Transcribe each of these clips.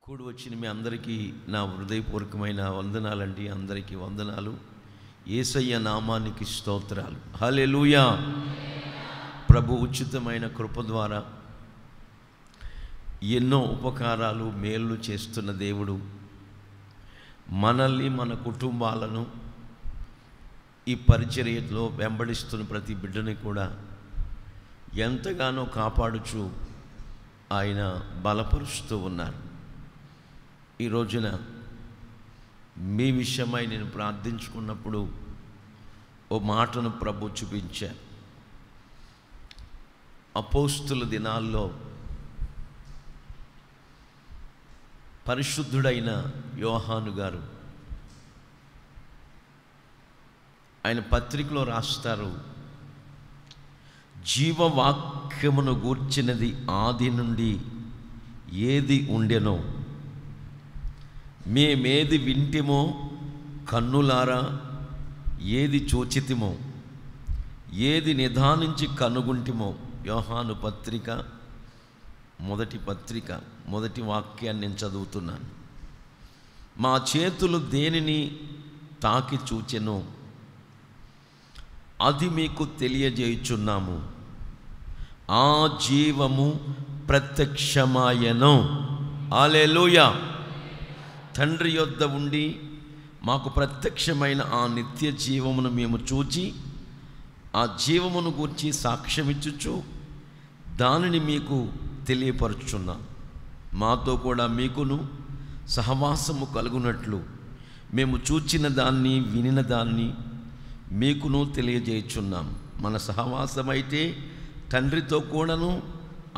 కూడి వచ్చిన మీ అందరికీ నా హృదయపూర్వకమైన వందనాలండి. అందరికీ వందనాలు. యేసయ్య నామానికి స్తోత్రాలు. హల్లెలూయా. ప్రభు ఉచితమైన కృప ద్వారా ఎన్నో ఉపకారాలు మేలు చేస్తున్న దేవుడు మనల్ని మన కుటుంబాలను ఈ పరిచర్యలో వెంబడిస్తున్న ప్రతి బిడ్డని కూడా ఎంతగానో కాపాడుచు ఆయన బలపరుస్తూ ఉన్నారు. ఈ రోజున మీ విషయమై నేను ప్రార్థించుకున్నప్పుడు ఓ మాటను ప్రభు చూపించారు. అపోస్తుల దినాల్లో పరిశుద్ధుడైన యోహాను గారు ఆయన పత్రికలో రాస్తారు, జీవవాక్యమును గూర్చినది ఆది నుండి ఏది ఉండెనో, మేమేది వింటిమో కన్నులారా ఏది చూచితిమో, ఏది నిదానించి కనుగుంటిమో. యోహాను పత్రిక మొదటి వాక్యాన్ని నేను చదువుతున్నాను. మా చేతులు దేనిని తాకి చూచెనో అది మీకు తెలియజేయుచున్నాము, ఆ జీవము ప్రత్యక్షమాయెను. హల్లెలూయా. తండ్రి యొద్ద ఉండి మాకు ప్రత్యక్షమైన ఆ నిత్య జీవమును మేము చూచి ఆ జీవమును గూర్చి సాక్ష్యమిచ్చుచు దానిని మీకు తెలియపరుచున్నాం. మాతో కూడా మీకును సహవాసము కలుగునట్లు మేము చూచిన దాన్ని వినిన దాన్ని మీకును తెలియజేయుచున్నాం. మన సహవాసమైతే తండ్రితో కూడాను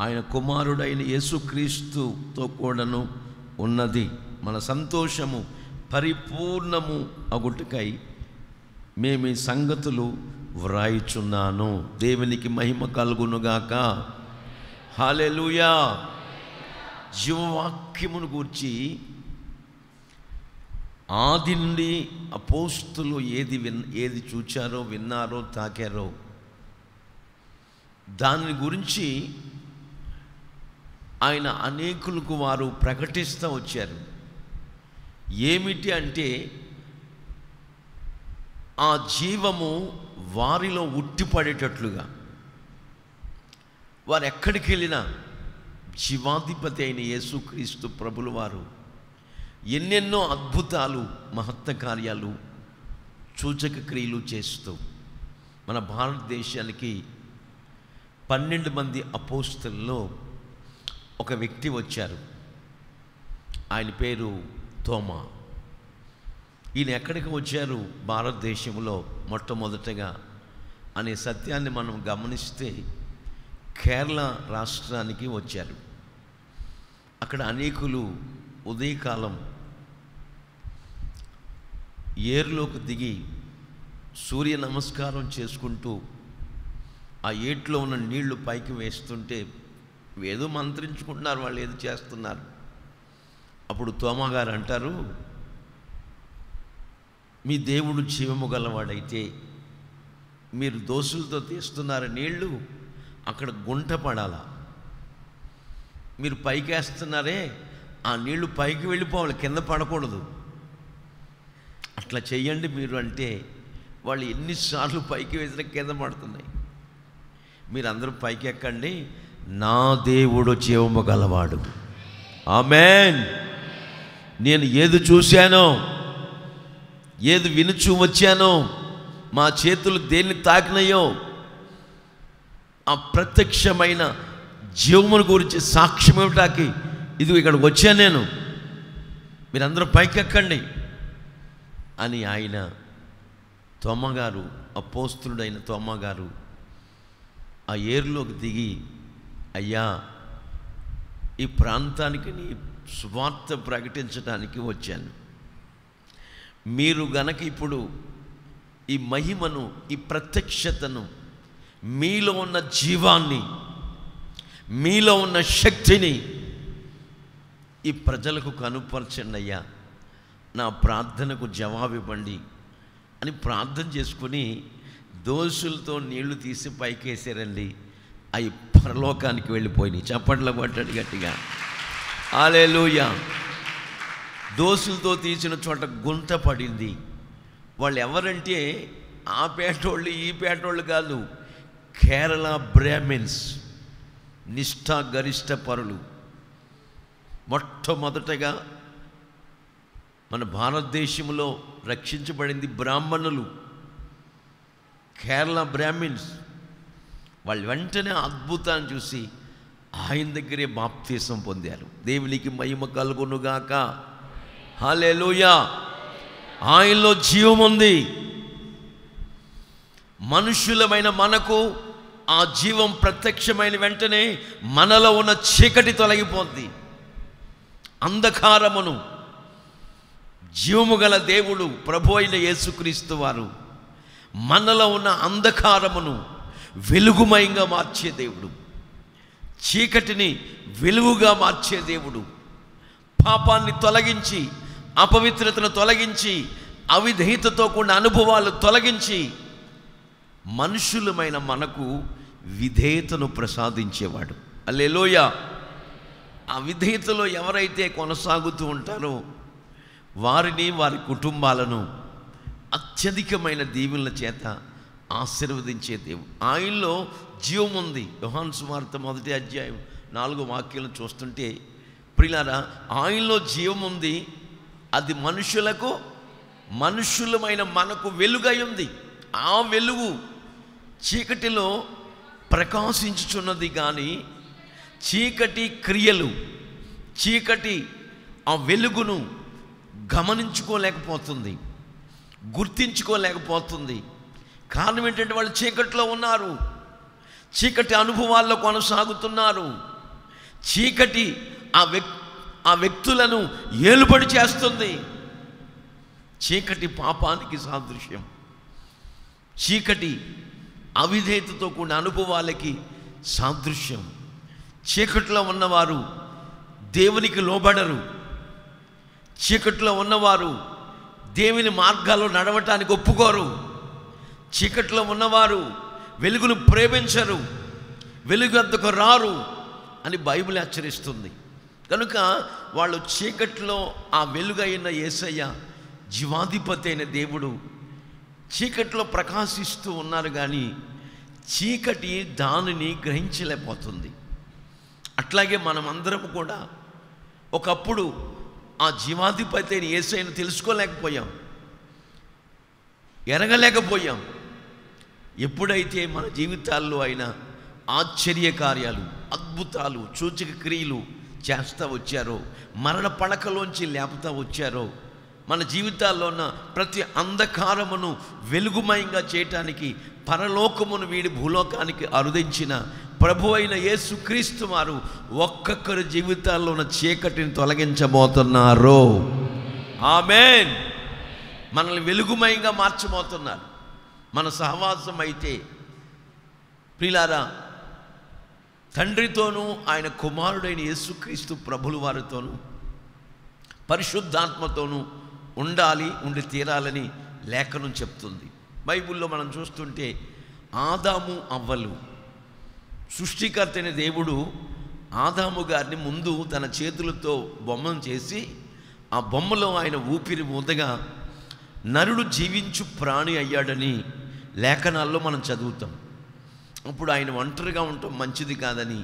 ఆయన కుమారుడైన యేసుక్రీస్తుతో కూడాను ఉన్నది. మన సంతోషము పరిపూర్ణము అగుటకై మేము ఈ సంగతులు వ్రాయుచున్నాను. దేవునికి మహిమ కలుగునుగాక. హల్లెలూయా. జీవవాక్యమును గూర్చి ఆది నుండి అపోస్తులు ఏది చూచారో విన్నారో తాకారో దాని గురించి ఆయన అనేకులకు వారు ప్రకటిస్తూ వచ్చారు. ఏమిటి అంటే ఆ జీవము వారిలో ఉట్టిపడేటట్లుగా వారు ఎక్కడికి వెళ్ళినా జీవాధిపతి అయిన యేసుక్రీస్తు ప్రభులు వారు ఎన్నెన్నో అద్భుతాలు మహత్త కార్యాలు సూచక క్రియలు చేస్తూ మన భారతదేశానికి 12 మంది అపోస్తలుల్లో ఒక వ్యక్తి వచ్చారు. ఆయన పేరు తోమా. ఈయన ఎక్కడికి వచ్చారు? భారతదేశంలో మొట్టమొదటగా అనే సత్యాన్ని మనం గమనిస్తే కేరళ రాష్ట్రానికి వచ్చారు. అక్కడ అనేకులు ఉదయకాలం ఏరులోకి దిగి సూర్య నమస్కారం చేసుకుంటూ ఆ ఏట్లో ఉన్న నీళ్లు పైకి వేస్తుంటే ఏదో మంత్రించుకుంటున్నారు, వాళ్ళు ఏదో చేస్తున్నారు. అప్పుడు తోమా గారు అంటారు, మీ దేవుడు జీవము గలవాడైతే మీరు దోసులతో తీస్తున్నారు నీళ్లు, అక్కడ గుంట పడాలా, మీరు పైకి వేస్తున్నారే ఆ నీళ్లు పైకి వెళ్ళిపోవాలి, కింద పడకూడదు. అట్లా చెయ్యండి మీరు అంటే వాళ్ళు ఎన్నిసార్లు పైకి వేసినా కింద పడుతున్నాయి. మీరందరూ పైకి ఎక్కండి, నా దేవుడు జీవము గలవాడు. ఆమేన్. నేను ఏది చూశానో ఏది వినుచూ వచ్చానో మా చేతులు దేన్ని తాకినాయో ఆ ప్రత్యక్షమైన జీవమును గురించి సాక్ష్యం ఇవ్వటానికి ఇది ఇక్కడికి వచ్చాను నేను, మీరందరూ పైకెక్కండి అని ఆయన తోమా గారు, అపోస్తులుడైన తోమా గారు ఆ ఏరులోకి దిగి, అయ్యా ఈ ప్రాంతానికి నీ సువార్త ప్రకటించడానికి వచ్చాను. మీరు గనక ఇప్పుడు ఈ మహిమను, ఈ ప్రత్యక్షతను, మీలో ఉన్న జీవాన్ని, మీలో ఉన్న శక్తిని ఈ ప్రజలకు కనుపరచండి అయ్యా, నా ప్రార్థనకు జవాబు ఇవ్వండి అని ప్రార్థన చేసుకుని దోషులతో నీళ్లు తీసి పైకేసారండి. అవి పరలోకానికి వెళ్ళిపోయినాయి. చప్పట్ల కొట్టండి గట్టిగా. హల్లెలూయా. దోసులతో తీసిన చోట గుంట పడింది. వాళ్ళు ఎవరంటే ఆ పేటోళ్ళు ఈ పేటోళ్ళు కాదు, కేరళ బ్రాహ్మిన్స్, నిష్ఠా గరిష్ట పరులు. మొట్టమొదటగా మన భారతదేశంలో రక్షించబడింది బ్రాహ్మణులు, కేరళ బ్రాహ్మిన్స్. వాళ్ళు వెంటనే అద్భుతాన్ని చూసి ఆయన దగ్గరే బాప్తీసం పొందారు. దేవునికి మహిమ కలుగునుగాక. హల్లెలూయా. ఆయనలో జీవం ఉంది. మనుషులమైన మనకు ఆ జీవం ప్రత్యక్షమైన వెంటనే మనలో ఉన్న చీకటి తొలగిపోద్ది. అంధకారమును జీవము గల దేవుడు ప్రభు అయిన యేసుక్రీస్తు వారు మనలో ఉన్న అంధకారమును వెలుగుమయంగా మార్చే దేవుడు, చీకటిని వెలుగుగా మార్చే దేవుడు, పాపాన్ని తొలగించి, అపవిత్రతను తొలగించి, అవిధేయతతో కూడిన అనుభవాలు తొలగించి మనుషులమైన మనకు విధేయతను ప్రసాదించేవాడు. హల్లెలూయా. ఆ విధేయతలో ఎవరైతే కొనసాగుతూ ఉంటారో వారిని, వారి కుటుంబాలను అత్యధికమైన దీవెనల చేత ఆశీర్వదించే దేవుడు. ఆయనలో జీవం ఉంది. యోహాను సువార్త 1వ అధ్యాయం 4వ వాక్యాలను చూస్తుంటే, ప్రియులారా, ఆయనలో జీవం ఉంది. అది మనుషులకు, మనుషులమైన మనకు వెలుగై ఉంది. ఆ వెలుగు చీకటిలో ప్రకాశించుచున్నది, కానీ చీకటి క్రియలు, చీకటి ఆ వెలుగును గమనించుకోలేకపోతుంది, గుర్తించుకోలేకపోతుంది. కారణం ఏంటంటే వాళ్ళు చీకటిలో ఉన్నారు, చీకటి అనుభవాల్లో కొనసాగుతున్నారు. చీకటి ఆ వ్యక్తులను ఏలుబడి చేస్తుంది. చీకటి పాపానికి సాదృశ్యం. చీకటి అవిధేయతతో కూడిన అనుభవాలకి సాదృశ్యం. చీకటిలో ఉన్నవారు దేవునికి లోబడరు. చీకటిలో ఉన్నవారు దేవుని మార్గాల్లో నడవటానికి ఒప్పుకోరు. చీకటిలో ఉన్నవారు వెలుగును ప్రేమించరు, వెలుగు వద్దకు రారు అని బైబిల్ హెచ్చరిస్తుంది. కనుక వాళ్ళు చీకటిలో ఆ వెలుగైన యేసయ్య, జీవాధిపతి అయిన దేవుడు చీకటిలో ప్రకాశిస్తూ ఉన్నారు, కానీ చీకటి దానిని గ్రహించలేకపోతుంది. అట్లాగే మనమందరం కూడా ఒకప్పుడు ఆ జీవాధిపతి అయిన యేసయ్యను తెలుసుకోలేకపోయాం, ఎరగలేకపోయాం. ఎప్పుడైతే మన జీవితాల్లో అయిన ఆశ్చర్య కార్యాలు, అద్భుతాలు, సూచక క్రియలు చేస్తూ వచ్చారో, మరణ పడకలోంచి లేపుతూ వచ్చారో, మన జీవితాల్లో ఉన్న ప్రతి అంధకారమును వెలుగుమయంగా చేయటానికి పరలోకమును వీడి భూలోకానికి అరుదించిన ప్రభు అయిన యేసుక్రీస్తు వారు ఒక్కొక్కరి జీవితాల్లో ఉన్న చీకటిని తొలగించబోతున్నారు. ఆమేన్. మనల్ని వెలుగుమయంగా మార్చబోతున్నారు. మన సహవాసం అయితే ప్రియులారా, తండ్రితోనూ ఆయన కుమారుడైన యేసుక్రీస్తు ప్రభుల వారితోనూ పరిశుద్ధాత్మతోనూ ఉండాలి, ఉండి తీరాలని లేఖనం చెప్తుంది. బైబిల్లో మనం చూస్తుంటే ఆదాము అవ్వలు, సృష్టికర్త అయిన దేవుడు ఆదాము గారిని ముందు తన చేతులతో బొమ్మను చేసి ఆ బొమ్మలో ఆయన ఊపిరి ఊదగా నరుడు జీవించు ప్రాణి అయ్యాడని లేఖనాల్లో మనం చదువుతాం. అప్పుడు ఆయన ఒంటరిగా ఉండటం మంచిది కాదని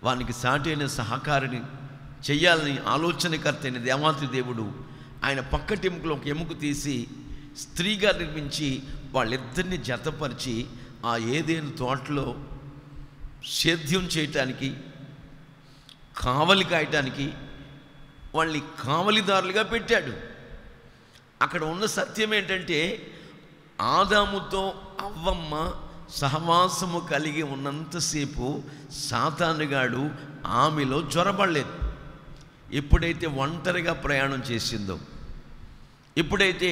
వానికి సాటి అయిన సహకారిని చెయ్యాలని ఆలోచనకర్త అయిన దేవాతి దేవుడు ఆయన పక్కటెముకలో ఒక ఎముక తీసి స్త్రీగా నిర్మించి వాళ్ళిద్దరిని జతపరిచి ఆ ఏదేను తోటలో సేద్యం చేయటానికి, కావలి కాయటానికి వాళ్ళని కావలిదారులుగా పెట్టాడు. అక్కడ ఉన్న సత్యం ఏంటంటే, ఆదాముతో అవ్వమ్మ సహవాసము కలిగి ఉన్నంతసేపు సాతానుగాడు ఆమెలో జ్వరపడలేదు. ఎప్పుడైతే ఒంటరిగా ప్రయాణం చేసిందో, ఎప్పుడైతే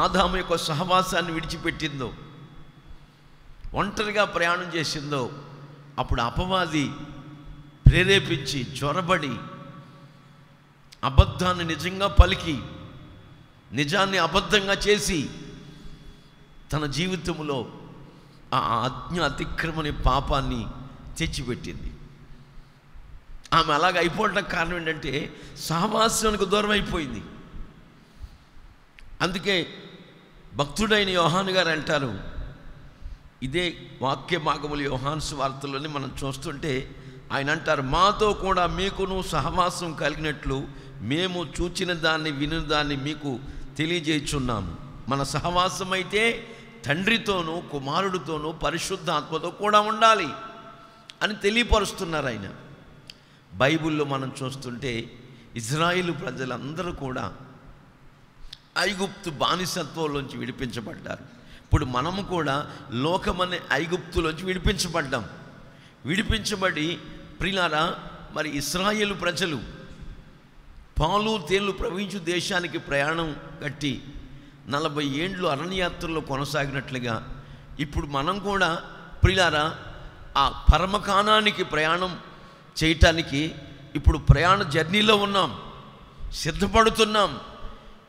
ఆదాము యొక్క సహవాసాన్ని విడిచిపెట్టిందో, ఒంటరిగా ప్రయాణం చేసిందో, అప్పుడు అపవాది ప్రేరేపించి జ్వరబడి అబద్ధాన్ని నిజంగా పలికి, నిజాన్ని అబద్ధంగా చేసి తన జీవితంలో ఆ ఆజ్ఞ అతిక్రమని పాపాన్ని తెచ్చిపెట్టింది. ఆమె అలాగ అయిపోవడానికి కారణం ఏంటంటే సహవాసానికి దూరం అయిపోయింది. అందుకే భక్తుడైన యోహాను గారు అంటారు, ఇదే వాక్య భాగములు యోహాను సువార్తలోని మనం చూస్తుంటే ఆయన అంటారు, మాతో కూడా మీకును సహవాసం కలిగినట్లు మేము చూచిన దాన్ని విని దాన్ని మీకు తెలియజేయుచున్నాము. మన సహవాసం అయితే తండ్రితోనూ కుమారుడితోనూ పరిశుద్ధాత్మతో కూడా ఉండాలి అని తెలియపరుస్తున్నారు ఆయన. బైబిల్లో మనం చూస్తుంటే ఇజ్రాయేలు ప్రజలందరూ కూడా ఐగుప్తు బానిసత్వంలోంచి విడిపించబడ్డారు. ఇప్పుడు మనము కూడా లోకమనే ఐగుప్తులోంచి విడిపించబడ్డాం. విడిపించబడి ప్రియులారా, మరి ఇశ్రాయేలు ప్రజలు పాలు తేళ్లు ప్రవహించు దేశానికి ప్రయాణం కట్టి 40 ఏండ్లు అరణ్యయాత్రలో కొనసాగినట్లుగా ఇప్పుడు మనం కూడా ప్రియులారా ఆ పరమకాణానికి ప్రయాణం చేయటానికి ఇప్పుడు ప్రయాణ జర్నీలో ఉన్నాం, సిద్ధపడుతున్నాం.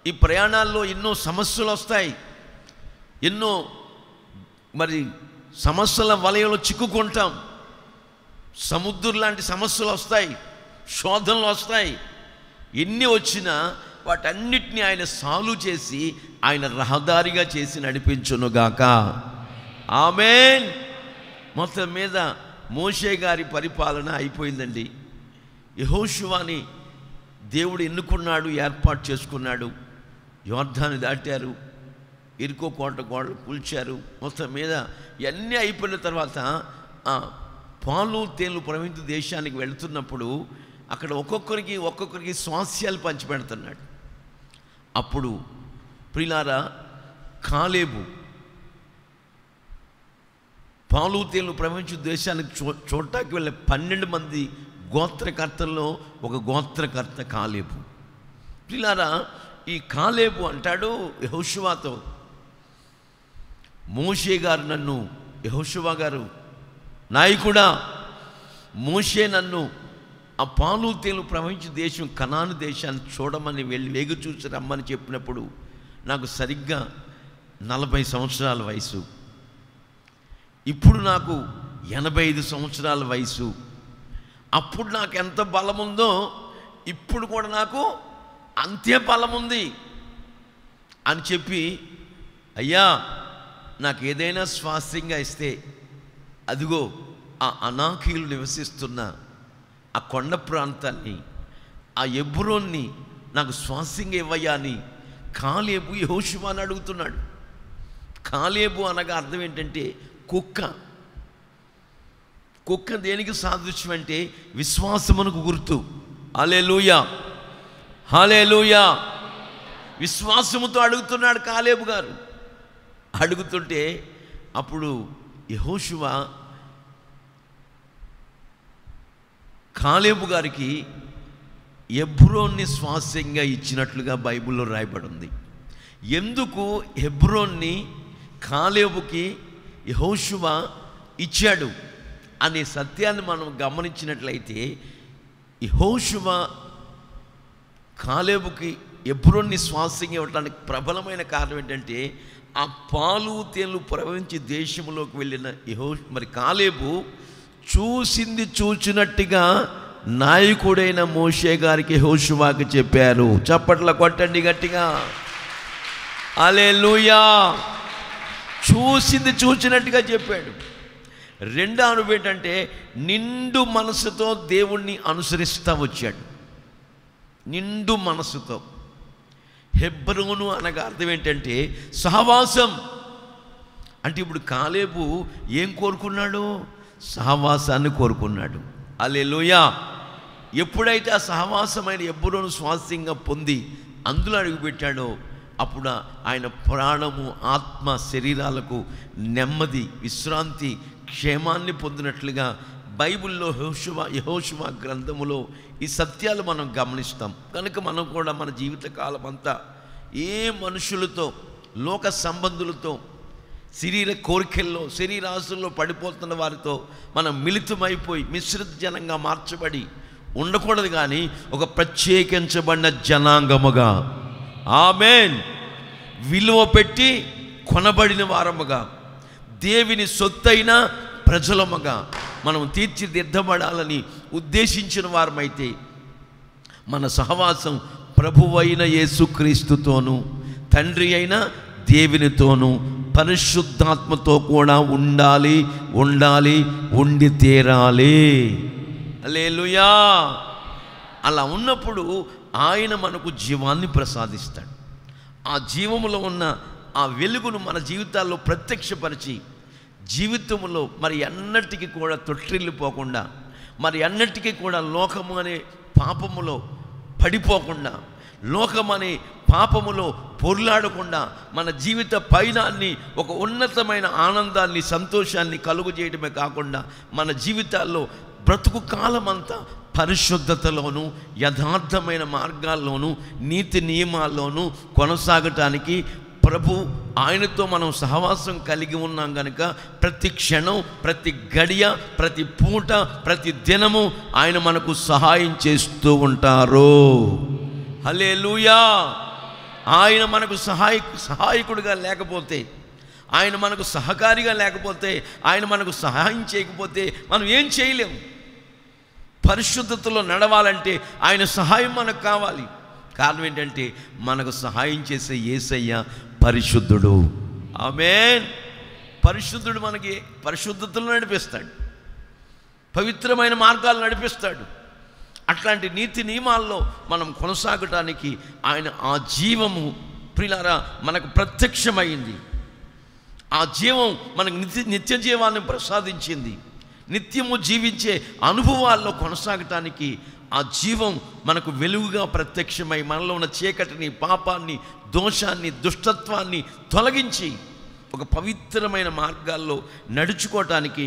ఈ ప్రయాణాల్లో ఎన్నో సమస్యలు వస్తాయి, ఎన్నో మరి సమస్యల వలయంలో చిక్కుకుంటాం. సముద్రం లాంటి సమస్యలు వస్తాయి, శోధనలు వస్తాయి. ఎన్ని వచ్చినా వాటన్నిటినీ ఆయన సాల్వ్ చేసి ఆయన రహదారిగా చేసి నడిపించునుగాక. ఆమేన్. మొత్తం మీద మోషే గారి పరిపాలన అయిపోయిందండి. యెహోషువని దేవుడు ఎన్నుకున్నాడు, ఏర్పాటు చేసుకున్నాడు. యోర్దాను దాటారు, ఎరికో కోట గోడలు కూల్చారు. మొత్తం మీద ఇవన్నీ అయిపోయిన తర్వాత పాలు తేళ్లు ప్రవహించు దేశానికి వెళుతున్నప్పుడు అక్కడ ఒక్కొక్కరికి స్వాస్యాలు పంచిపెడుతున్నాడు. అప్పుడు ప్రియులారా, కాలేబు పాలు తేళ్లు ప్రవహించు దేశానికి చూడటానికి వెళ్ళే 12 మంది గోత్రకర్తల్లో ఒక గోత్రకర్త కాలేబు. ప్రియులారా, ఈ కాలేబు అంటాడు యెహోషువతో, మోషే గారు నన్ను, యెహోషువ గారు నాయకుడా, మోషే నన్ను ఆ పాలు తేలు ప్రవహించే దేశం కనాను దేశాన్ని చూడమని వెళ్ళి వేగు చూసి రమ్మని చెప్పినప్పుడు నాకు సరిగ్గా 40 సంవత్సరాల వయసు. ఇప్పుడు నాకు 85 సంవత్సరాల వయసు. అప్పుడు నాకు ఎంత బలం ఉందో ఇప్పుడు కూడా నాకు అంతే బలం ఉంది అని చెప్పి, అయ్యా నాకు ఏదైనా స్వాస్థ్యంగా ఇస్తే అదిగో ఆ అనాకీయులు నివసిస్తున్న ఆ కొండ ప్రాంతాన్ని, ఆ ఎబ్రోన్ని నాకు స్వాస్థ్యంగా ఇవ్వయ్యా అని కాలేబు యెహోషువని అడుగుతున్నాడు. కాలేబు అనగా అర్థం ఏంటంటే కుక్క. కుక్క దేనికి సాదృశ్యం అంటే విశ్వాసమునకు గుర్తు. హల్లెలూయా, హల్లెలూయా. విశ్వాసముతో అడుగుతున్నాడు కాలేబు గారు. అడుగుతుంటే అప్పుడు యెహోషువ కాలేబు గారికి హెబ్రోన్ని స్వాస్యంగా ఇచ్చినట్లుగా బైబిల్లో రాయబడి ఉంది. ఎందుకు హెబ్రోన్ని కాలేబుకి యెహోషువ ఇచ్చాడు అనే సత్యాన్ని మనం గమనించినట్లయితే, యెహోషువ కాలేబుకి హెబ్రోన్ని స్వాస్యంగా ఇవ్వడానికి ప్రబలమైన కారణం ఏంటంటే, ఆ పాలు తేళ్లు ప్రవహించి దేశంలోకి వెళ్ళిన మరి కాలేబు చూసింది చూచినట్టుగా నాయకుడైన మోషే గారికి యెహోషువకి చెప్పారు. చప్పట్ల కొట్టండి గట్టిగా. హల్లెలూయా. చూసింది చూచినట్టుగా చెప్పాడు. రెండో అనుభవం ఏంటంటే నిండు మనసుతో దేవుణ్ణి అనుసరిస్తూ వచ్చాడు. నిండు మనసుతో. హెబ్రోను అనగా అర్థం ఏంటంటే సహవాసం. అంటే ఇప్పుడు కాలేబు ఏం కోరుకున్నాడు? సహవాసాన్ని కోరుకున్నాడు. హల్లెలూయా. ఎప్పుడైతే ఆ సహవాసమైన హెబ్రోను స్వాస్థ్యంగా పొంది అందులో అడుగుపెట్టాడో అప్పుడు ఆయన ప్రాణము, ఆత్మ, శరీరాలకు నెమ్మది, విశ్రాంతి, క్షేమాన్ని పొందినట్లుగా బైబిల్లో యెహోషువ గ్రంథములో ఈ సత్యాలు మనం గమనిస్తాం. కనుక మనం కూడా మన జీవితకాలం అంతా ఏ మనుషులతో, లోక సంబంధులతో, శరీర కోరికల్లో, శరీరాశల్లో పడిపోతున్న వారితో మనం మిళితమైపోయి మిశ్రిత జనంగా మార్చబడి ఉండకూడదు. కానీ ఒక ప్రత్యేకించబడిన జనాంగముగా, ఆమేన్, విలువ పెట్టి కొనబడిన వారముగా, దేవుని సొత్తైన ప్రజలముగా మనం తీర్చిదిద్దబడాలని ఉద్దేశించిన వారమైతే మన సహవాసం ప్రభువైన యేసుక్రీస్తుతోనూ తండ్రి అయిన దేవునితోనూ పరిశుద్ధాత్మతో కూడా ఉండాలి, ఉండి తీరాలి. హల్లెలూయా. అలా ఉన్నప్పుడు ఆయన మనకు జీవాన్ని ప్రసాదిస్తాడు. ఆ జీవములో ఉన్న ఆ వెలుగును మన జీవితాల్లో ప్రత్యక్షపరిచి జీవితంలో మరి అన్నిటికీ కూడా తొట్టిల్లిపోకుండా, మరి అన్నిటికీ కూడా లోకము అనే పాపములో పడిపోకుండా, లోకమనే పాపములో పొర్లాడకుండా మన జీవిత పయనాన్ని ఒక ఉన్నతమైన ఆనందాన్ని, సంతోషాన్ని కలుగు చేయడమే కాకుండా మన జీవితాల్లో బ్రతుకు కాలమంతా పరిశుద్ధతలోనూ యథార్థమైన మార్గాల్లోనూ నీతి నియమాల్లోనూ కొనసాగటానికి ప్రభు ఆయనతో మనం సహవాసం కలిగి ఉన్నాం కనుక ప్రతి క్షణం, ప్రతి గడియ, ప్రతి పూట, ప్రతి దినము ఆయన మనకు సహాయం చేస్తూ ఉంటారు. హల్లెలూయా. ఆయన మనకు సహాయకుడిగా లేకపోతే, ఆయన మనకు సహకారిగా లేకపోతే, ఆయన మనకు సహాయం చేయకపోతే మనం ఏం చేయలేము. పరిశుద్ధతలో నడవాలంటే ఆయన సహాయం మనకు కావాలి. కారణం ఏంటంటే మనకు సహాయం చేసే యేసయ్య పరిశుద్ధుడు. ఆమేన్. పరిశుద్ధుడు మనకి పరిశుద్ధతలో నడిపిస్తాడు, పవిత్రమైన మార్గాలు నడిపిస్తాడు. అట్లాంటి నీతి నియమాల్లో మనం కొనసాగటానికి ఆయన ఆ జీవము ప్రియులారా మనకు ప్రత్యక్షమైంది. ఆ జీవం మనకు నిత్య జీవాన్ని ప్రసాదించింది. నిత్యము జీవించే అనుభవాల్లో కొనసాగటానికి ఆ జీవం మనకు వెలుగుగా ప్రత్యక్షమై మనలో ఉన్న చీకటిని, పాపాన్ని, దోషాన్ని, దుష్టత్వాన్ని తొలగించి ఒక పవిత్రమైన మార్గాల్లో నడుచుకోవటానికి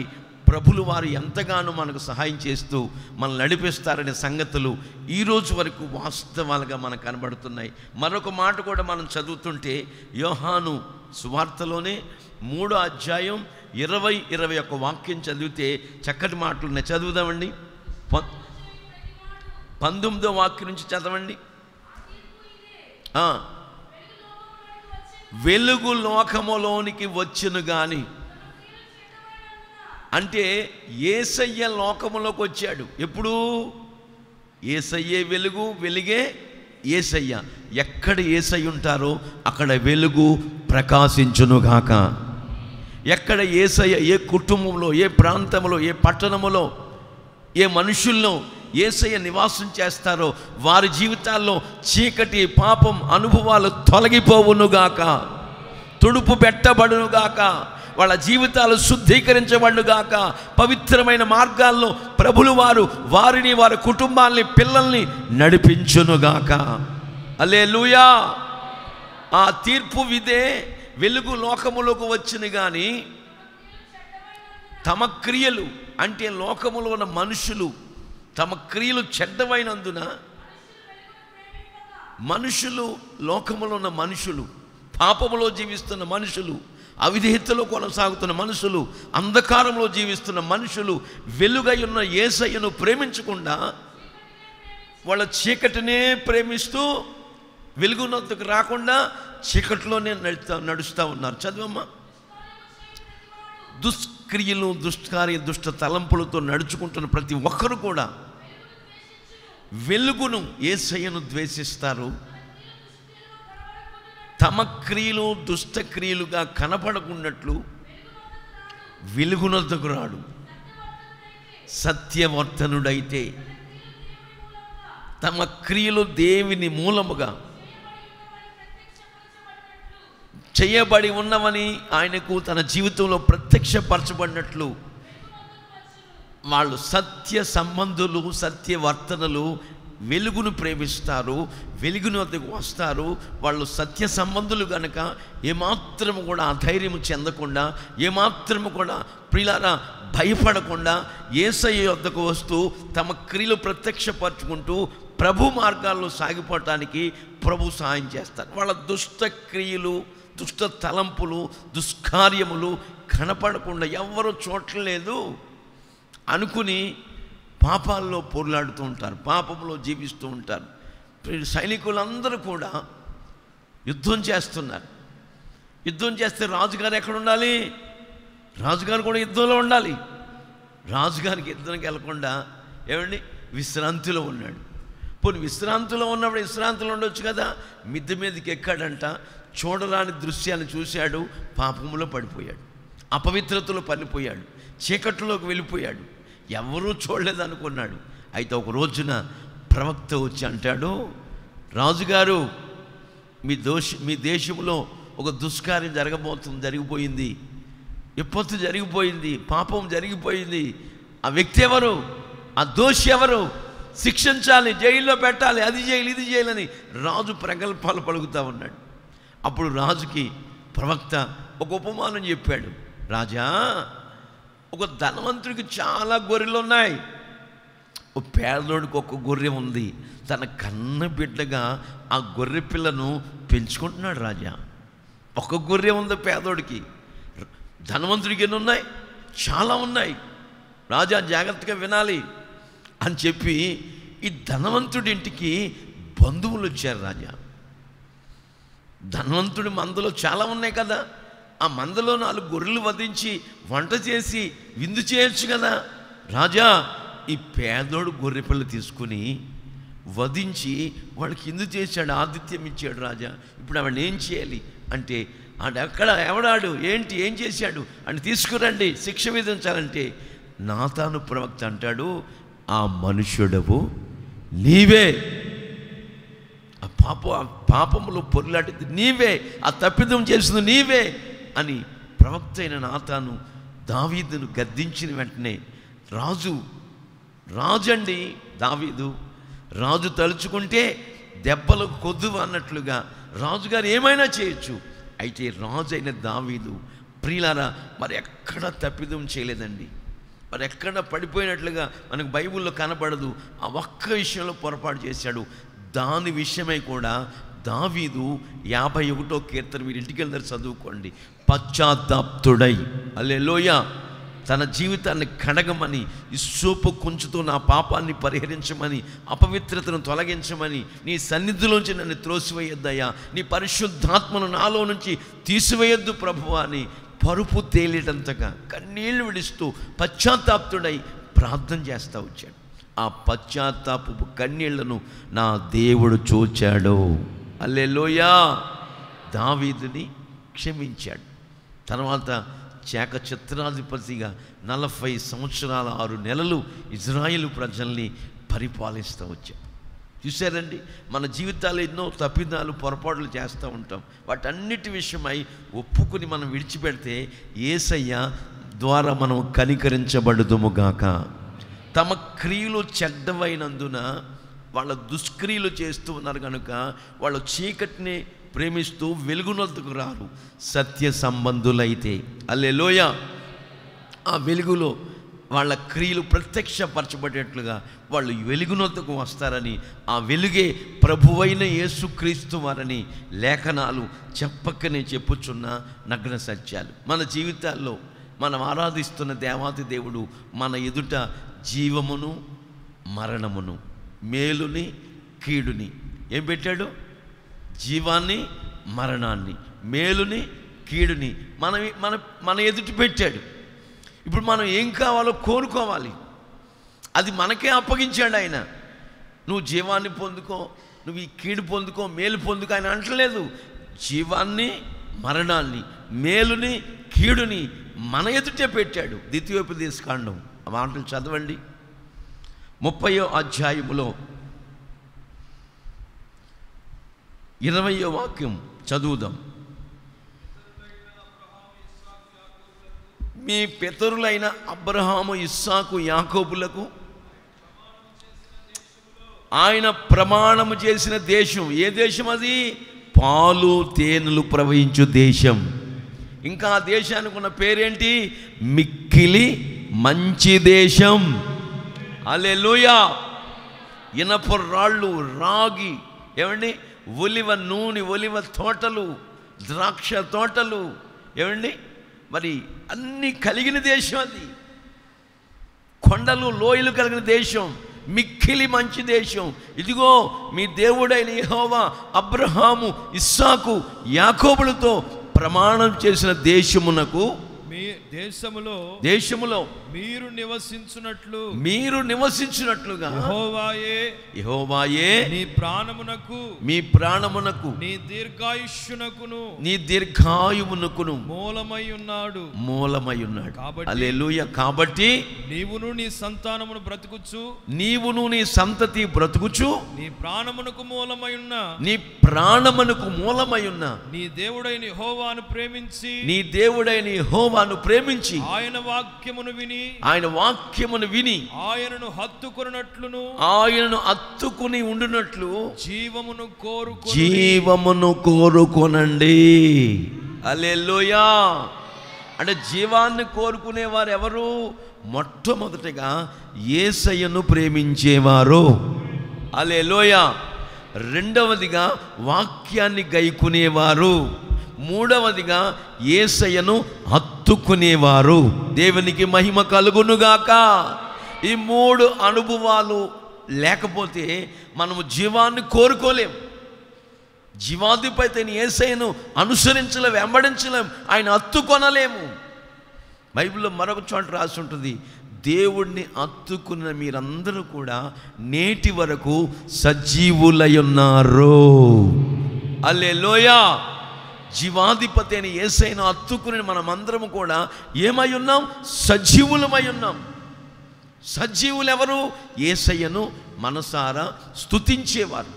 ప్రభులు వారు ఎంతగానో మనకు సహాయం చేస్తూ మనల్ని నడిపిస్తారనే సంగతులు ఈరోజు వరకు వాస్తవాలుగా మనకు కనబడుతున్నాయి. మరొక మాట కూడా మనం చదువుతుంటే యోహాను సువార్తలోనే 3వ అధ్యాయం 20-21 వాక్యం చదివితే చక్కటి మాటలు ఉన్నాయి. చదువుదామండి. 19వ వాక్యం నుంచి చదవండి. వెలుగు లోకములోనికి వచ్చును గాని, అంటే యేసయ్య లోకములోకి వచ్చాడు. ఎప్పుడు? యేసయ్యే వెలుగు, వెలుగే యేసయ్య. ఎక్కడ యేసయ్య ఉంటారో అక్కడ వెలుగు ప్రకాశించునుగాక. ఎక్కడ యేసయ్య ఏ కుటుంబంలో, ఏ ప్రాంతంలో, ఏ పట్టణములో, ఏ మనుషుల్లో యేసయ్య నివాసం చేస్తారో వారి జీవితాల్లో చీకటి, పాపం అనుభవాలు తొలగిపోవునుగాక, తుడుపు పెట్టబడునుగాక, వాళ్ళ జీవితాలు శుద్ధీకరించబడుగాక, పవిత్రమైన మార్గాల్లో ప్రభులు వారు వారిని, వారి కుటుంబాల్ని, పిల్లల్ని నడిపించునుగాక. హల్లెలూయా. ఆ తీర్పు విదే వెలుగు లోకములోకి వచ్చిన కానీ తమ క్రియలు, అంటే లోకములో ఉన్న మనుషులు తమ క్రియలు చెడ్డమైనందున, మనుషులు, లోకములో ఉన్న మనుషులు, పాపములో జీవిస్తున్న మనుషులు, అవిధేయతలో కొనసాగుతున్న మనుషులు, అంధకారంలో జీవిస్తున్న మనుషులు వెలుగై ఉన్న యేసయ్యను ప్రేమించకుండా వాళ్ళ చీకటినే ప్రేమిస్తూ వెలుగునొద్దకు రాకుండా చీకటిలోనే నడుస్తూ ఉన్నారు. చదవమ్మా. దుష్క్రియలు, దుష్ట తలంపులతో నడుచుకుంటున్న ప్రతి ఒక్కరు కూడా వెలుగును, యేసయ్యను ద్వేషిస్తారు. తమ క్రియలు దుష్టక్రియలుగా కనపడకున్నట్లు వెలుగునొద్దకు రాడు. సత్యవర్తనుడైతే తమ క్రియలు దేవుని మూలముగా చేయబడి ఉన్నవని ఆయనకు తన జీవితంలో ప్రత్యక్షపరచబడినట్లు వాళ్ళు సత్య సంబంధులు, సత్యవర్తనలు వెలుగును ప్రేమిస్తారు, వెలుగును వద్దకు వస్తారు. వాళ్ళు సత్య సంబంధులు కనుక ఏమాత్రము కూడా అధైర్యము చెందకుండా, ఏమాత్రము కూడా ప్రియులారా భయపడకుండా యేసయ్య వద్దకు వస్తూ తమ క్రియలు ప్రత్యక్షపరచుకుంటూ ప్రభు మార్గాల్లో సాగిపోవటానికి ప్రభు సహాయం చేస్తారు. వాళ్ళ దుష్ట క్రియలు, దుష్ట తలంపులు, దుష్కార్యములు కనపడకుండా ఎవ్వరూ చూడలేదు అనుకుని పాపాల్లో పొర్లాడుతూ ఉంటారు, పాపంలో జీవిస్తూ ఉంటారు. సైనికులందరూ కూడా యుద్ధం చేస్తున్నారు. యుద్ధం చేస్తే రాజుగారు ఎక్కడ ఉండాలి? రాజుగారు కూడా యుద్ధంలో ఉండాలి. రాజుగారికి యుద్ధానికి వెళ్ళకుండా ఏమండి విశ్రాంతిలో ఉన్నాడు. పోనీ విశ్రాంతిలో ఉన్నప్పుడు విశ్రాంతిలో ఉండొచ్చు కదా. మిద్దె మీదకి ఎక్కాడంట, చూడరాని దృశ్యాన్ని చూశాడు, పాపములో పడిపోయాడు, అపవిత్రతలో పడిపోయాడు, చీకట్లోకి వెళ్ళిపోయాడు, ఎవరూ చూడలేదు అనుకున్నాడు. అయితే ఒక రోజున ప్రవక్త వచ్చి అంటాడు, రాజుగారు మీ దేశంలో ఒక దుష్కార్యం జరిగిపోయింది, విపత్తు జరిగిపోయింది, పాపం జరిగిపోయింది. ఆ వ్యక్తి ఎవరు, ఆ దోషి ఎవరు, శిక్షించాలి, జైల్లో పెట్టాలి, అది చేయాలి ఇది చేయాలని రాజు ప్రగల్భాలు పలుకుతూ ఉన్నాడు. అప్పుడు రాజుకి ప్రవక్త ఒక ఉపమానం చెప్పాడు. రాజా, ఒక ధనవంతుడికి చాలా గొర్రెలు ఉన్నాయి, ఒక పేదోడికి ఒక గొర్రె ఉంది. తన కన్న బిడ్డగా ఆ గొర్రె పిల్లను పెంచుకుంటున్నాడు రాజా. ఒక గొర్రె ఉంది పేదోడికి. ధనవంతుడికి ఎన్ని ఉన్నాయి? చాలా ఉన్నాయి. రాజా జాగ్రత్తగా వినాలి అని చెప్పి ఈ ధనవంతుడి ఇంటికి బంధువులు వచ్చారు. రాజా, ధనవంతుడి మందలో చాలా ఉన్నాయి కదా, ఆ మందలో 4 గొర్రెలు వధించి వంట చేసి విందు చేయొచ్చు కదా. రాజా, ఈ పేదోడు గొర్రె పిల్ల తీసుకుని వధించి వాడికి విందు చేశాడు, ఆతిథ్యం ఇచ్చాడు. రాజా, ఇప్పుడు ఆవిడ ఏం చేయాలి అంటే, ఎవడాడు ఏం చేశాడు అని తీసుకురండి, శిక్ష విధించాలంటే నాతాను ప్రవక్త అంటాడు, ఆ మనుష్యుడవు నీవే, ఆ పాపములో పొర్లాడింది నీవే, ఆ తప్పిదం చేసింది నీవే అని ప్రవక్త అయిన నాతాను దావీదును గద్దించిన వెంటనే రాజు అండి దావీదు, రాజు తలుచుకుంటే దెబ్బలకు కొద్దువ అన్నట్లుగా రాజుగారు ఏమైనా చేయొచ్చు. అయితే రాజు అయిన దావీదు ప్రియులారా మరి ఎక్కడ తప్పిదం చేయలేదండి, మరి ఎక్కడ పడిపోయినట్లుగా మనకు బైబిల్లో కనపడదు. ఆ ఒక్క విషయంలో పొరపాటు చేశాడు. దాని విషయమై కూడా దావీదు 51వ కీర్తన, మీరు ఇంటికి వెళ్తారు చదువుకోండి, పశ్చాత్తాప్తుడై హల్లెలూయా తన జీవితాన్ని కడగమని, ఇస్సోపు కొంచెంతో నా పాపాన్ని పరిహరించమని, అపవిత్రతను తొలగించమని, నీ సన్నిధిలోంచి నన్ను త్రోసివేయొద్దయ్యా, నీ పరిశుద్ధాత్మను నాలో నుంచి తీసివేయొద్దు ప్రభువా అని పరుపు తేలేటంతగా కన్నీళ్లు విడుస్తూ పశ్చాత్తాప్తుడై ప్రార్థన చేస్తూ వచ్చాడు. ఆ పశ్చాత్తాపపు కన్నీళ్లను నా దేవుడు చూచాడు. హల్లెలూయా, దావీదుని క్షమించాడు. తర్వాత చిత్రాధిపతిగా 40 సంవత్సరాల 6 నెలలు ఇజ్రాయేలు ప్రజల్ని పరిపాలిస్తూ వచ్చాడు. చూశారండి, మన జీవితాలు ఎన్నో తప్పిదాలు పొరపాట్లు చేస్తూ ఉంటాం. వాటన్నిటి విషయమై ఒప్పుకుని మనం విడిచిపెడితే యేసయ్య ద్వారా మనం కనికరించబడుదుముగాక. తమ క్రియలు చెడ్డవైనందున వాళ్ళ దుష్క్రియలు చేస్తూ ఉన్నారు కనుక వాళ్ళు చీకటిని ప్రేమిస్తూ వెలుగునొద్దకు రారు. సత్య సంబంధులైతే హల్లెలూయా ఆ వెలుగులో వాళ్ళ క్రియలు ప్రత్యక్షపరచబడేట్లుగా వాళ్ళు వెలుగునొద్దకు వస్తారని, ఆ వెలుగే ప్రభువైన యేసుక్రీస్తు వారని లేఖనాలు చెప్పకనే చెప్పుచున్న నగ్న సత్యాలు. మన జీవితాల్లో మనం ఆరాధిస్తున్న దేవాది దేవుడు మన ఎదుట జీవమును మరణమును, మేలుని కీడుని ఏం పెట్టాడు? జీవాన్ని మరణాన్ని, మేలుని కీడుని మన ఎదుటి పెట్టాడు. ఇప్పుడు మనం ఏం కావాలో కోరుకోవాలి, అది మనకే అప్పగించాడు ఆయన. నువ్వు జీవాన్ని పొందుకో, నువ్వు ఈ కీడు పొందుకో, మేలు పొందుకో ఆయన అంటలేదు. జీవాన్ని మరణాన్ని, మేలుని కీడుని మన ఎదుటే పెట్టాడు. ద్వితీయోపదేశకాండం ఆ మాటలు చదవండి. 30వ అధ్యాయములో 20వ వాక్యం చదువుదాం. మీ పితరులైన అబ్రహాము, ఇస్సాకు, యాకోబులకు ఆయన ప్రమాణము చేసిన దేశం. ఏ దేశం అది? పాలు తేనెలు ప్రవహించు దేశం. ఇంకా ఆ దేశానికి ఉన్న పేరేంటి? మిక్కిలి మంచి దేశం. హల్లెలూయా. ఇనప రాళ్ళు, రాగి, ఏమండి, ఒలివ నూనె, ఒలివ తోటలు, ద్రాక్ష తోటలు, ఏమండి, మరి అన్నీ కలిగిన దేశం అది. కొండలు లోయలు కలిగిన దేశం, మిక్కిలి మంచి దేశం. ఇదిగో మీ దేవుడైన యెహోవా అబ్రహాము, ఇస్సాకు, యాకోబులతో ప్రమాణం చేసిన దేశమునకు, మీ దేశములో మీరు నివసించున్నట్లుగా యెహోవాయే మీ ప్రాణమునకు నీ దీర్ఘాయువునకును మూలమై ఉన్నాడు. హల్లెలూయా. కాబట్టి నీవును నీ సంతానమును బ్రతుకుచు, నీవును నీ సంతతి బ్రతుకుచు, నీ ప్రాణమునకు మూలమై ఉన్న నీ దేవుడైన యెహోవాను ప్రేమించి ఆయన వాక్యమును విని ఆయనను హత్తుకుని ఉండునట్లు జీవమును కోరుకొనండి. హల్లెలూయా. అంటే జీవాన్ని కోరుకునేవారు ఎవరు? మొట్టమొదటిగా యేసయ్యను ప్రేమించేవారు. హల్లెలూయా. రెండవదిగా వాక్యాన్ని గైకునేవారు. మూడవదిగా యేసయ్యను హత్తుకునేవారు. దేవునికి మహిమ కలుగునుగాక. ఈ మూడు అనుభవాలు లేకపోతే మనము జీవాన్ని కోరుకోలేం. జీవాధిపతిని యేసయ్యను అనుసరించలేం, వెంబడించలేం, ఆయన హత్తుకొనలేము. బైబిల్లో మరొక చోట రాసి ఉంటుంది, దేవుణ్ణి హత్తుకున్న మీరందరూ కూడా నేటి వరకు సజీవులై ఉన్నారు. హల్లెలూయా. జీవాధిపతి అని యేసయ్యను హత్తుకుని మనమందరము కూడా ఏమై ఉన్నాం? సజీవులమై ఉన్నాం. సజీవులు ఎవరు? యేసయ్యను మనసారా స్తుతించేవారు.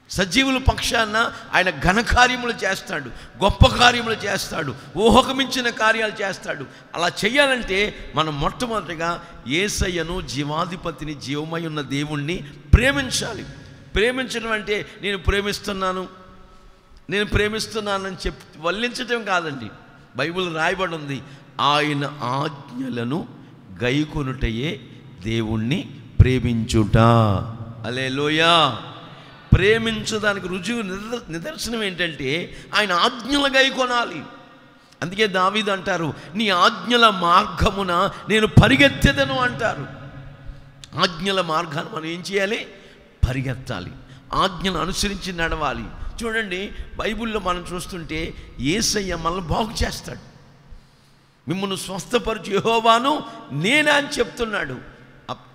సజీవుల పక్షాన ఆయన ఘనకార్యములు చేస్తాడు, గొప్ప కార్యములు చేస్తాడు, ఊహకు మించిన కార్యాలు చేస్తాడు. అలా చేయాలంటే మనం మొట్టమొదటిగా యేసయ్యను, జీవాధిపతిని, జీవమై ఉన్న దేవుణ్ణి ప్రేమించాలి. ప్రేమించడం అంటే నేను ప్రేమిస్తున్నానని వల్లించటం కాదండి. బైబిల్ రాయబడి ఉంది, ఆయన ఆజ్ఞలను గైకొనుటయే దేవుణ్ణి ప్రేమించుట. హల్లెలూయా. ప్రేమించడానికి రుజువు నిదర్శనం ఏంటంటే ఆయన ఆజ్ఞలు గైకొనాలి. అందుకే దావీదు అంటారు, నీ ఆజ్ఞల మార్గమున నేను పరిగెత్తెదను అంటారు. ఆజ్ఞల మార్గాన్ని మనం ఏం చేయాలి? పరిగెత్తాలి, ఆజ్ఞను అనుసరించి నడవాలి. చూడండి, బైబిల్లో మనం చూస్తుంటే యేసయ్య మనల్ని బాగు చేస్తాడు. మిమ్మల్ని స్వస్థపరచు యెహోవాను నేనే అని చెప్తున్నాడు.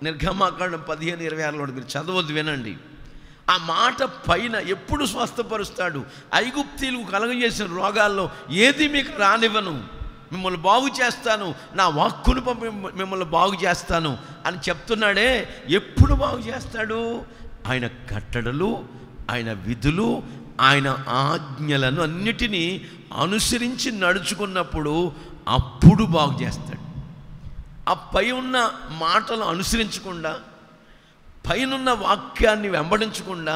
నిర్గమాకాండం 15:26లో మీరు చదవద్దు, వినండి. ఆ మాట పైన ఎప్పుడు స్వస్థపరుస్తాడు? ఐగుప్తీయులకు కలుగజేసిన రోగాల్లో ఏది మీకు రానివ్వను, మిమ్మల్ని బాగు చేస్తాను, నా వాక్కును పంపి మిమ్మల్ని బాగు చేస్తాను అని చెప్తున్నాడే. ఎప్పుడు బాగు చేస్తాడు? ఆయన కట్టడలు, ఆయన విధులు, ఆయన ఆజ్ఞలను అన్నిటినీ అనుసరించి నడుచుకున్నప్పుడు అప్పుడు బాగు చేస్తాడు. ఆ పై ఉన్న మాటలు అనుసరించకుండా, పైనున్న వాక్యాన్ని వెంబడించకుండా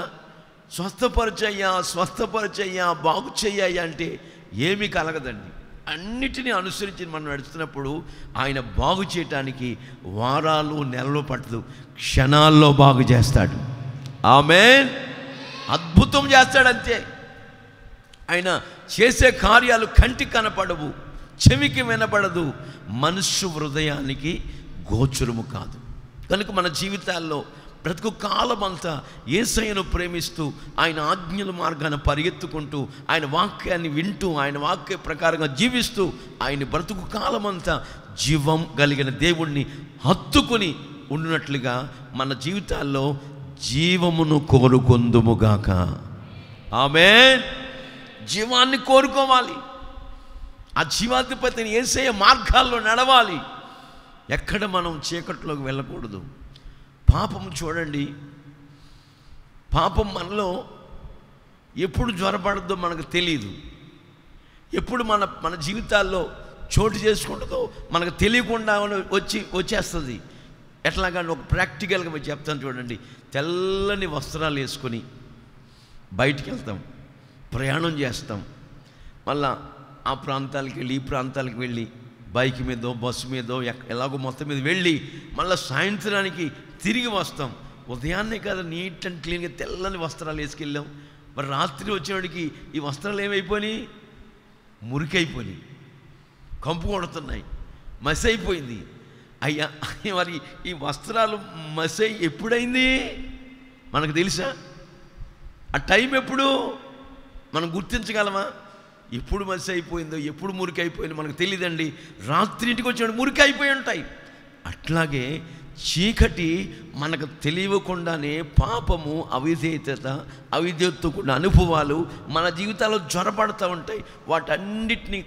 స్వస్థపరిచయ్యా బాగు చెయ్యా అంటే ఏమీ కలగదండి. అన్నిటినీ అనుసరించి మనం నడుస్తున్నప్పుడు ఆయన బాగు చేయటానికి వారాలు, నెలలు పట్టదు, క్షణాల్లో బాగు చేస్తాడు. ఆమేన్. అద్భుతం చేస్తాడంతే. ఆయన చేసే కార్యాలు కంటికి కనపడవు, చెవికి వినపడదు, మనుష్య హృదయానికి గోచరము కాదు. కనుక మన జీవితాల్లో బ్రతుకు కాలం అంతా యేసయ్యను ప్రేమిస్తూ, ఆయన ఆజ్ఞల మార్గాన్ని పరిగెత్తుకుంటూ, ఆయన వాక్యాన్ని వింటూ, ఆయన వాక్య ప్రకారంగా జీవిస్తూ, ఆయన బ్రతుకు కాలం అంతా జీవం కలిగిన దేవుణ్ణి హత్తుకుని ఉన్నట్లుగా మన జీవితాల్లో జీవమును కోరుకొందుముగాక. ఆమేన్. జీవాన్ని కోరుకోవాలి. ఆ జీవాధిపతిని యేసయ్య మార్గాల్లో నడవాలి. ఎక్కడ మనం చీకట్లోకి వెళ్ళకూడదు. పాపం చూడండి, పాపం మనలో ఎప్పుడు జ్వరపడద్దో మనకు తెలియదు. ఎప్పుడు మన జీవితాల్లో చోటు చేసుకుంటుందో మనకు తెలియకుండా వచ్చేస్తుంది. ఎట్లాగంటే ఒక ప్రాక్టికల్గా మీరు చెప్తాను చూడండి. తెల్లని వస్త్రాలు వేసుకొని బయటికి వెళ్తాం, ప్రయాణం చేస్తాం, మళ్ళా ఆ ప్రాంతాలకు వెళ్ళి ఈ ప్రాంతాలకు వెళ్ళి బైక్ మీదో బస్సు మీదో ఎలాగో మొత్తం మీద వెళ్ళి మళ్ళీ సాయంత్రానికి తిరిగి వస్తాం. ఉదయాన్నే కదా నీట్ అండ్ క్లీన్గా తెల్లని వస్త్రాలు వేసుకెళ్ళాం. మరి రాత్రి వచ్చేవాడికి ఈ వస్త్రాలు ఏమైపోయినాయి? మురికైపోయినాయి, కంపు కొడుతున్నాయి, మసి అయిపోయింది. అయ్యా, మరి ఈ వస్త్రాలు మసి ఎప్పుడైంది మనకు తెలుసా? ఆ టైం ఎప్పుడు మనం గుర్తించగలమా? ఎప్పుడు మసి అయిపోయిందో, ఎప్పుడు మురికి అయిపోయిందో మనకు తెలియదండి. రాత్రింటికి వచ్చినప్పుడు మురికి అయిపోయి ఉంటాయి. అట్లాగే చీకటి మనకు తెలియకుండానే పాపము, అవిధేయతతో కూడిన అనుభవాలు మన జీవితాల్లో జ్వరపడుతూ ఉంటాయి. వాటన్నిటినీ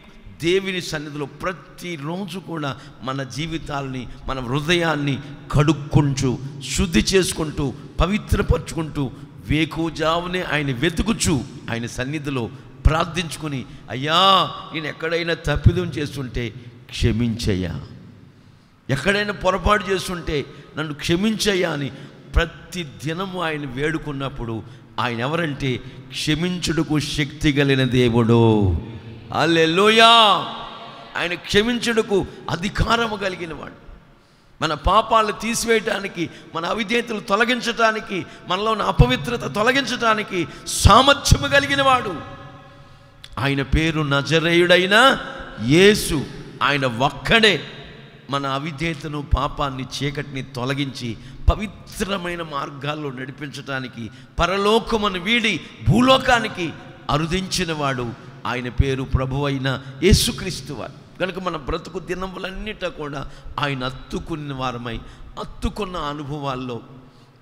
దేవుని సన్నిధిలో ప్రతిరోజు కూడా మన జీవితాలని, మన హృదయాన్ని కడుక్కుంటూ, శుద్ధి చేసుకుంటూ, పవిత్రపరచుకుంటూ, వేకువజామునే ఆయన వెతుకుచు ఆయన సన్నిధిలో ప్రార్థించుకుని, అయ్యా నేను ఎక్కడైనా తప్పిదం చేస్తుంటే క్షమించయ్యా, ఎక్కడైనా పొరపాటు చేస్తుంటే నన్ను క్షమించయ్యా అని ప్రతి దినము ఆయన వేడుకున్నప్పుడు ఆయన ఎవరంటే క్షమించుటకు శక్తి కలిగిన దేవుడు. హల్లెలూయా! ఆయన క్షమించుటకు అధికారము కలిగిన వాడు. మన పాపాలు తీసివేయటానికి, మన అవిధేయతలు తొలగించటానికి, మనలో ఉన్న అపవిత్రత తొలగించటానికి సామర్థ్యము కలిగిన వాడు. ఆయన పేరు నజరేయుడైన యేసు. ఆయన ఒక్కడే మన అవిధేయతను, పాపాన్ని, చీకటిని తొలగించి పవిత్రమైన మార్గాల్లో నడిపించటానికి, పరలోకమును వీడి భూలోకానికి అరుదించిన వాడు. ఆయన పేరు ప్రభువు అయిన యేసుక్రీస్తు వారు. కనుక మన బ్రతుకు దినములన్నిట కూడా ఆయన అత్తుకున్న వారమై, అత్తుకున్న అనుభవాల్లో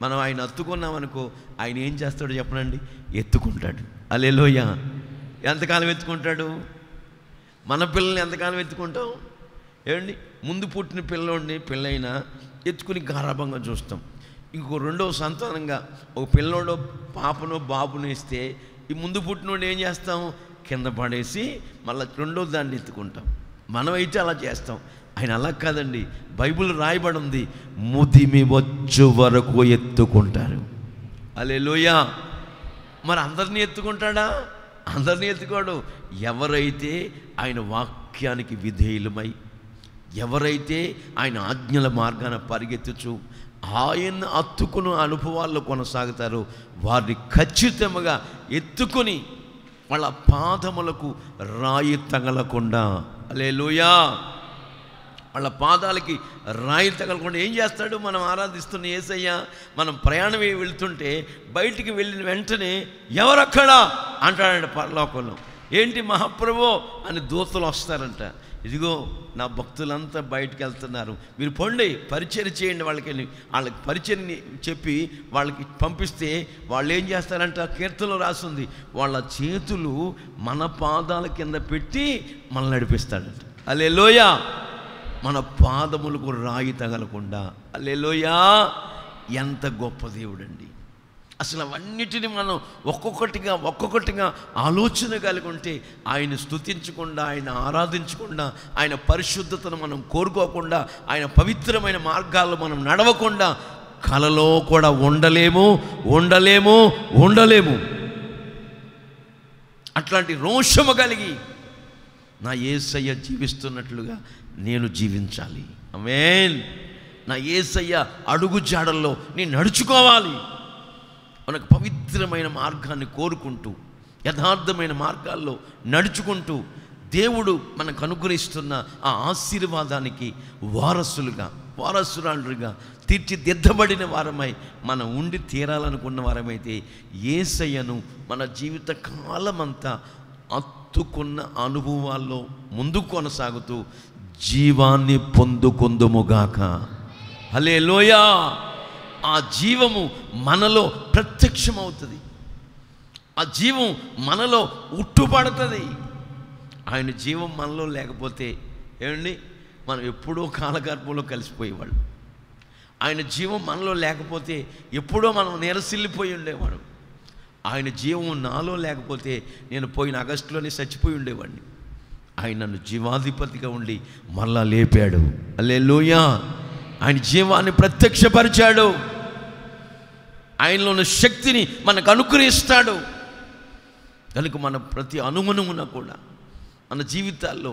మనం ఆయన అత్తుకున్నామనుకో, ఆయన ఏం చేస్తాడో చెప్పనండి, ఎత్తుకుంటాడు. హల్లెలూయా! ఎంతకాలం ఎత్తుకుంటాడు? మన పిల్లల్ని ఎంతకాలం ఎత్తుకుంటాం? ఏమండి, ముందు పుట్టిన పిల్లోడిని, పిల్లైనా ఎత్తుకుని గారాభంగా చూస్తాం. ఇంకో రెండవ సంతానంగా ఒక పిల్లోడో, పాపనో, బాబును ఇస్తే ఈ ముందు పుట్టినోడు ఏం చేస్తాం? కింద పడేసి మళ్ళీ రెండో దాన్ని ఎత్తుకుంటాం. మనమైతే అలా చేస్తాం. ఆయన అలా కాదండి. బైబిల్ రాయబడి ఉంది, ముదిమి వచ్చు వరకు ఎత్తుకుంటారు. హల్లెలూయా! మరి అందరినీ ఎత్తుకుంటాడా? అందరినీ ఎత్తుకోడు. ఎవరైతే ఆయన వాక్యానికి విధేయులమై, ఎవరైతే ఆయన ఆజ్ఞల మార్గాన పరిగెత్తుచు ఆయన అత్తుకున్న అనుభవాల్లో కొనసాగుతారో వారిని ఖచ్చితంగా ఎత్తుకొని వాళ్ళ పాదములకు రాయి తగలకుండా, హల్లెలూయా, వాళ్ళ పాదాలకి రాయి తగలకుండా ఏం చేస్తాడు? మనం ఆరాధిస్తున్న యేసయ్య మనం ప్రయాణం వెళ్తుంటే బయటికి వెళ్ళిన వెంటనే ఎవరక్కడా అంటాడంట పరలోకంలో. ఏంటి మహాప్రభు అని దూతలు వస్తారంట. ఇదిగో నా భక్తులంతా బయటికి వెళ్తున్నారు, మీరు పొండి పరిచర్య చేయండి. వాళ్ళకి పరిచర్ని చెప్పి వాళ్ళకి పంపిస్తే వాళ్ళు ఏం చేస్తారంట? కీర్తనలో రాస్తుంది, వాళ్ళ చేతులు మన పాదాల కింద పెట్టి మనల్ని నడిపిస్తాడంట. హల్లెలూయా! మన పాదములకు రాయి తగలకుండా. హల్లెలూయా! ఎంత గొప్ప దేవుడండి. అసలు అవన్నిటిని మనం ఒక్కొక్కటిగా ఆలోచన కలిగి ఉంటే, ఆయన స్తుతించకుండా, ఆయన ఆరాధించకుండా, ఆయన పరిశుద్ధతను మనం కోరుకోకుండా, ఆయన పవిత్రమైన మార్గాల్లో మనం నడవకుండా కలలో కూడా ఉండలేము. అట్లాంటి రోషము కలిగి నా యేసయ్య జీవిస్తున్నట్లుగా నేను జీవించాలి. ఆమేన్. నా యేసయ్య అడుగు జాడల్లో నేను నడుచుకోవాలి. మనకు పవిత్రమైన మార్గాన్ని కోరుకుంటూ, యథార్థమైన మార్గాల్లో నడుచుకుంటూ, దేవుడు మనకు అనుగ్రహిస్తున్న ఆ ఆశీర్వాదానికి వారసురాలుగా తీర్చిదిద్దబడిన వారమై మనం ఉండి తీరాలనుకున్న వారమైతే యేసయ్యను మన జీవిత కాలమంతా అత్తుకున్న అనుభవాల్లో ముందుకు కొనసాగుతూ జీవాన్ని పొందుకొందుముగాక. హల్లెలూయా! ఆ జీవము మనలో ప్రత్యక్షమవుతుంది. ఆ జీవం మనలో ఉట్టుపడుతుంది. ఆయన జీవం మనలో లేకపోతే ఏమండి, మనం ఎప్పుడో కాలగర్భంలో కలిసిపోయేవాళ్ళు. ఆయన జీవం మనలో లేకపోతే ఎప్పుడో మనం నీరసిల్లిపోయి ఉండేవాడు. ఆయన జీవం నాలో లేకపోతే నేను పోయిన ఆగస్టులోనే చచ్చిపోయి ఉండేవాడిని. ఆయన నన్ను జీవాధిపతిగా ఉండి మరలా లేపాడు. హల్లెలూయా! ఆయన జీవాన్ని ప్రత్యక్షపరిచాడు. ఆయనలో ఉన్న శక్తిని మనకు అనుగ్రహిస్తాడు. కనుక మన ప్రతి అనుగుణమున కూడా మన జీవితాల్లో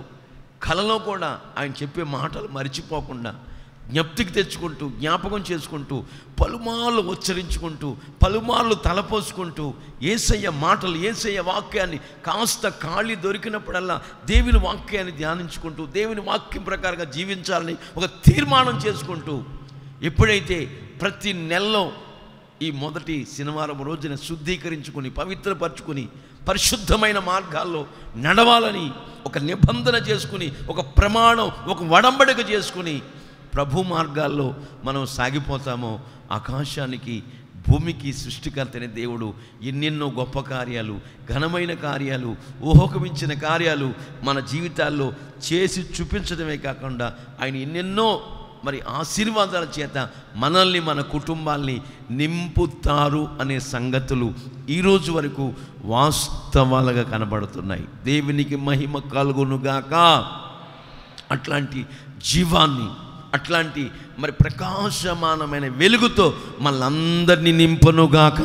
కలలో కూడా ఆయన చెప్పే మాటలు మరిచిపోకుండా జ్ఞప్తికి తెచ్చుకుంటూ, జ్ఞాపకం చేసుకుంటూ, పలుమార్లు ఉచ్చరించుకుంటూ, పలుమార్లు తలపోసుకుంటూ యేసయ్య మాటలు, యేసయ్య వాక్యాన్ని కాస్త ఖాళీ దొరికినప్పుడల్లా దేవుని వాక్యాన్ని ధ్యానించుకుంటూ, దేవుని వాక్యం ప్రకారంగా జీవించాలని ఒక తీర్మానం చేసుకుంటూ, ఎప్పుడైతే ప్రతి నెలలో ఈ మొదటి శనివారం రోజున శుద్ధీకరించుకుని, పవిత్రపరచుకుని, పరిశుద్ధమైన మార్గాల్లో నడవాలని ఒక నిబంధన చేసుకుని, ఒక ప్రమాణం, ఒక వడంబడిక చేసుకుని ప్రభు మార్గాల్లో మనం సాగిపోతామో, ఆకాశానికి భూమికి సృష్టికర్త అనే దేవుడు ఎన్నెన్నో గొప్ప కార్యాలు, ఘనమైన కార్యాలు, ఊహకు మించిన కార్యాలు మన జీవితాల్లో చేసి చూపించడమే కాకుండా ఆయన ఎన్నెన్నో మరి ఆశీర్వాదాల చేత మనల్ని, మన కుటుంబాల్ని నింపుతారు అనే సంగతులు ఈరోజు వరకు వాస్తవాలుగా కనబడుతున్నాయి. దేవునికి మహిమ కలుగునుగాక. అట్లాంటి జీవాన్ని, అట్లాంటి మరి ప్రకాశమానమైన వెలుగుతో మనల్ని నింపునుగాక.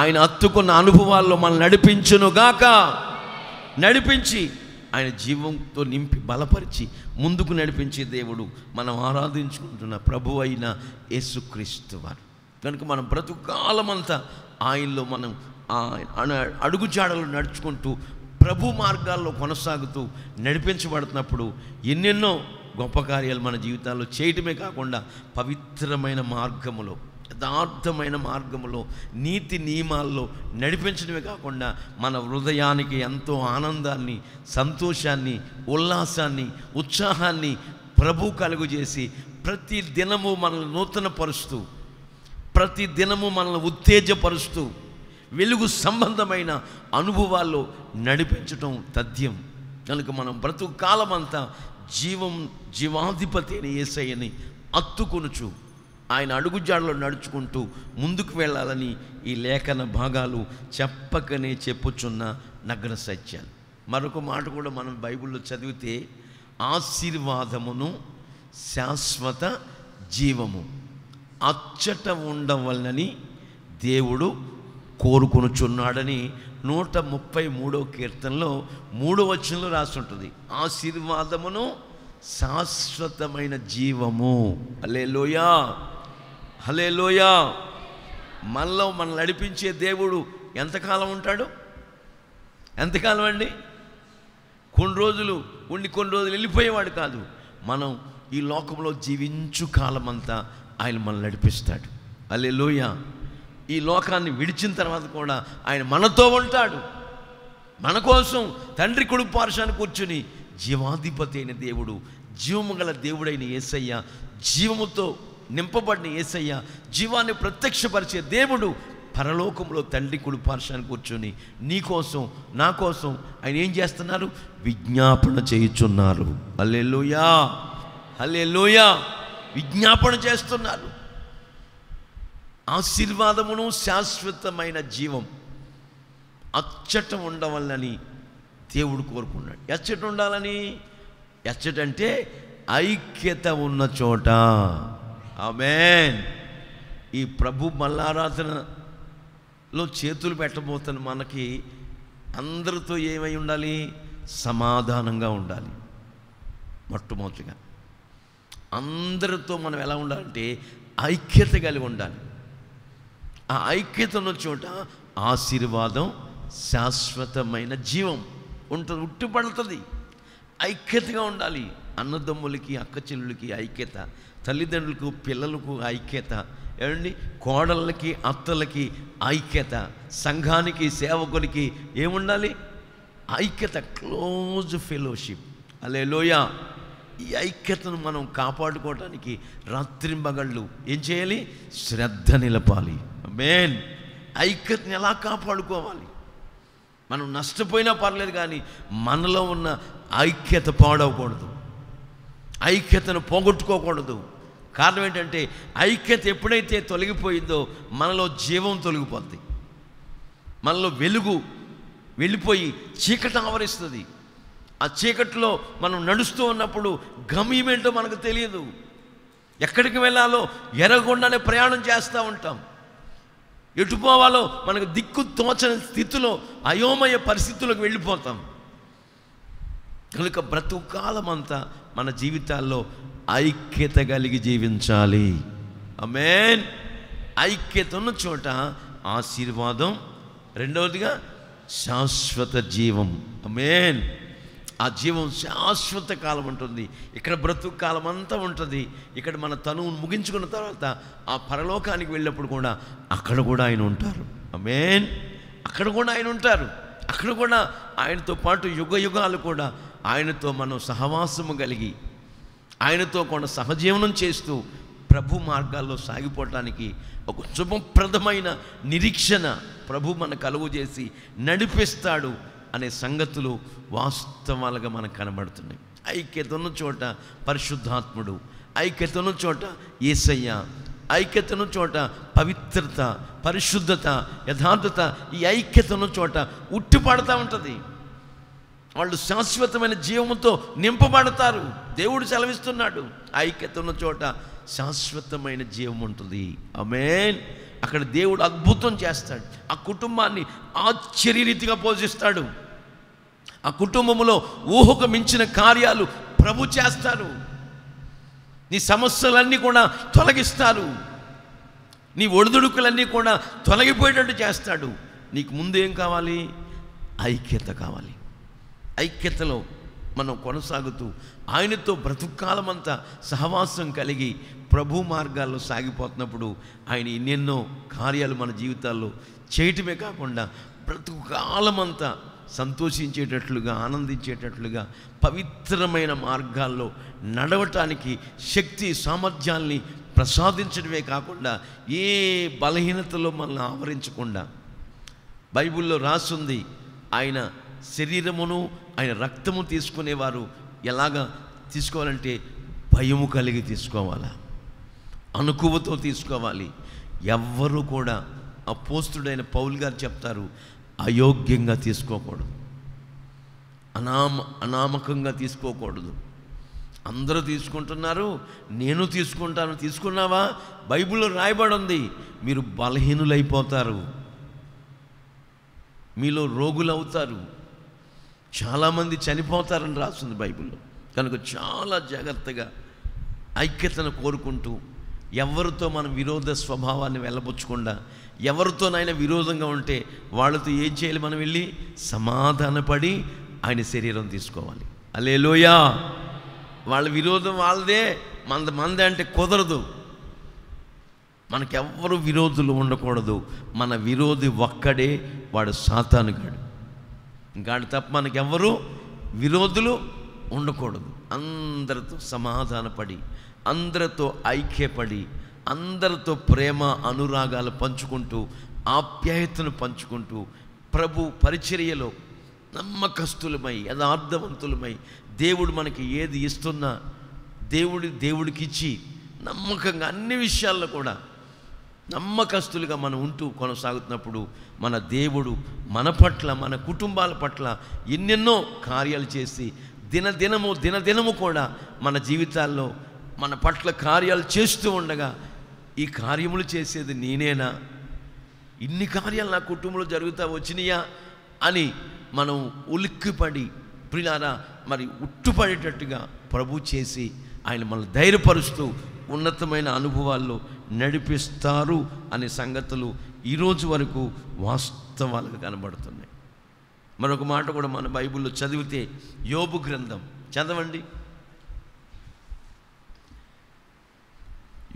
ఆయన హత్తుకున్న అనుభవాల్లో మనల్ని నడిపించునుగాక. నడిపించి ఆయన జీవంతో నింపి బలపరిచి ముందుకు నడిపించే దేవుడు మనం ఆరాధించుకుంటున్న ప్రభు అయిన యేసుక్రీస్తు వారు. కనుక మనం బ్రతుకాలమంతా ఆయనలో మనం అడుగుజాడలు నడుచుకుంటూ ప్రభు మార్గాల్లో కొనసాగుతూ నడిపించబడుతున్నప్పుడు ఎన్నెన్నో గొప్ప కార్యాలు మన జీవితాల్లో చేయటమే కాకుండా పవిత్రమైన మార్గములో, యథార్థమైన మార్గములో, నీతి నియమాల్లో నడిపించడమే కాకుండా మన హృదయానికి ఎంతో ఆనందాన్ని, సంతోషాన్ని, ఉల్లాసాన్ని, ఉత్సాహాన్ని ప్రభు కలుగజేసి ప్రతి దినము మనల్ని నూతనపరుస్తూ, ప్రతి దినము మనల్ని ఉత్తేజపరుస్తూ వెలుగు సంబంధమైన అనుభవాల్లో నడిపించటం తథ్యం. కనుక మనం బ్రతుకు కాలమంతా జీవాధిపతి అయిన యేసయ్యని అత్తుకొనుచు ఆయన అడుగుజాడలో నడుచుకుంటూ ముందుకు వెళ్ళాలని ఈ లేఖన భాగాలు చెప్పకనే చెప్పుచున్న నగ్న సత్యాలు. మరొక మాట కూడా మనం బైబిల్లో చదివితే, ఆశీర్వాదమును శాశ్వత జీవము అచ్చట ఉండవలనని దేవుడు కోరుకొనుచున్నాడని 133వ కీర్తనలో 3వ వచనంలో రాసి ఉంటుంది. ఆశీర్వాదమును శాశ్వతమైన జీవము. హల్లెలూయా, హల్లెలూయా. మనలో మనం నడిపించే దేవుడు ఎంతకాలం ఉంటాడు? ఎంతకాలం అండి? కొన్ని రోజులు ఉండి కొన్ని రోజులు వెళ్ళిపోయేవాడు కాదు. మనం ఈ లోకంలో జీవించు కాలమంతా ఆయన మనల్ని నడిపిస్తాడు. హల్లెలూయా. ఈ లోకాన్ని విడిచిన తర్వాత కూడా ఆయన మనతో ఉంటాడు. మన కోసం తండ్రి కొడుకు పార్శ్వాన కూర్చుని జీవాధిపతి అయిన దేవుడు, జీవము గల దేవుడైన యేసయ్య, జీవముతో నింపబడిన యేసయ్య, జీవాన్ని ప్రత్యక్షపరిచే దేవుడు పరలోకంలో తండ్రి కుడి పార్శ్వాన కూర్చొని నీ కోసం, నా కోసం ఆయన ఏం చేస్తున్నారు? విజ్ఞాపన చేయుచున్నారు. హల్లెలూయా, హల్లెలూయా. విజ్ఞాపన చేస్తున్నారు. ఆశీర్వాదమును శాశ్వతమైన జీవం అచ్చట ఉండవాలని దేవుడు కోరుకున్నాడు. ఎచ్చట ఉండాలని? ఎచ్చటంటే ఐక్యత ఉన్న చోట. ఆమేన్. ఈ ప్రభు మల్లారాధనలో చేతులు పెట్టబోతున్న మనకి అందరితో ఏమై ఉండాలి? సమాధానంగా ఉండాలి. మొట్టమొదటిగా అందరితో మనం ఎలా ఉండాలంటే ఐక్యత కలిగి ఉండాలి. ఆ ఐక్యత ఉన్న చోట ఆశీర్వాదం, శాశ్వతమైన జీవం ఉంటుంది, ఉట్టిపడుతుంది. ఐక్యతగా ఉండాలి. అన్నదమ్ములకి, అక్క చెల్లులకి ఐక్యత, తల్లిదండ్రులకు పిల్లలకు ఐక్యత, ఏమండి, కోడళ్ళకి అత్తలకి ఐక్యత, సంఘానికి సేవకులకి ఏముండాలి? ఐక్యత, క్లోజ్ ఫెలోషిప్. హల్లెలూయా. ఈ ఐక్యతను మనం కాపాడుకోవడానికి రాత్రింబగళ్ళు ఏం చేయాలి? శ్రద్ధ నిలపాలి. ఆమేన్. ఐక్యతను ఎలా కాపాడుకోవాలి? మనం నష్టపోయినా పర్లేదు, కానీ మనలో ఉన్న ఐక్యత పాడవకూడదు, ఐక్యతను పోగొట్టుకోకూడదు. కారణం ఏంటంటే ఐక్యత ఎప్పుడైతే తొలగిపోయిందో మనలో జీవం తొలగిపోద్ది, మనలో వెలుగు వెళ్ళిపోయి చీకటి ఆవరిస్తుంది. ఆ చీకట్లో మనం నడుస్తూ ఉన్నప్పుడు గమ్యమేంటో మనకు తెలియదు, ఎక్కడికి వెళ్ళాలో ఎరగకుండానే ప్రయాణం చేస్తూ ఉంటాం. ఎటు పోవాలో మనకు దిక్కు తోచని స్థితిలో, అయోమయ పరిస్థితులకు వెళ్ళిపోతాం. కనుక బ్రతుకాలం అంతా మన జీవితాల్లో ఐక్యత కలిగి జీవించాలి. ఆమేన్. ఐక్యత ఉన్న చోట ఆశీర్వాదం, రెండవదిగా శాశ్వత జీవం. ఆమేన్. ఆ జీవం శాశ్వత కాలం ఉంటుంది. ఇక్కడ బ్రతుకు కాలం అంతా ఉంటుంది. ఇక్కడ మన తనువును ముగించుకున్న తర్వాత ఆ పరలోకానికి వెళ్ళినప్పుడు కూడా అక్కడ కూడా ఆయన ఉంటారు. ఆమేన్. అక్కడ కూడా ఆయన ఉంటారు. అక్కడ కూడా ఆయనతో పాటు యుగ యుగాలు కూడా ఆయనతో మనం సహవాసము కలిగి ఆయనతో కూడా సహజీవనం చేస్తూ ప్రభు మార్గాల్లో సాగిపోవటానికి ఒక శుభప్రదమైన నిరీక్షణ ప్రభు మన కలుగు చేసి నడిపిస్తాడు అనే సంగతులు వాస్తవాలుగా మనకు కనబడుతున్నాయి. ఐక్యత ఉన్న చోట పరిశుద్ధాత్ముడు, ఐక్యత ఉన్న చోట యేసయ్య, ఐక్యత ఉన్న చోట పవిత్రత, పరిశుద్ధత, యథార్థత, ఈ ఐక్యత ఉన్న చోట ఉట్టిపడతా ఉంటుంది. వాళ్ళు శాశ్వతమైన జీవముతో నింపబడతారు. దేవుడు సెలవిస్తున్నాడు, ఐక్యత ఉన్న చోట శాశ్వతమైన జీవం ఉంటుంది. ఆమేన్. అక్కడ దేవుడు అద్భుతం చేస్తాడు. ఆ కుటుంబాన్ని ఆశ్చర్యరీతిగా పోషిస్తాడు. ఆ కుటుంబంలో ఊహకు మించిన కార్యాలు ప్రభు చేస్తారు. నీ సమస్యలన్నీ కూడా తొలగిస్తారు. నీ ఒడిదుడుకులన్నీ కూడా తొలగిపోయేటట్టు చేస్తాడు. నీకు ముందు ఏం కావాలి? ఐక్యత కావాలి. ఐక్యతలో మనం కొనసాగుతూ ఆయనతో బ్రతుకాలమంతా సహవాసం కలిగి ప్రభు మార్గాల్లో సాగిపోతున్నప్పుడు ఆయన ఎన్నెన్నో కార్యాలు మన జీవితాల్లో చేయటమే కాకుండా బ్రతుకాలమంతా సంతోషించేటట్లుగా, ఆనందించేటట్లుగా, పవిత్రమైన మార్గాల్లో నడవటానికి శక్తి సామర్థ్యాల్ని ప్రసాదించడమే కాకుండా ఏ బలహీనతలో మనల్ని ఆవరించకుండా, బైబిల్లో రాసుంది ఆయన శరీరమును ఆయన రక్తము తీసుకునేవారు ఎలాగా తీసుకోవాలంటే భయము కలిగి తీసుకోవాలా, అనుకువతో తీసుకోవాలి. ఎవ్వరూ కూడా అపోస్తుడైన పౌలు గారు చెప్తారు, అయోగ్యంగా తీసుకోకూడదు, అనామకంగా తీసుకోకూడదు. అందరూ తీసుకుంటున్నారు, నేను తీసుకుంటాను. తీసుకున్నావా? బైబిల్లో రాయబడి ఉంది, మీరు బలహీనులైపోతారు, మీలో రోగులు అవుతారు, చాలామంది చనిపోతారని రాస్తుంది బైబిల్లో. కనుక చాలా జాగ్రత్తగా ఐక్యతను కోరుకుంటూ ఎవరితో మనం విరోధ స్వభావాన్ని వెళ్ళబుచ్చకుండా, ఎవరితోనైనా విరోధంగా ఉంటే వాళ్ళతో ఏం చేయాలి? మనం వెళ్ళి సమాధానపడి ఆయన శరీరం తీసుకోవాలి. హల్లెలూయా. వాళ్ళ విరోధం వాళ్ళదే, మందే అంటే కుదరదు. మనకెవ్వరు విరోధులు ఉండకూడదు. మన విరోధి ఒక్కడే, వాడు సాతానుగాడు. ఇంకాడు తప్ప మనకెవ్వరు విరోధులు ఉండకూడదు. అందరితో సమాధానపడి, అందరితో ఐక్యపడి, అందరితో ప్రేమ అనురాగాలు పంచుకుంటూ, ఆప్యాయతను పంచుకుంటూ, ప్రభు పరిచర్యలో నమ్మకస్తులమై, యథార్థవంతులమై, దేవుడు మనకి ఏది ఇస్తున్నా దేవుడికిచ్చి నమ్మకంగా అన్ని విషయాల్లో కూడా నమ్మకస్తులుగా మనం ఉంటూ కొనసాగుతున్నప్పుడు మన దేవుడు మన పట్ల, మన కుటుంబాల పట్ల ఎన్నెన్నో కార్యాలు చేసి దినదినము కూడా మన జీవితాల్లో మన పట్ల కార్యాలు చేస్తూ ఉండగా, ఈ కార్యములు చేసేది నేనేనా, ఇన్ని కార్యాలు నా కుటుంబంలో జరుగుతూ వచ్చినాయా అని మనం ఉలిక్కిపడి ప్రియులారా మరి ఉట్టుపడేటట్టుగా ప్రభు చేసి ఆయన మనల్ని ధైర్యపరుస్తూ ఉన్నతమైన అనుభవాల్లో నడిపిస్తారు అనే సంగతులు ఈరోజు వరకు వాస్తవాలుగా కనబడుతున్నాయి. మరొక మాట కూడా మన బైబిల్లో చదివితే, యోబు గ్రంథం చదవండి.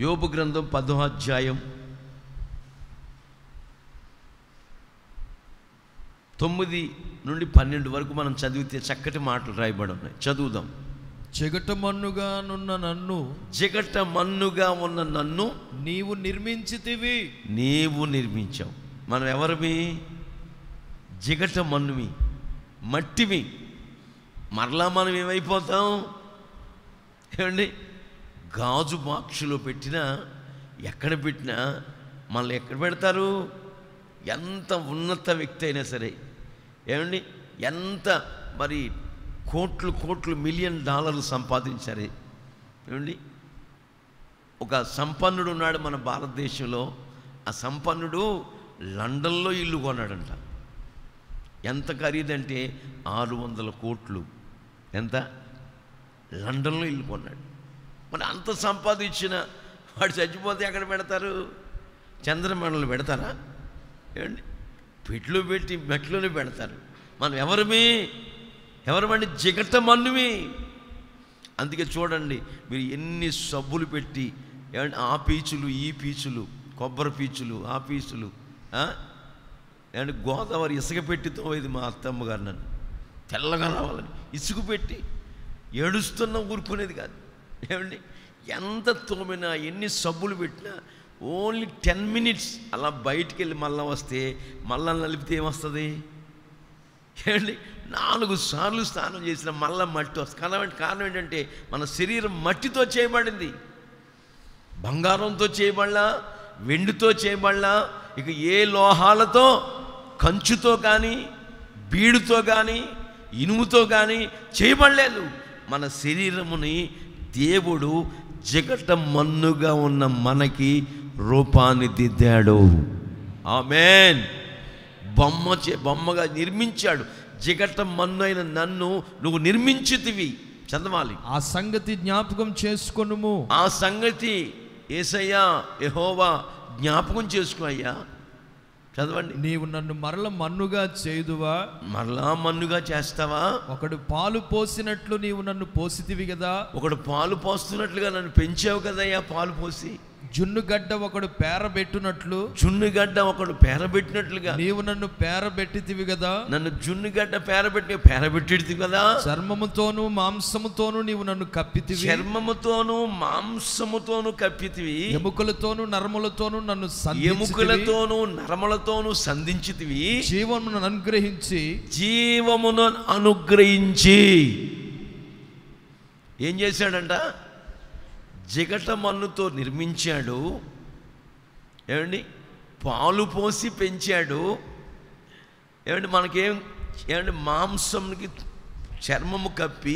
యోబు గ్రంథం 10వ అధ్యాయం 9 నుండి 12 వరకు మనం చదివితే చక్కటి మాటలు రాయబడి ఉన్నాయి. చదువుదాం. జగటమన్నుగా ఉన్న నన్ను నీవు నిర్మించితివి. నీవు నిర్మించావు. మనం ఎవరివి? జిగట మన్నువి, మట్టివి. మరలా మనం ఏమైపోతాం? ఏమండి, గాజు బాక్సులో పెట్టినా, ఎక్కడ పెట్టినా మనల్ని ఎక్కడ పెడతారు? ఎంత ఉన్నత వ్యక్తి అయినా సరే, ఏమండి, ఎంత మరి కోట్లు $1,000,000 సంపాదించారు. ఏమండి, ఒక సంపన్నుడు ఉన్నాడు మన భారతదేశంలో. ఆ సంపన్నుడు లండన్లో ఇల్లు కొన్నాడంట. ఎంత ఖరీదంటే 600 కోట్లు. ఎంత? లండన్లో ఇల్లు కొన్నాడు. మరి అంత సంపాదించిన వాడు చచ్చిపోతే ఎక్కడ పెడతారు? చంద్రమండలం పెడతారా? ఏమండి, మెట్లోనే పెడతారు. మనం ఎవరమండి? జిగట మన్నువి. అందుకే చూడండి, మీరు ఎన్ని సబ్బులు పెట్టి, ఏమంటే ఆ పీచులు, ఈ పీచులు, కొబ్బరి పీచులు, ఆ పీచులు, అండ్ గోదావరి ఇసుక పెట్టి తోవేది మా అత్తమ్మ గారు నన్ను, తెల్లగా రావాలని ఇసుక పెట్టి ఏడుస్తున్నా ఊరుకునేది కాదు. ఏమండి, ఎంత తోమినా ఎన్ని సబ్బులు పెట్టినా ఓన్లీ 10 minutes అలా బయటికి వెళ్ళి మళ్ళీ వస్తే మళ్ళా నలిపితే ఏమొస్తుంది? ఏమండి, 4 సార్లు స్నానం చేసిన మళ్ళీ మట్టి వస్తుంది. కారణం ఏంటంటే మన శరీరం మట్టితో చేయబడింది, బంగారంతో చేయబడలా, వెండితో చేయబడలా, ఇక ఏ లోహాలతో, కంచుతో కానీ బీడుతో కానీ ఇనుముతో కానీ చేయబడలేదు. మన శరీరముని దేవుడు జిగట మన్నుగా ఉన్న మనకి రూపాన్ని దిద్దాడు. ఆమేన్. బొమ్మగా నిర్మించాడు. జిగట మన్ను అయిన నన్ను నువ్వు నిర్మించితివి. చదవాలి. ఆ సంగతి జ్ఞాపకం చేసుకొనుము. ఆ సంగతి యేసయ్యా యెహోవా జ్ఞాపకం చేసుకో అయ్యా. చదవండి. నీవు నన్ను మరల మన్నుగా చేయుదువా? మరలా మన్నుగా చేస్తావా? ఒకడు పాలు పోసినట్లు నీవు నన్ను పోసితివి కదా. ఒకడు పాలు పోస్తున్నట్లుగా నన్ను పెంచావు కదయ్యా. పాలు పోసి జున్నుగడ్డ ఒకడు పేరబెట్టునట్లు, జున్నుగడ్డ ఒకడు పేరబెట్టినట్లుగా నీవు నన్ను పేరబెట్టితివి కదా. నన్ను జున్నుగడ్డ పేరబెట్టిది కదా. చర్మముతోను మాంసముతోను నీవు నన్ను కప్పితివి. చర్మముతోను మాంసముతోను కప్పితివి. ఎముకలతోను నరములతోను నన్ను ఎముకలతోను నరములతోను సంధించితివి. జీవమును అనుగ్రహించి ఏం చేశాడంట? జిగట మన్నుతో నిర్మించాడు. ఏమండి, పాలు పోసి పెంచాడు. ఏమండి, ఏమండి, మాంసంకి చర్మము కప్పి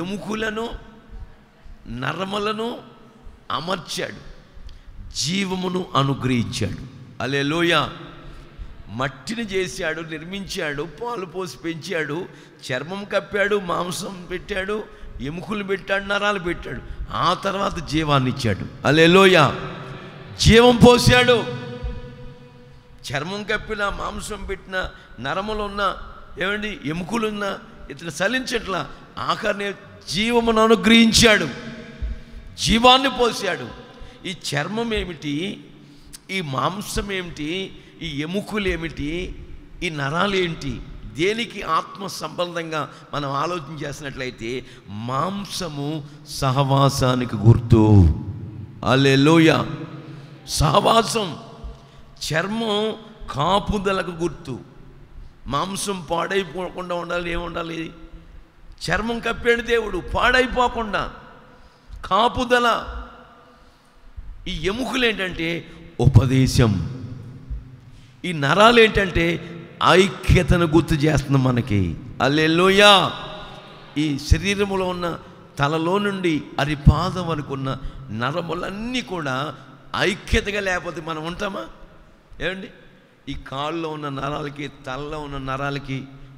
ఎముకలను నరములను అమర్చాడు, జీవమును అనుగ్రహించాడు. హల్లెలూయా. మట్టిని చేశాడు, నిర్మించాడు, పాలు పోసి పెంచాడు, చర్మం కప్పాడు, మాంసం పెట్టాడు, ఎముకలు పెట్టాడు, నరాలు పెట్టాడు. ఆ తర్వాత జీవాన్ని ఇచ్చాడు. హల్లెలూయా. జీవం పోసాడు. చర్మం కప్పిన, మాంసం పెట్టిన, నరములున్న, ఏమండి, ఎముకలున్న ఇతను సలించట్లా. ఆఖరిని జీవమును అనుగ్రహించాడు, జీవాన్ని పోసాడు. ఈ చర్మం ఏమిటి, ఈ మాంసం ఏమిటి, ఈ ఎముకలు ఏమిటి, ఈ నరాలు ఏంటి? దేనికి ఆత్మ సంబంధంగా మనం ఆలోచన చేసినట్లయితే మాంసము సహవాసానికి గుర్తు. హల్లెలూయా. సహవాసం. చర్మం కాపుదలకు గుర్తు. మాంసం పాడైపోకుండా ఉండాలి. ఏముండాలి? చర్మం కప్పాడు దేవుడు, పాడైపోకుండా కాపుదల. ఈ ఎముకలు ఏంటంటే ఉపదేశం. ఈ నరాలు ఏంటంటే ఐక్యతను గుర్తు చేస్తుంది మనకి. హల్లెలూయా. ఈ శరీరంలో ఉన్న తలలో నుండి అరిపాదం అనుకున్న నరములన్నీ కూడా ఐక్యతగా లేకపోతే మనం ఉంటామా? ఏమండి, ఈ కాళ్ళలో ఉన్న నరాలకి తలలో ఉన్న నరాలకి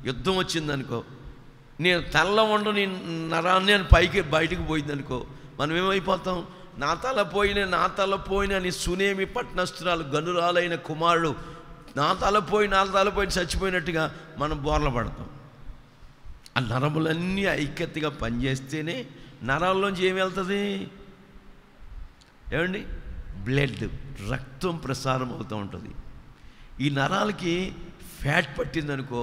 యుద్ధం వచ్చిందనుకో, నేను తలలో ఉండ నీ నరాన్ని అని బయటికి పోయిందనుకో, మనం ఏమైపోతాం? నా తల పోయిన నీ సునేమి పట్టణస్తురాలు గనురాలైన కుమారుడు నా తల పోయి చచ్చిపోయినట్టుగా మనం బోర్ల పడతాం. ఆ నరములన్నీ ఐక్యతగా పనిచేస్తేనే నరాల్లోంచి ఏమి వెళ్తుంది? ఏమండి, బ్లడ్, రక్తం ప్రసారం అవుతూ ఉంటుంది. ఈ నరాలకి ఫ్యాట్ పట్టిందనుకో,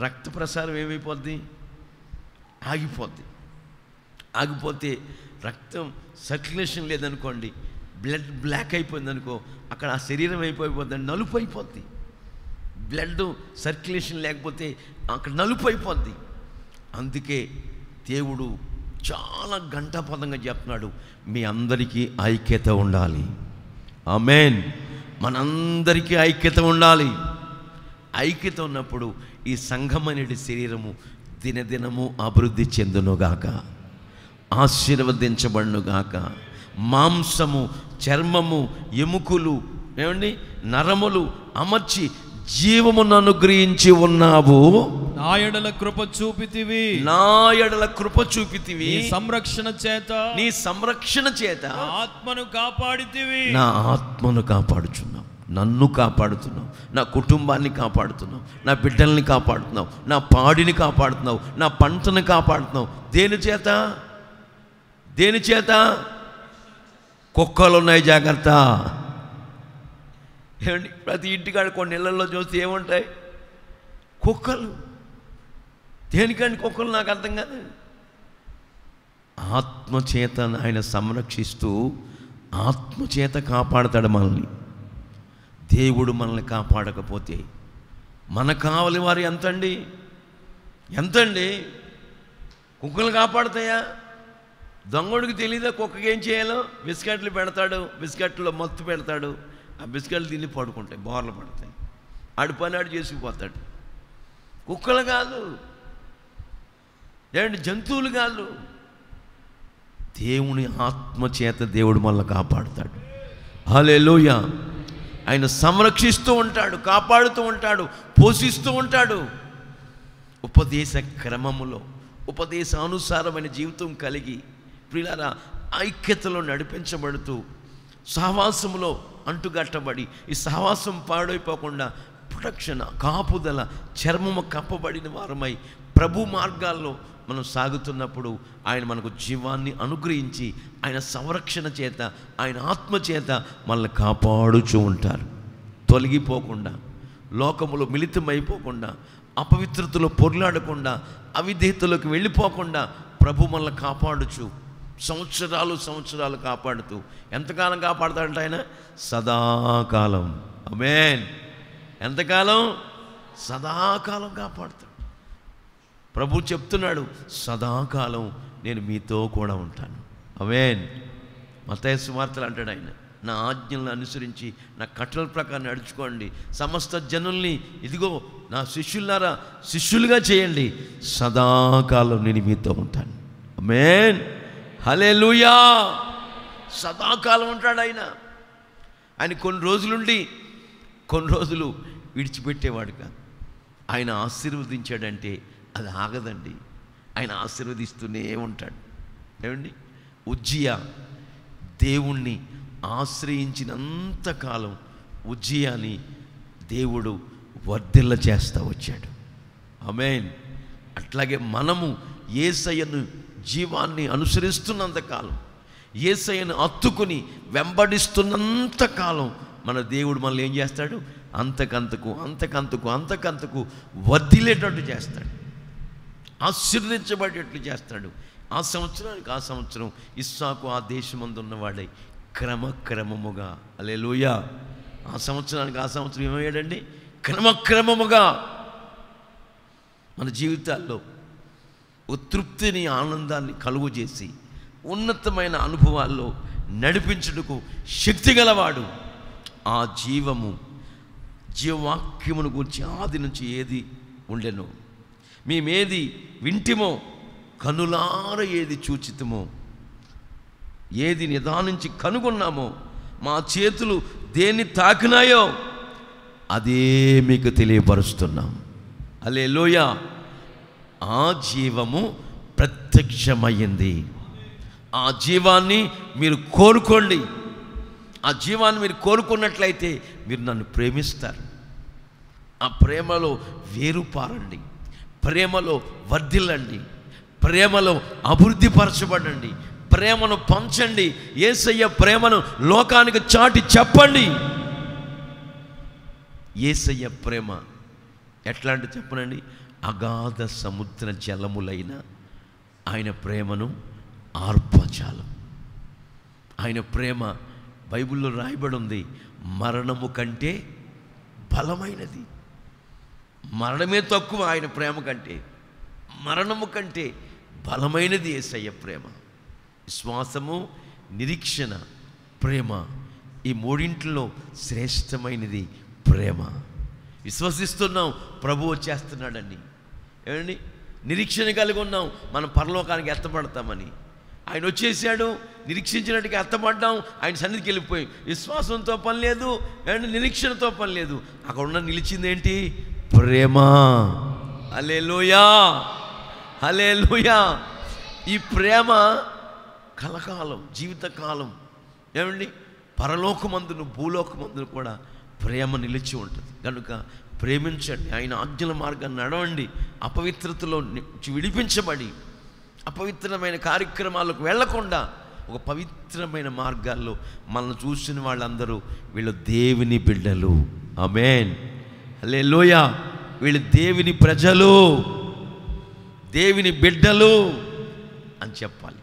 రక్త ప్రసారం ఏమైపోద్ది? ఆగిపోతే రక్తం సర్క్యులేషన్ లేదనుకోండి, బ్లడ్ బ్లాక్ అయిపోయిందనుకో, అక్కడ ఆ శరీరం అయిపోయిపోద్ది, నలుపు అయిపోద్ది. బ్లడ్ సర్క్యులేషన్ లేకపోతే అక్కడ నలుపు అయిపోద్ది. అందుకే దేవుడు చాలా ఘంటాపదంగా చెప్తున్నాడు, మీ అందరికీ ఐక్యత ఉండాలి. ఆమేన్. మనందరికీ ఐక్యత ఉండాలి. ఐక్యత ఉన్నప్పుడు ఈ సంఘం అనేది శరీరము దినదినము అభివృద్ధి చెందునుగాక, ఆశీర్వదించబడునుగాక. మాంసము, చర్మము, ఎముకలు, ఏమండి, నరములు అమర్చి జీవమును అనుగ్రహించి ఉన్నావు. నా ఎడల కృప చూపితివి. నీ సంరక్షణ చేత ఆత్మను కాపాడితివి. నా ఆత్మను కాపాడుచున్నావు, నన్ను కాపాడుతున్నావు, నా కుటుంబాన్ని కాపాడుతున్నావు, నా బిడ్డల్ని కాపాడుతున్నావు, నా పాడిని కాపాడుతున్నావు, నా పంటను కాపాడుతున్నావు. దేని చేత? కుక్కలు ఉన్నాయి, జాగ్రత్త. ఏమండి, ప్రతి ఇంటికాడ కొన్ని ఇళ్లలో చూస్తే ఏముంటాయి? కుక్కలు. దేనికండి కుక్కలు? నాకు అర్థం కాదు. ఆత్మచేత ఆయన సంరక్షిస్తూ ఆత్మచేత కాపాడతాడు మనల్ని. దేవుడు మనల్ని కాపాడకపోతే మనకు కావాలి వారు ఎంతండి? కుక్కలు కాపాడుతాయా? దొంగడికి తెలీదా కుక్కకి ఏం చేయాలో? బిస్కెట్లు పెడతాడు, బిస్కెట్లో మత్తు పెడతాడు, ఆ బిస్కెట్లు తిని పడుకుంటాయి, బోర్లు పడతాయి, ఆడి పని ఆడు చేసుకుపోతాడు. కుక్కలు కాదు, ఏమంటే జంతువులు కాదు. దేవుని ఆత్మచేత దేవుడు మనల్ని కాపాడుతాడు. హల్లెలూయా. ఆయన సంరక్షిస్తూ ఉంటాడు, కాపాడుతూ ఉంటాడు, పోషిస్తూ ఉంటాడు. ఉపదేశ క్రమములో ఉపదేశానుసారమైన జీవితం కలిగి ప్రియులారా ఐక్యతలో నడిపించబడుతూ సహవాసములో అంటుగట్టబడి ఈ సహవాసం పాడైపోకుండా ప్రొటెక్షన్, కాపుదల, చర్మము కప్పబడిన వారమై ప్రభు మార్గాల్లో మనం సాగుతున్నప్పుడు ఆయన మనకు జీవాన్ని అనుగ్రహించి ఆయన సంరక్షణ చేత, ఆయన ఆత్మ చేత మనల్ని కాపాడుచూ ఉంటారు. తొలగిపోకుండా, లోకములో మిళితమైపోకుండా, అపవిత్రతలో పొర్లాడకుండా, అవిధేయతలోకి వెళ్ళిపోకుండా ప్రభు మనల్ని కాపాడుచు సంవత్సరాలు కాపాడుతూ ఎంతకాలం కాపాడుతాడంట ఆయన? సదాకాలం. ఆమేన్. ఎంతకాలం? సదాకాలం కాపాడుతాడు. ప్రభు చెప్తున్నాడు, సదాకాలం నేను మీతో కూడా ఉంటాను. ఆమేన్. మత్తయి సువార్తలు అంటాడు ఆయన, నా ఆజ్ఞలను అనుసరించి నా కట్టడల ప్రకారం నడుచుకోండి, సమస్త జనుల్ని ఇదిగో నా శిష్యులారా శిష్యులుగా చేయండి, సదాకాలం నేను మీతో ఉంటాను. ఆమేన్. హల్లెలూయా. సదాకాలం ఉంటాడు ఆయన. ఆయన కొన్ని రోజులు విడిచిపెట్టేవాడు కాదు. ఆయన ఆశీర్వదించాడంటే అది ఆగదండి, ఆయన ఆశీర్వదిస్తూనే ఉంటాడు. ఏమండి, ఉజ్జియా దేవుణ్ణి ఆశ్రయించినంతకాలం ఉజ్జియాని దేవుడు వర్ధిల్ల చేస్తూ వచ్చాడు. ఆమేన్. అట్లాగే మనము యేసయ్యను జీవాన్ని అనుసరిస్తున్నంతకాలం, యేసయ్యను హత్తుకుని వెంబడిస్తున్నంతకాలం మన దేవుడు మనల్ని ఏం చేస్తాడు? అంతకంతకు వర్ధిల్లేటట్టు చేస్తాడు, ఆశీర్వదించబడేట్లు చేస్తాడు. ఆ సంవత్సరం ఇస్సాకు ఆ దేశమందు ఉన్నవాడై క్రమక్రమముగా, హల్లెలూయా, ఆ సంవత్సరం ఏమయ్యాడండి? క్రమక్రమముగా మన జీవితాల్లో తృప్తిని, ఆనందాన్ని కలుగు చేసి ఉన్నతమైన అనుభవాల్లో నడిపించుటకు శక్తి గలవాడు. ఆ జీవవాక్యమును గురించి ఆది నుంచి ఏది ఉండెనో, మేమేది వింటిమో, కనులార ఏది చూచితమో, ఏది నిదానించి కనుగొన్నామో, మా చేతులు దేన్ని తాకినాయో అదే మీకు తెలియపరుస్తున్నాం. హల్లెలూయా. ఆ జీవము ప్రత్యక్షమయ్యింది. ఆ జీవాన్ని మీరు కోరుకోండి. ఆ జీవాన్ని మీరు కోరుకున్నట్లయితే మీరు నన్ను ప్రేమిస్తారు. ఆ ప్రేమలో వేరుపారండి, ప్రేమలో వర్ధిల్లండి, ప్రేమలో అభివృద్ధిపరచబడండి, ప్రేమను పంచండి. యేసయ్య ప్రేమను లోకానికి చాటి చెప్పండి. యేసయ్య ప్రేమ ఎట్లాంటి చెప్పనండి? అగాధ సముద్ర జలములైన ఆయన ప్రేమను ఆర్పజాలం. ఆయన ప్రేమ బైబిల్లో రాయబడి ఉంది, మరణము కంటే బలమైనది. మరణమే తక్కువ ఆయన ప్రేమ కంటే, మరణము కంటే బలమైనది యేసయ్య ప్రేమ. విశ్వాసము, నిరీక్షణ, ప్రేమ, ఈ మూడింటిలో శ్రేష్టమైనది ప్రేమ. విశ్వసిస్తున్నాం ప్రభు వచ్చేస్తున్నాడని, ఏమండి, నిరీక్షణ కలిగి ఉన్నాం మనం పరలోకానికి ఎత్తపడతామని. ఆయన వచ్చేసాడు, నిరీక్షించినట్టుగా ఎత్తపడ్డాం, ఆయన సన్నిధికి వెళ్ళిపోయి విశ్వాసంతో పని లేదు, ఏమండి, నిరీక్షణతో పని లేదు. అక్కడ ఉన్న నిలిచింది ఏంటి? ప్రేమ. హల్లెలూయా, హల్లెలూయా. ఈ ప్రేమ కలకాలం, జీవితకాలం, ఏమండి, పరలోకమందును భూలోకమందును కూడా ప్రేమ నిలిచి ఉంటుంది. కనుక ప్రేమించండి, ఆయన ఆజ్ఞల మార్గాన్ని నడవండి, అపవిత్రతలో విడిపించబడి అపవిత్రమైన కార్యక్రమాలకు వెళ్లకుండా ఒక పవిత్రమైన మార్గాల్లో మనల్ని చూసిన వాళ్ళందరూ వీళ్ళు దేవుని బిడ్డలు. ఆమేన్, హల్లెలూయా. వీళ్ళు దేవుని ప్రజలు, దేవుని బిడ్డలు అని చెప్పాలి,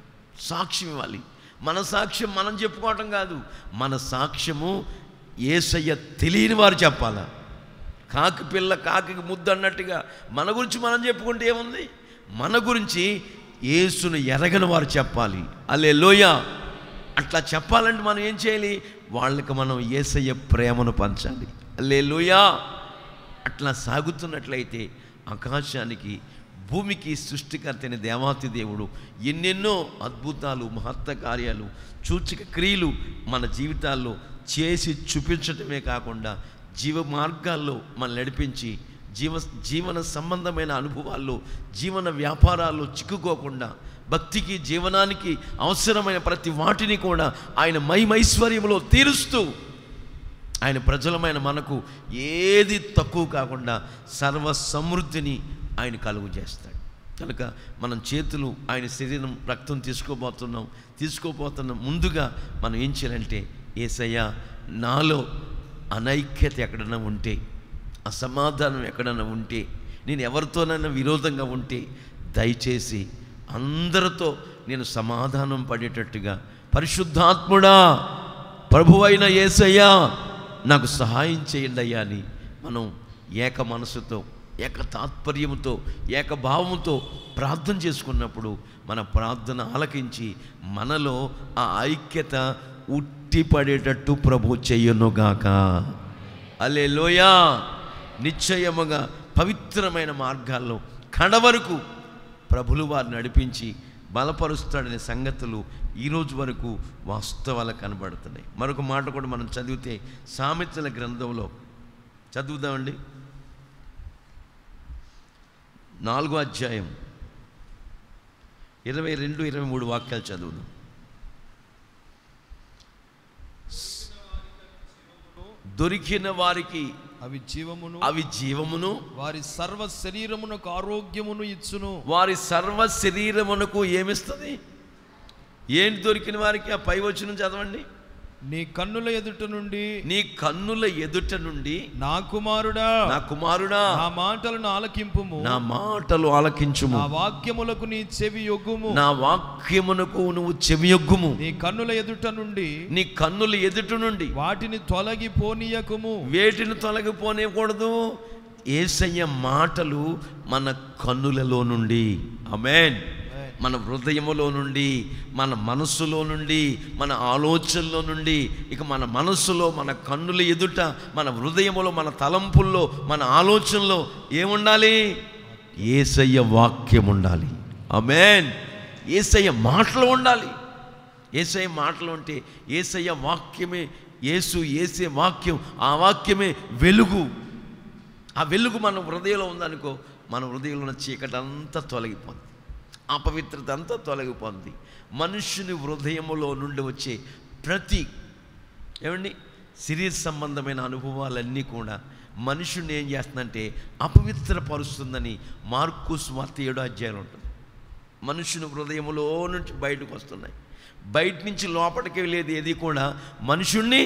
సాక్ష్యం ఇవ్వాలి. మన సాక్ష్యం మనం చెప్పుకోవటం కాదు, మన సాక్ష్యము యేసయ్య తెలియని వారు చెప్పాలా. కాకి పిల్ల కాకి ముద్దు అన్నట్టుగా మన గురించి మనం చెప్పుకుంటే ఏముంది? మన గురించి యేసును ఎరగని వారు చెప్పాలి. హల్లెలూయా. అట్లా చెప్పాలంటే మనం ఏం చేయాలి? వాళ్ళకి మనం యేసయ్య ప్రేమను పంచాలి. హల్లెలూయా. అట్లా సాగుతున్నట్లయితే ఆకాశానికి భూమికి సృష్టికర్త అయిన దేవాతి దేవుడు ఎన్నెన్నో అద్భుతాలు, మహత్త కార్యాలు, సూచక క్రియలు మన జీవితాల్లో చేసి చూపించటమే కాకుండా జీవ మార్గాల్లో మనం నడిపించి జీవన సంబంధమైన అనుభవాల్లో, జీవన వ్యాపారాల్లో చిక్కుకోకుండా భక్తికి, జీవనానికి అవసరమైన ప్రతి వాటిని కూడా ఆయన మహిమైశ్వర్యంలో తీరుస్తూ ఆయన ప్రజలమైన మనకు ఏది తక్కువ కాకుండా సర్వ సమృద్ధిని ఆయన కలుగు చేస్తాడు. కనుక మనం చేతులు ఆయన శరీరం రక్తం తీసుకోపోతున్న ముందుగా మనం ఏం చేయాలంటే, యేసయ్య నాలో అనైక్యత ఎక్కడైనా ఉంటే, అసమాధానం ఎక్కడైనా ఉంటే, నేను ఎవరితోనైనా విరోధంగా ఉంటే దయచేసి అందరితో నేను సమాధానం పడేటట్టుగా పరిశుద్ధాత్ముడా, ప్రభువైన యేసయ్య నాకు సహాయం చేయండి అయ్యా అని మనం ఏక మనసుతో, ఏక తాత్పర్యంతో, ఏక భావంతో ప్రార్థన చేసుకున్నప్పుడు మన ప్రార్థన ఆలకించి మనలో ఆ ఐక్యత ఉట్టిపడేటట్టు ప్రభు చెయ్యనుగాక. హల్లెలూయా. నిశ్చయముగా పవిత్రమైన మార్గాల్లో కడవరకు ప్రభులు వారు నడిపించి బలపరుస్తాడనే సంగతులు ఈరోజు వరకు వాస్తవాలు కనబడుతున్నాయి. మరొక మాట కూడా మనం చదివితే సామెతల గ్రంథంలో చదువుదామండి, 4వ అధ్యాయం 22-23 వాక్యాలు చదువుదాం. దొరికిన వారికి అవి జీవమును వారి సర్వ శరీరమునకు ఆరోగ్యమును ఇచ్చును. వారి సర్వ శరీరమునకు ఏమిస్తుంది? ఏంటి దొరికిన వారికి? ఆ పై వచనం చదవండి. నీ కన్నుల ఎదుట నుండి నా కుమారుడా నా మాటలను ఆలకింపుము, నా మాటలు ఆలకించుము, నా వాక్యములకు నీ చెవి యొగ్గుము, నా వాక్యమునకు నువ్వు చెవి యొగ్గుము. నీ కన్నుల ఎదుట నుండి వాటిని తొలగిపోనీయకుము. వేటిని తొలగిపోనియకూడదు? యేసయ్య మాటలు మన కన్నులలో నుండి, ఆమేన్, మన హృదయములో నుండి, మన మనస్సులో నుండి, మన ఆలోచనలో నుండి, ఇక మన మనస్సులో, మన కన్నుల ఎదుట, మన హృదయములో, మన తలంపుల్లో, మన ఆలోచనలో ఏముండాలి? యేసయ్య వాక్యం ఉండాలి. ఆమేన్. యేసయ్య మాటలు ఉండాలి. యేసయ్య మాటలు ఉంటే యేసయ్య వాక్యమే, యేసే వాక్యం, ఆ వాక్యమే వెలుగు. ఆ వెలుగు మన హృదయంలో ఉందనుకో, మన హృదయంలో ఉన్న చీకటి అంతా తొలగిపోతుంది, అపవిత్రత అంతా తొలగిపోతుంది. మనుష్యుని హృదయములో నుండి వచ్చే ప్రతి శరీర సంబంధమైన అనుభవాలన్నీ కూడా మనుషుని ఏం చేస్తుందంటే అపవిత్రపరుస్తుందని మార్కు సువార్త 7వ అధ్యాయం ఉంటుంది. మనుషుని హృదయములో నుంచి బయటకు వస్తున్నాయి. బయట నుంచి లోపలికి వెళ్ళేది ఏది కూడా మనుషుణ్ణి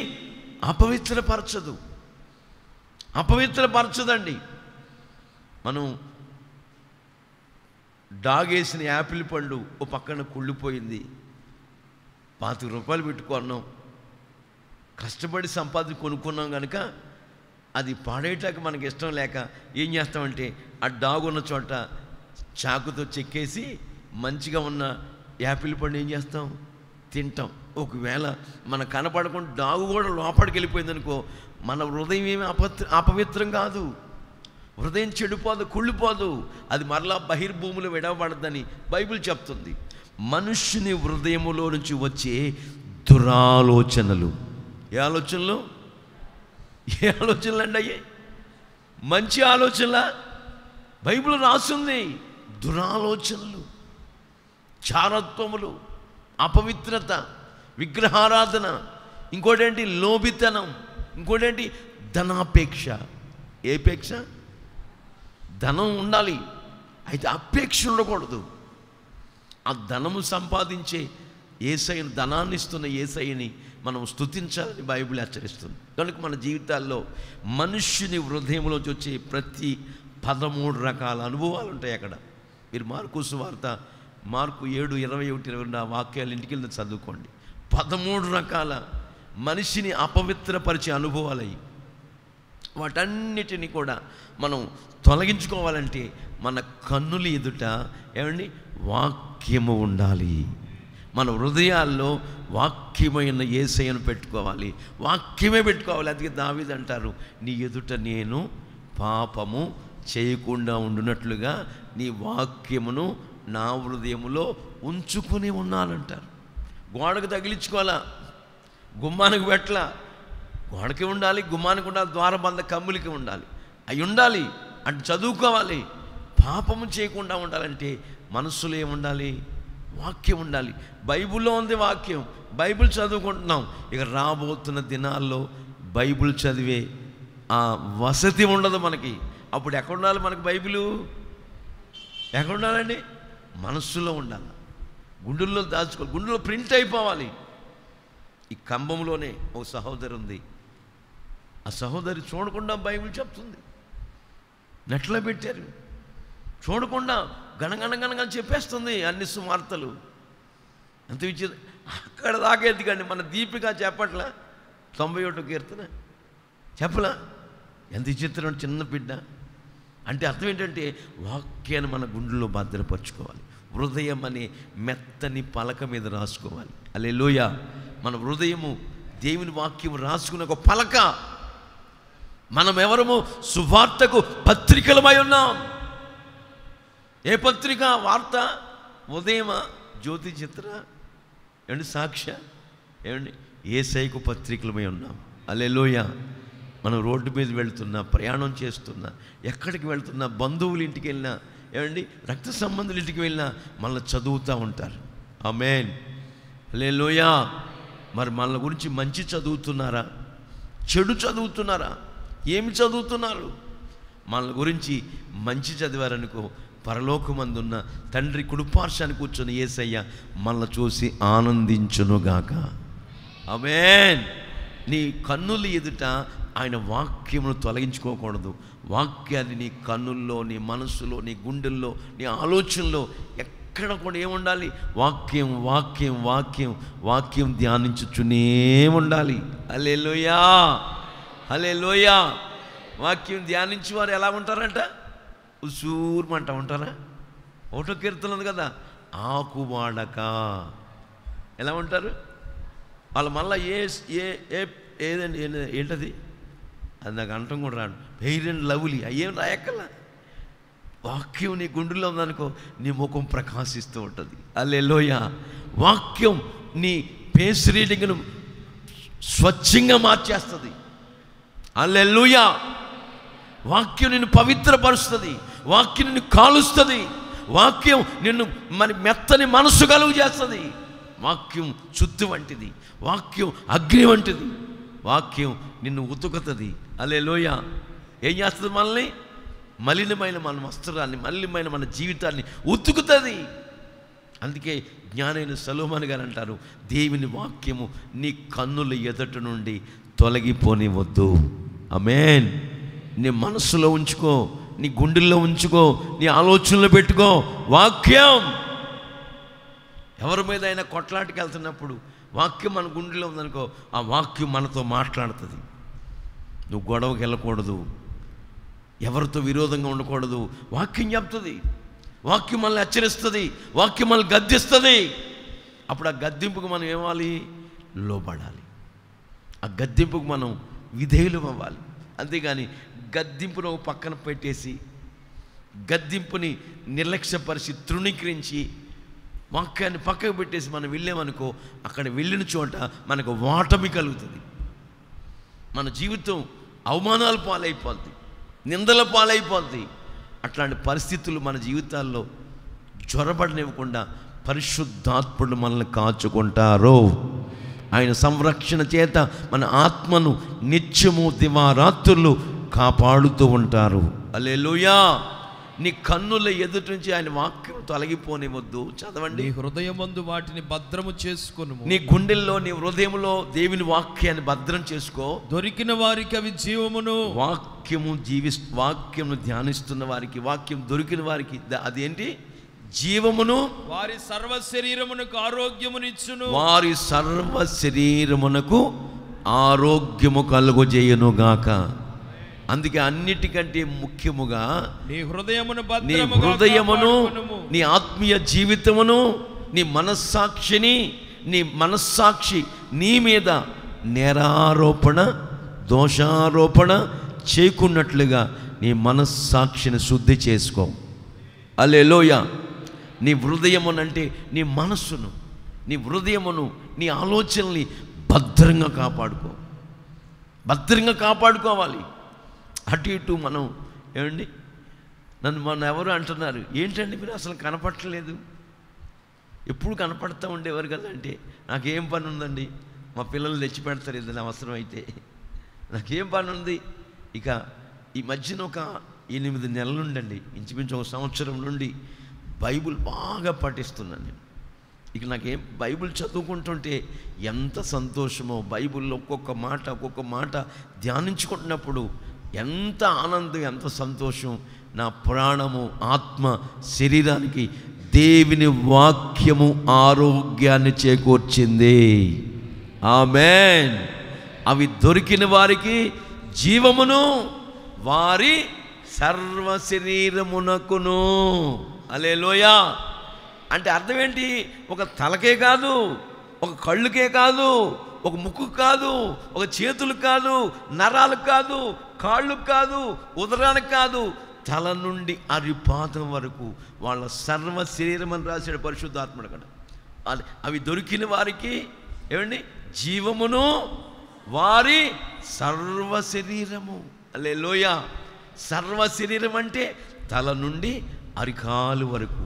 అపవిత్రపరచదండి. మనం డాగేసిన యాపిల్ పండు ఓ పక్కన కుళ్ళిపోయింది, 25 రూపాయలు పెట్టుకున్నాం, కష్టపడి సంపాదించి కొనుక్కున్నాం కనుక అది పాడేటాక మనకి ఇష్టం లేక ఏం చేస్తామంటే ఆ డాగ్ ఉన్న చోట చాకుతో చెక్కేసి మంచిగా ఉన్న యాపిల్ పండు ఏం చేస్తాం? తింటాం. ఒకవేళ మన కనపడకుండా డాగు కూడా లోపలికి వెళ్ళిపోయింది అనుకో, మన హృదయం ఏమి అపవిత్రం కాదు, హృదయం చెడిపోదు, కుళ్ళిపోదు, అది మరలా బహిర్భూమిలో విడవబడదని బైబిల్ చెప్తుంది. మనుష్యుని హృదయములో నుంచి వచ్చే దురాలోచనలు, ఏ ఆలోచనలు అండి అయ్యే? మంచి ఆలోచనలా? బైబిల్ రాస్తుంది. దురాలోచనలు, చారత్వములు, అపవిత్రత, విగ్రహారాధన, ఇంకోటేంటి లోభితనం, ఇంకోటేంటి ధనాపేక్ష. ఏ పేక్ష? ధనం ఉండాలి, అయితే అపేక్ష ఉండకూడదు. ఆ ధనము సంపాదించే యేసయ్యను, ధనాన్ని ఇస్తున్న యేసయ్యని మనం స్తుతించాలని బైబిల్ హెచ్చరిస్తుంది. కనుక మన జీవితాల్లో మనుష్యుని హృదయంలోంచి వచ్చే ప్రతి 13 రకాల అనుభవాలు ఉంటాయి. అక్కడ మీరు మార్కు సువార్త మార్కు 7:21-22 ఆ వాక్యాలు ఇంటికి వెళ్ళి చదువుకోండి. 13 రకాల మనిషిని అపవిత్రపరిచే అనుభవాలు అయ్యి, వాటన్నిటిని కూడా మనం తొలగించుకోవాలంటే మన కన్నుల ఎదుట ఏమండి వాక్యము ఉండాలి. మన హృదయాల్లో వాక్యమైన యేసయ్యను పెట్టుకోవాలి, వాక్యమే పెట్టుకోవాలి. అందుకే దావీదు అంటారు, నీ ఎదుట నేను పాపము చేయకుండా ఉండునట్లుగా నీ వాక్యమును నా హృదయములో ఉంచుకుని ఉన్నానంటారు. గోడకు తగిలించుకోవాలా, గుమ్మానికి పెట్టలా. గోడకి ఉండాలి, గుమ్మానికి ఉండాలి, ద్వారబంధ కమ్ములకి ఉండాలి, అవి ఉండాలి. అంటే చదువుకోవాలి. పాపము చేయకుండా ఉండాలంటే మనస్సులో ఏముండాలి? వాక్యం ఉండాలి. బైబిల్లో ఉంది వాక్యం, బైబిల్ చదువుకుంటున్నాం. ఇక రాబోతున్న దినాల్లో బైబిల్ చదివే ఆ వసతి ఉండదు మనకి. అప్పుడు ఎక్కడ ఉండాలి మనకి బైబిలు? ఎక్కడ ఉండాలండి? మనస్సులో ఉండాలి, గుండెల్లో దాచుకోవాలి, గుండెలో ప్రింట్ అయిపోవాలి. ఈ కంబంలోనే ఒక సహోదరి ఉంది. ఆ సహోదరి చూడకుండా బైబిల్ చెప్తుంది. నెట్లో పెట్టారు, చూడకుండా గణగణగణగా చెప్పేస్తుంది అన్ని సువార్తలు. అంత విచిత్రం. అక్కడ దాకా ఎందుకండి మన దీపిక చెప్పట్లా? 91 కీర్తన చెప్పలా? ఎంత విచిత్రం, చిన్న బిడ్డ. అంటే అర్థం ఏంటంటే వాక్యాన్ని మన గుండెల్లో భద్రపరచుకోవాలి. హృదయం అనే మెత్తని పలక మీద రాసుకోవాలి. హల్లెలూయా. మన హృదయము దేవుని వాక్యం రాసుకునే ఒక పలక. మనం ఎవరము? సువార్తకు పత్రికలమై ఉన్నాం. ఏ పత్రిక? వార్త, ఉదయమా, జ్యోతి చిత్ర, ఏమండి సాక్ష్య, ఏమండి యేసయ్యకు పత్రికలమై ఉన్నాం. హల్లెలూయా. మనం రోడ్డు మీద వెళ్తున్నా, ప్రయాణం చేస్తున్నా, ఎక్కడికి వెళ్తున్నా, బంధువుల ఇంటికి వెళ్ళినా, ఏమండి రక్త సంబంధుల ఇంటికి వెళ్ళినా మళ్ళీ చదువుతూ ఉంటారు. ఆమేన్. హల్లెలూయా. మరి మన గురించి మంచి చదువుతున్నారా, చెడు చదువుతున్నారా? ఏమి చదువుతున్నారు? మన గురించి మంచి చదివారనుకో, పరలోకమందున్న తండ్రి కుడిపార్శ్వాన కూర్చొని యేసయ్య మనల్ని చూసి ఆనందించునుగాక. ఆమేన్. నీ కన్నుల ఎదుట ఆయన వాక్యమును తొలగించుకోకూడదు. వాక్యాన్ని నీ కన్నుల్లో, నీ మనస్సులో, నీ గుండెల్లో, నీ ఆలోచనలో ఎక్కడ కూడా ఏముండాలి? వాక్యం వాక్యం వాక్యం వాక్యం ధ్యానించుచునే ఉండాలి. హల్లెలూయా, హల్లెలూయా. వాక్యం ధ్యానించి వారు ఎలా ఉంటారంట? ఉసూర్మంట ఉంటారా? 1వ కీర్తన ఉంది కదా, ఆకువాడక ఎలా ఉంటారు వాళ్ళు? మళ్ళీ ఏదండి ఏంటది? అది నాకు అంటం కూడా రాడు. ఫెయిర్ అండ్ లవ్లీ అయ్యేం రాయక్కల్లా. వాక్యం నీ గుండెల్లో ఉందనుకో, నీ ముఖం ప్రకాశిస్తూ ఉంటుంది. హల్లెలూయా. వాక్యం నీ ఫేస్ రీడింగ్ను స్వచ్ఛంగా మార్చేస్తుంది. హల్లెలూయా. వాక్యం నిన్ను పవిత్రపరుస్తుంది, వాక్యం నిన్ను కాలుస్తుంది, వాక్యం నిన్ను మరి మెత్తని మనసు కలుగు చేస్తుంది. వాక్యం చుత్తు వంటిది, వాక్యం అగ్ని వంటిది, వాక్యం నిన్ను ఉతుకుతుంది. హల్లెలూయా. ఏం చేస్తుంది? మనల్ని మలినమైన మన వస్త్రాన్ని, మలినమైన మన జీవితాన్ని ఉతుకుతుంది. అందుకే జ్ఞానైన సొలొమోను గారు అంటారు, దేవుని వాక్యము నీ కన్నుల ఎదుట నుండి తొలగిపోనివద్దు. ఆమేన్. నీ మనస్సులో ఉంచుకో, నీ గుండెల్లో ఉంచుకో, నీ ఆలోచనలో పెట్టుకో వాక్యం. ఎవరి మీద అయినా కొట్లాటికి వెళ్తున్నప్పుడు వాక్యం మన గుండెలో ఉందనుకో, ఆ వాక్యం మనతో మాట్లాడుతుంది. నువ్వు గొడవకి వెళ్ళకూడదు, ఎవరితో విరోధంగా ఉండకూడదు. వాక్యం చెప్తుంది, వాక్యం మనల్ని హెచ్చరిస్తుంది, వాక్యం మనల్ని గద్దిస్తుంది. అప్పుడు ఆ గద్దింపుకు మనం ఏమాలి? లోబడాలి. ఆ గద్దింపుకు మనం విధేయులం అవ్వాలి. అంతేగాని గద్దింపును ఒక పక్కన పెట్టేసి, గద్దింపుని నిర్లక్ష్యపరిచి, తృణీకరించి, వాక్యాన్ని పక్కకు పెట్టేసి మనం వెళ్ళామనుకో, అక్కడ వెళ్ళిన చోట మనకు ఓటమి కలుగుతుంది. మన జీవితం అవమానాల పాలైపోద్ది, నిందల పాలైపోద్ది. అట్లాంటి పరిస్థితులు మన జీవితాల్లో జ్వరబడనివ్వకుండా పరిశుద్ధాత్ముడు మనల్ని కాచుకుంటారు. ఆయన సంరక్షణ చేత మన ఆత్మను నిత్యము దివారాత్రులు కాపాడుతూ ఉంటారు. హల్లెలూయా. నీ కన్నుల ఎదుటి నుంచి ఆయన వాక్యం తొలగిపోనివద్దు. చదవండి. నీ హృదయమందు వాటిని భద్రము చేసుకొను. నీ గుండెల్లో, నీ హృదయంలో దేవుని వాక్యాన్ని భద్రం చేసుకో. దొరికిన వారికి అవి జీవమును. వాక్యము ధ్యానిస్తున్న వారికి, వాక్యం దొరికిన వారికి అదేంటి? జీవమును. వారి సర్వ శరీరమునకు ఆరోగ్యమునిచ్చును. వారి సర్వ శరీరమునకు ఆరోగ్యము కలుగజేయును గాక. అందుకే అన్నిటికంటే ముఖ్యముగా నీ హృదయమును, నీ ఆత్మీయ జీవితమును, నీ మనస్సాక్షి నీ మీద నేరారోపణ, దోషారోపణ చేయకున్నట్లుగా నీ మనస్సాక్షిని శుద్ధి చేసుకో. హల్లెలూయా. నీ హృదయమునంటే నీ మనస్సును, నీ హృదయమును, నీ ఆలోచనల్ని భద్రంగా కాపాడుకోవాలి. అటు ఇటు మనం ఏమండి, నన్ను ఎవరు అంటున్నారు, ఏంటండి మీరు అసలు కనపడట్లేదు, ఎప్పుడు కనపడుతూ ఉండేవారు కదా అంటే, నాకేం పని ఉందండి, మా పిల్లలు తెచ్చి పెడతారు ఏదైనా అవసరం అయితే, నాకేం పని ఉంది. ఇక ఈ మధ్యన ఒక 8 నెలల నుండి, ఇంచుమించు 1 సంవత్సరం నుండి బైబిల్ బాగా పఠిస్తున్నాను నేను. ఇక నాకేం బైబిల్ చదువుకుంటుంటే ఎంత సంతోషమో, బైబిల్లో ఒక్కొక్క మాట ధ్యానించుకుంటున్నప్పుడు ఎంత ఆనందం, ఎంత సంతోషం. నా ప్రాణము, ఆత్మ, శరీరానికి దేవుని వాక్యము ఆరోగ్యాన్ని చేకూర్చింది. ఆమేన్. అవి దొరికిన వారికి జీవమును, వారి సర్వ శరీరమునకును. హల్లెలూయా. అంటే అర్థం ఏంటి? ఒక తలకే కాదు, ఒక కళ్ళుకే కాదు, ఒక ముక్కు కాదు, ఒక చేతులు కాదు, నరాలు కాదు, కాళ్ళు కాదు, ఉదరానికి కాదు, తల నుండి అరిపాదం వరకు వాళ్ళ సర్వ శరీరం అని రాశాడు పరిశుద్ధాత్ముడు అక్కడ. అవి దొరికిన వారికి ఏమండి? జీవమును, వారి సర్వ శరీరము. హల్లెలూయా. సర్వ శరీరం అంటే తల నుండి అరికాలు వరకు,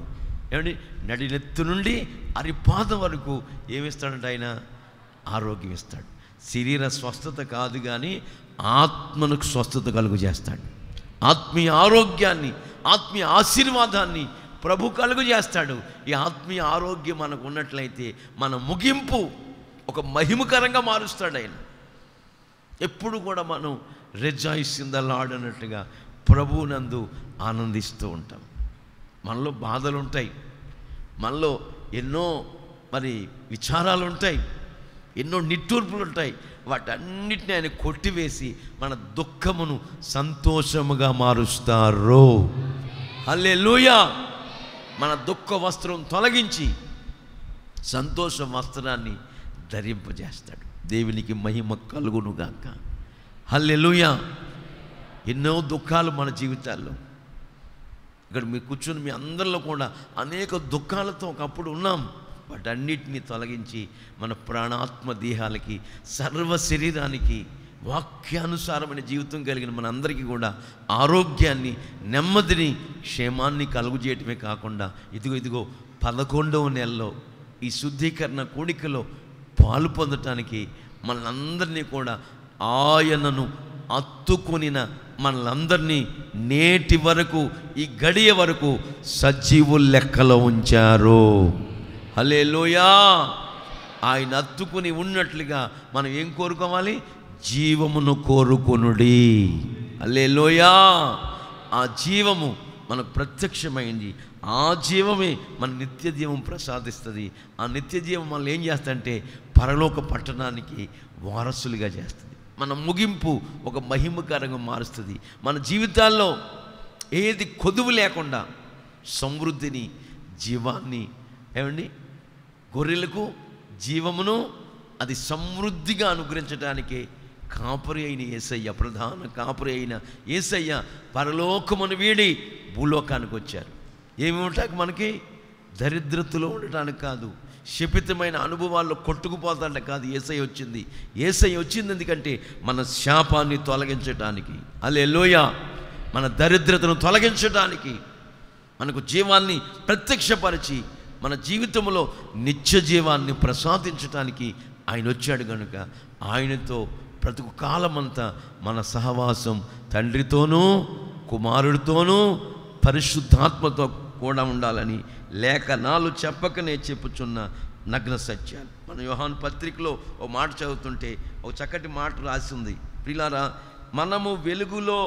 ఏమండి, నడినెత్తు నుండి అరిపాదం వరకు ఏమిస్తాడంటే ఆయన? ఆరోగ్యం ఇస్తాడు. శరీర స్వస్థత కాదు కానీ ఆత్మకు స్వస్థత కలుగు చేస్తాడు. ఆత్మీయ ఆరోగ్యాన్ని, ఆత్మీయ ఆశీర్వాదాన్ని ప్రభు కలుగు చేస్తాడు. ఈ ఆత్మీయ ఆరోగ్యం మనకు ఉన్నట్లయితే మన ముగింపు ఒక మహిమకరంగా మారుస్తాడు ఆయన. ఎప్పుడు కూడా మనం రిజాయిస్ ఇన్ ద లార్డ్ అన్నట్టుగా ప్రభువునందు ఆనందిస్తూ ఉంటాం. మనలో బాధలు ఉంటాయి, మనలో ఎన్నో విచారాలు ఉంటాయి, ఎన్నో నిట్టూర్పులు ఉంటాయి. వాటన్నిటిని ఆయన కొట్టివేసి మన దుఃఖమును సంతోషముగా మారుస్తారు. హల్లెలూయా. మన దుఃఖ వస్త్రం తొలగించి సంతోష వస్త్రాన్ని ధరింపజేస్తాడు. దేవునికి మహిమ కలుగునుగాక. హల్లెలూయా. ఎన్నో దుఃఖాలు మన జీవితాల్లో, ఇక్కడ మీ కూర్చొని మీ అందరిలో కూడా అనేక దుఃఖాలతో ఒకప్పుడు ఉన్నాం. వాటన్నిటిని తొలగించి మన ప్రాణాత్మ దేహాలకి, సర్వ శరీరానికి వాక్యానుసారమైన జీవితం కలిగిన మనందరికీ కూడా ఆరోగ్యాన్ని, నెమ్మదిని, క్షేమాన్ని కలుగుచేయటమే కాకుండా ఇదిగో 11వ నెలలో ఈ శుద్ధీకరణ కూడికలో పాలు పొందటానికి మనందరినీ కూడా ఆయనను అత్తుకొనిన మనలందరినీ నేటి వరకు, ఈ గడియ వరకు సజీవుల లెక్కలో ఉంచారు. హల్లెలూయా. ఆయన అత్తుకుని ఉన్నట్లుగా మనం ఏం కోరుకోవాలి? జీవమును కోరుకొనుడి. హల్లెలూయా. ఆ జీవము మనకు ప్రత్యక్షమైంది. ఆ జీవమే మన నిత్య జీవం ప్రసాదిస్తుంది. ఆ నిత్య జీవం మనల్ని ఏం చేస్తుందంటే పరలోక పట్టణానికి వారసులుగా చేస్తుంది. మన ముగింపు ఒక మహిమకరంగా మారుస్తుంది. మన జీవితాల్లో ఏది కొదువు లేకుండా సమృద్ధిని, జీవాన్ని, ఏమండి, గొర్రెలకు జీవమును అది సమృద్ధిగా అనుగ్రహించడానికే కాపరి అయిన యేసయ్య, ప్రధాన కాపరి అయిన యేసయ్య పరలోకమును వీడి భూలోకానికి వచ్చారు. ఏమి ఉంటాక మనకి? దరిద్రతలో ఉండటానికి కాదు, శపితమైన అనుభవాల్లో కొట్టుకుపోతాంట కాదు. యేసయ్య వచ్చింది ఎందుకంటే మన శాపాన్ని తొలగించడానికి. హల్లెలూయా. మన దరిద్రతను తొలగించడానికి, మనకు జీవాన్ని ప్రత్యక్షపరిచి మన జీవితంలో నిత్య జీవాన్ని ప్రసాదించడానికి ఆయన వచ్చాడు. కనుక ఆయనతో బ్రతుకు కాలమంతా మన సహవాసం తండ్రితోనూ కుమారుడితోనూ పరిశుద్ధాత్మతో కూడా ఉండాలని లేఖనాలు చెప్పకనే చెప్పుచున్న నగ్న సత్యాలు. మన యోహాను పత్రికలో ఒక మాట చదువుతుంటే ఒక చక్కటి మాట రాసి ఉంది. ప్రియులారా, మనము వెలుగులో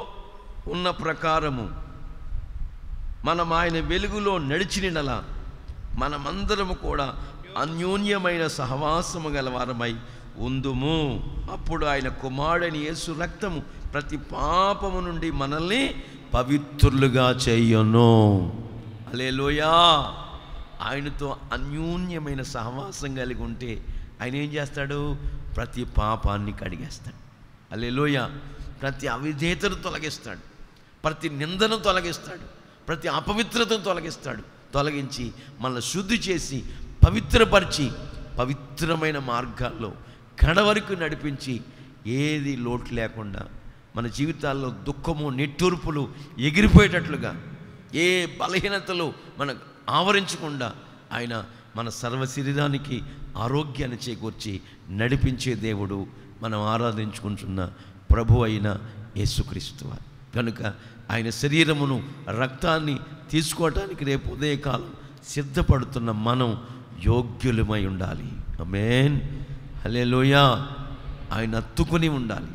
ఉన్న ప్రకారము మనం ఆయన వెలుగులో నడిచినలా మనమందరము కూడా అన్యోన్యమైన సహవాసము గలవారమై ఉందుము. అప్పుడు ఆయన కుమారుడైన యేసు రక్తము ప్రతి పాపము నుండి మనల్ని పవిత్రులుగా చెయ్యను. హల్లెలూయా. ఆయనతో అన్యోన్యమైన సహవాసం కలిగి ఉంటే ఆయన ఏం చేస్తాడు? ప్రతి పాపాన్ని కడిగేస్తాడు. హల్లెలూయా. ప్రతి అవిధేయతను తొలగిస్తాడు, ప్రతి నిందను తొలగిస్తాడు, ప్రతి అపవిత్రతను తొలగిస్తాడు. తొలగించి మనల్ని శుద్ధి చేసి పవిత్రపరిచి పవిత్రమైన మార్గాల్లో కడవరకు నడిపించి ఏది లోటు లేకుండా మన జీవితాల్లో దుఃఖము నిట్టూర్పులు ఎగిరిపోయేటట్లుగా ఏ బలహీనతలు మనకు ఆవరించకుండా ఆయన మన సర్వ శరీరానికి ఆరోగ్యాన్ని చేకూర్చి నడిపించే దేవుడు మనం ఆరాధించుకుంటున్న ప్రభు అయిన యేసుక్రీస్తు. కనుక ఆయన శరీరమును రక్తాన్ని తీసుకోవటానికి రేపు ఉదయకాలం సిద్ధపడుతున్న మనం యోగ్యులమై ఉండాలి. ఆమేన్. హల్లెలూయా. ఆయన అత్తుకొని ఉండాలి.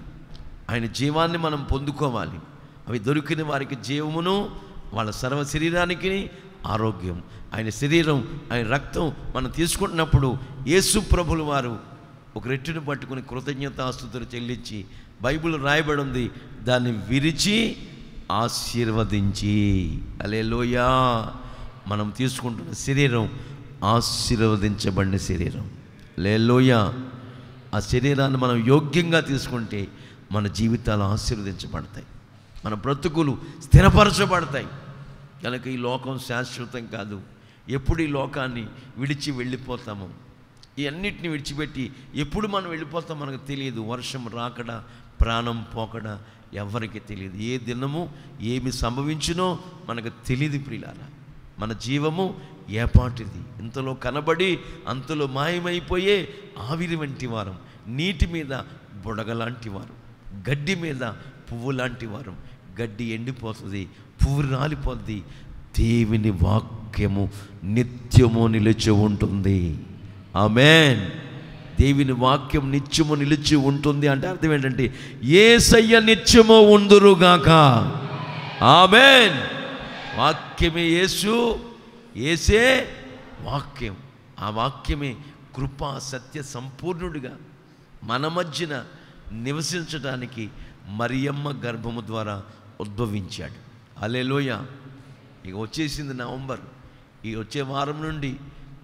ఆయన జీవాన్ని మనం పొందుకోవాలి. అవి దొరికిన వారికి జీవమును, వాళ్ళ సర్వ శరీరానికి ఆరోగ్యం. ఆయన శరీరం, ఆయన రక్తం మనం తీసుకుంటున్నప్పుడు యేసు ప్రభుల వారు ఒక రెట్టును పట్టుకుని కృతజ్ఞతాస్తుతులు చెల్లించి, బైబిల్ రాయబడి ఉంది, దాన్ని విరిచి ఆశీర్వదించి. హల్లెలూయా. మనం తీసుకుంటున్న శరీరం ఆశీర్వదించబడిన శరీరం. హల్లెలూయా. ఆ శరీరాన్ని మనం యోగ్యంగా తీసుకుంటే మన జీవితాలు ఆశీర్వదించబడతాయి, మన బ్రతుకులు స్థిరపరచబడతాయి. కనుక ఈ లోకం శాశ్వతం కాదు. ఎప్పుడు ఈ లోకాన్ని విడిచి వెళ్ళిపోతామో, ఈ అన్నిటిని విడిచిపెట్టి ఎప్పుడు మనం వెళ్ళిపోతాం మనకు తెలియదు. వర్షం రాకడా, ప్రాణం పోకడా ఎవరికి తెలియదు. ఏ దినము ఏమి సంభవించునో మనకు తెలియదు. ప్రియులారా, మన జీవము ఏపాటిది. ఇంతలో కనబడి అంతలో మాయమైపోయే ఆవిరి వంటి వారం, నీటి మీద బుడగలాంటి వారు, గడ్డి మీద పువ్వు లాంటి వారం. గడ్డి ఎండిపోతుంది, పువ్వు రాలిపోద్ది. దేవుని వాక్యము నిత్యము నిలిచి ఉంటుంది. ఆమేన్. దేవుని వాక్యం నిత్యము నిలిచి ఉంటుంది అంటే అర్థం ఏంటంటే యేసయ్య నిత్యము ఉందురుగాక. ఆమేన్. వాక్యమే యేసు, యేసే వాక్యం. ఆ వాక్యమే కృపా సత్య సంపూర్ణుడిగా మన మధ్యన నివసించడానికి మరియమ్మ గర్భము ద్వారా ఉద్భవించాడు. హల్లెలూయా. ఇక వచ్చేసింది నవంబర్. ఈ వచ్చే వారం నుండి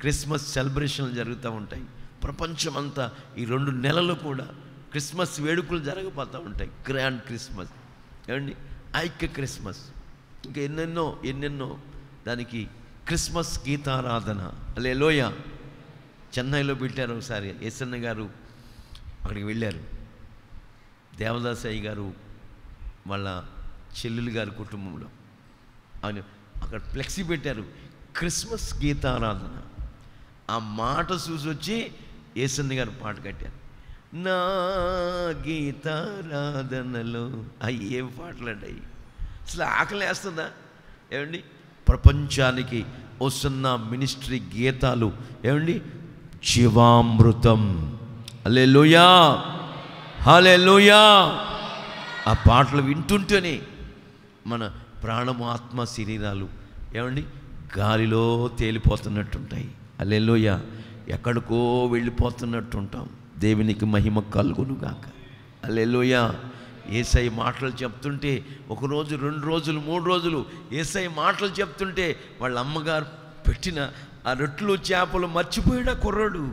క్రిస్మస్ సెలబ్రేషన్లు జరుగుతూ ఉంటాయి. ప్రపంచమంతా ఈ 2 నెలలు కూడా క్రిస్మస్ వేడుకలు జరగబోతూ ఉంటాయి. గ్రాండ్ క్రిస్మస్, ఏమండి, ఐక్య క్రిస్మస్, ఇంకా ఎన్నెన్నో దానికి క్రిస్మస్ గీతారాధన. హల్లెలూయా. చెన్నైలో పెట్టారు ఒకసారి. ఎస్ఎన్ గారు అక్కడికి వెళ్ళారు. దేవదాసయ్య గారు వాళ్ళ చెల్లెలు గారి కుటుంబంలో ఆయన అక్కడ ఫ్లెక్సీ పెట్టారు, క్రిస్మస్ గీతారాధన. ఆ మాట చూసి వచ్చి యేసన్న గారు పాట కట్టారు. నా గీతారాధనలో అవి ఏం పాటలు అండి అవి. అసలు ఆకలి వేస్తుందా? ఏమండి, ప్రపంచానికి వస్తున్న మినిస్ట్రీ గీతాలు ఏమండి జీవామృతం. హల్లెలూయా, హల్లెలూయా. ఆ పాటలు వింటుంటేనే మన ప్రాణము, ఆత్మ, శరీరాలు ఏమండి గాలిలో తేలిపోతున్నట్టుంటాయి. హల్లెలూయా. ఎక్కడికో వెళ్ళిపోతున్నట్టుంటాం. దేవునికి మహిమ కలుగునుగాక. హల్లెలూయా. యేసయ్య మాటలు చెప్తుంటే ఒకరోజు, 2 రోజులు, 3 రోజులు యేసయ్య మాటలు చెప్తుంటే వాళ్ళ అమ్మగారు పెట్టిన ఆ రొట్టెలు చేపలు మర్చిపోయాడు ఆ కుర్రాడు.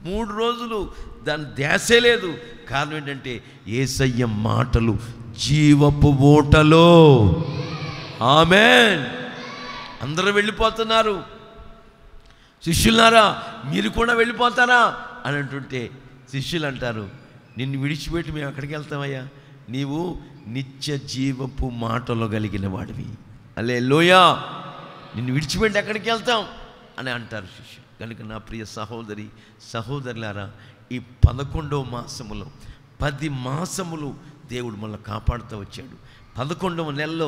3 రోజులు దాని ధ్యాసే లేదు. కారణం ఏంటంటే యేసయ్య మాటలు జీవపు ఓటలో. ఆమేన్. అందరూ వెళ్ళిపోతున్నారు. శిష్యులారా మీరు కూడా వెళ్ళిపోతారా అని అంటుంటే శిష్యులు అంటారు, నిన్ను విడిచిపెట్టి మేము ఎక్కడికి వెళ్తామయ్యా? నీవు నిత్య జీవపు మాటలు కలిగిన వాడివి. హల్లెలూయా. నిన్ను విడిచిపెట్టి ఎక్కడికి వెళ్తాం అని అంటారు శిష్యులు. కనుక నా ప్రియ సహోదరి సహోదరులారా, ఈ 11వ మాసములో 10 మాసములు దేవుడు మనల్ని కాపాడుతూ వచ్చాడు. 11వ నెలలో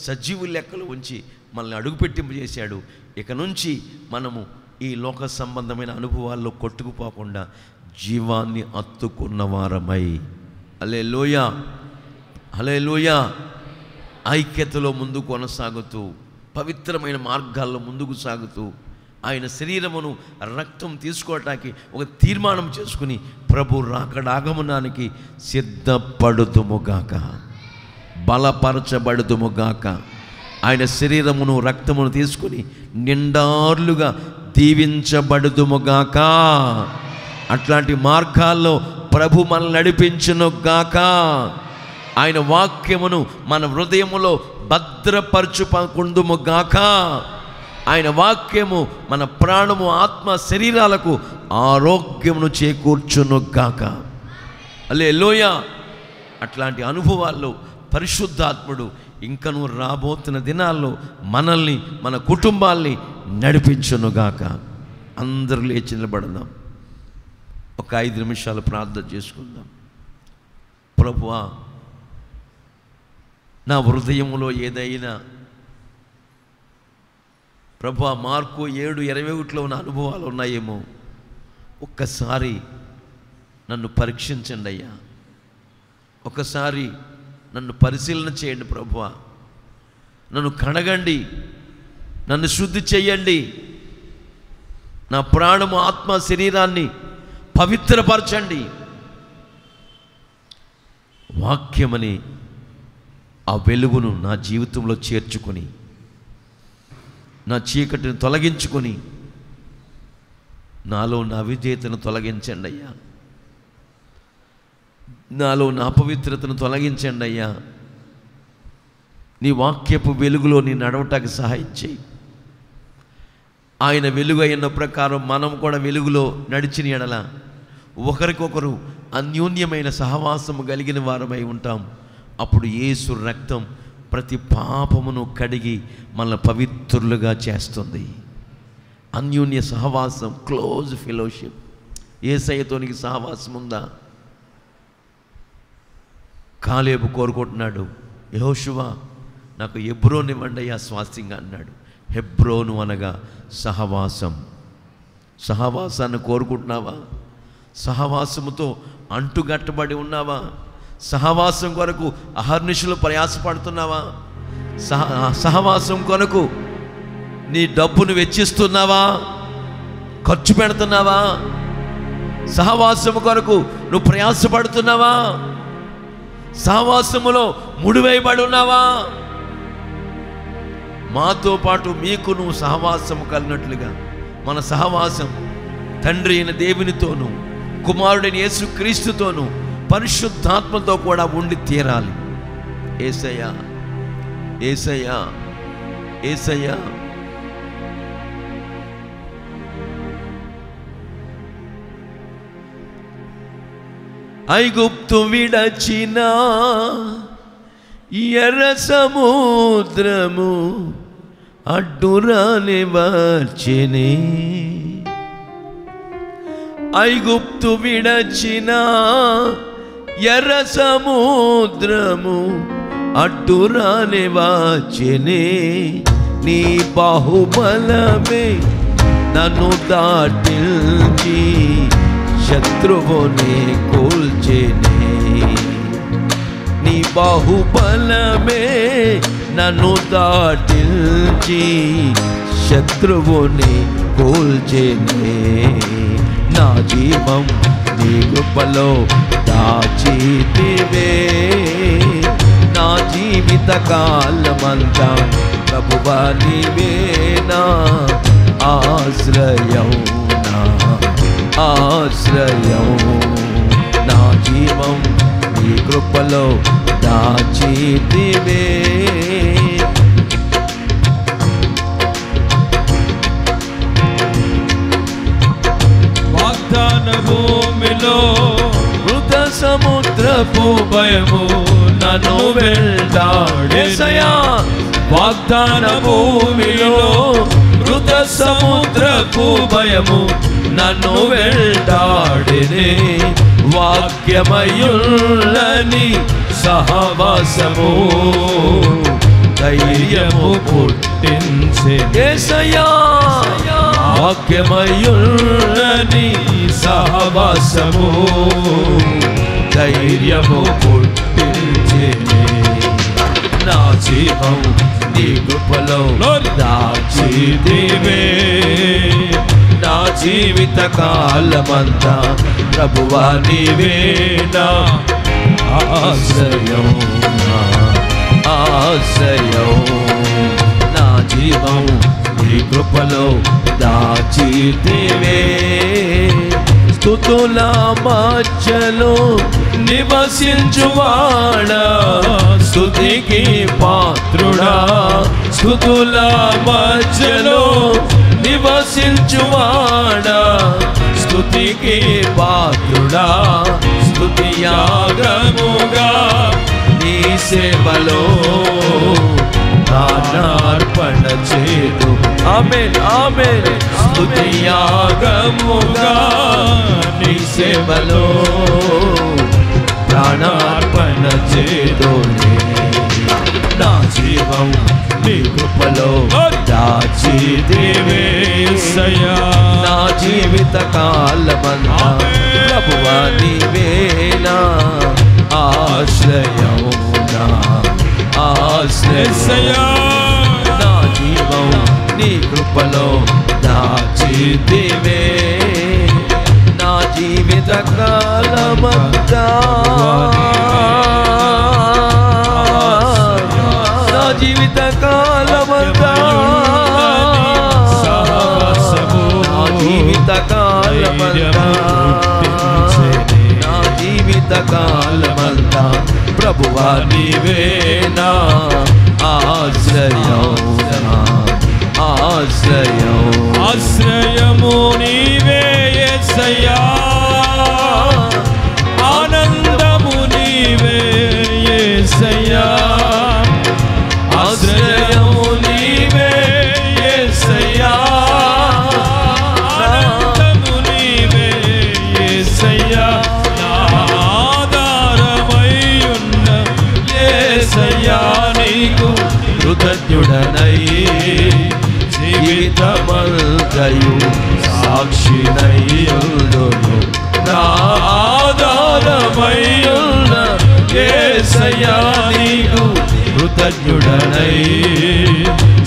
సజీవు లెక్కలు ఉంచి మనల్ని అడుగుపెట్టింపు చేశాడు. ఇక నుంచి మనము ఈ లోక సంబంధమైన అనుభవాల్లో కొట్టుకుపోకుండా జీవాన్ని అత్తుకున్నవారమై హల్లెలూయా హల్లెలూయా ఐక్యతలో ముందు కొనసాగుతూ పవిత్రమైన మార్గాల్లో ముందుకు సాగుతూ ఆయన శరీరమును రక్తం తీసుకోవటానికి ఒక తీర్మానం చేసుకుని ప్రభు రాకడాగమనానికి సిద్ధపడుదుముగాక, బలపరచబడుదుముగాక. ఆయన శరీరమును రక్తమును తీసుకుని నిండార్లుగా దీవించబడుదుముగాక. అట్లాంటి మార్గాల్లో ప్రభు మనల్ని నడిపించునుగాక. ఆయన వాక్యమును మన హృదయములో భద్రపరచుకుందుముగాక. ఆయన వాక్యము మన ప్రాణము ఆత్మ శరీరాలకు ఆరోగ్యమును చేకూర్చునుగాక. హల్లెలూయా. అట్లాంటి అనుభవాల్లో పరిశుద్ధాత్ముడు ఇంకను రాబోతున్న దినాల్లో మనల్ని మన కుటుంబాల్ని నడిపించునుగాక. అందరూ లేచి నిలబడదాం. ఒక 5 నిమిషాలు ప్రార్థన చేసుకుందాం. ప్రభువా, నా హృదయంలో ఏదైనా ప్రభువా మార్కు 7:21లో ఉన్న అనుభవాలు ఉన్నాయేమో ఒక్కసారి నన్ను పరీక్షించండి అయ్యా. ఒకసారి నన్ను పరిశీలన చేయండి ప్రభువా. నన్ను కడగండి, నన్ను శుద్ధి చేయండి. నా ప్రాణము ఆత్మ శరీరాన్ని పవిత్రపరచండి. వాక్యమని ఆ వెలుగును నా జీవితంలో చేర్చుకొని నా చీకటిని తొలగించుకొని నాలో నా అవిధేయతను తొలగించండి అయ్యా. నాలో నా అపవిత్రతను తొలగించండి అయ్యా. నీ వాక్యపు వెలుగులో నీ నడవటానికి సహాయం చేయి. ఆయన వెలుగు అయిన ప్రకారం మనం కూడా వెలుగులో నడిచిన ఎడల ఒకరికొకరు అన్యోన్యమైన సహవాసము కలిగిన వారమై ఉంటాం. అప్పుడు యేసు రక్తం ప్రతి పాపమును కడిగి మనల్ని పవిత్రులుగా చేస్తుంది. అన్యోన్య సహవాసం, క్లోజ్ ఫెలోషిప్. యేసయ్యతో నీకు సహవాసం ఉందా? కాలేబు కోరుకుంటున్నాడు, యెహోషువ నాకు హెబ్రోను ఇవ్వండి అయ్యా స్వాస్థ్యంగా అన్నాడు. హెబ్రోను అనగా సహవాసం. సహవాసాన్ని కోరుకుంటున్నావా? సహవాసముతో అంటుగట్టబడి ఉన్నావా? సహవాసం కొరకు అహర్నిశలు ప్రయాసపడుతున్నావా? సహవాసం కొరకు నీ డబ్బును వెచ్చిస్తున్నావా? ఖర్చు పెడుతున్నావా? సహవాసం కొరకు నువ్వు ప్రయాసపడుతున్నావా? సహవాసములో ముడివేయబడి ఉన్నావా? మాతో పాటు మీకు నువ్వు సహవాసము కలిగినట్లుగా మన సహవాసం తండ్రి అయిన దేవునితోనూ కుమారుడైన యేసుక్రీస్తుతోనూ పరిశుద్ధాత్మతో కూడా ఉండి తీరాలి. యేసయ్యా, యేసయ్యా, యేసయ్యా. ఐగుప్తు విడచిన ఎర్ర సముద్రము అడ్డురాని వచ్చెనే. ఐగుప్తు విడచిన ఎర్ర సముద్రము అడ్డురాని వచ్చెనే. నీ బాహుబలమే నన్ను దాటించి శత్రువుని కూల్చెనే. నీ బాహుబలమే నన్ను దాటించి శత్రువుని కూల్చెనే. నా జీవం నీ కృపలో దాచితివే. నా జీవిత కాలమంతా ప్రభువా నీవే నా ఆశ్రయం, నా ఆశ్రయం. నా జీవం నీ కృపలో దాచితివే. వాగ్దాన భూమిలో మృత సముద్రపు భయము నన్ను వెంటాడేసయ్యా. వాగ్దాన భూమిలో మృత సముద్రపు భయము నన్ను వెంటాడినే. వాక్యమయులని సహవాసము ధైర్యము పుట్టించే యేసయ్యా వాక్యమయున్నని సహవాసము ధైర్యము పుట్టించే నా జీవం నీ కృపలో దాచితివే నా జీవిత కాలమంతా ప్రభువా నీవే నా ఆశ్రయం ఆశ్రయం నా జీవం నీ కృపలో దాచితివే స్తుతుల మధ్యలో నివసించువాడా స్తుతికి పాత్రుడా స్తుతుల మధ్యలో నివసించువాడా స్తుతికి పాత్రుడా స్తుతి యాగముగా నీ సేవలో ప్రాణార్పణ చేదు ఆమేన్ ఆమేన్ స్తుతి యాగముగా నీ సేవలో ప్రాణార్పణ చేదు నా జీవం నీ కృపలో దాచితివే యేసయ్యా నా జీవిత కాలమంతా ప్రభువా నీవే నా ఆశ్రయం నా ఆశ్రయం నా జీవం నీ కృపలో దాచితివే నా జీవిత కాలమంతా నా జీవిత కాలమంతా నా జీవిత కాలమంతా నా జీవిత కాలమంతా ప్రభువా నీవే నా ఆశ్రయం ఆశ్రయం ఆశ్రయము నీవే యేసయ్యా ఆనందము నీవే యేసయ్యా ఆశ్రయము నీవే యేసయ్యా ఆనందము నీవే యేసయ్యా ఆధారమై ఉన్న యేసయ్యా నీకు కృతజ్ఞుడనై జీవితమంతయు సాక్షినయ్యుండును నా ఆధారమై ఉన్న యేసయ్యా నీకు కృతజ్ఞుడనై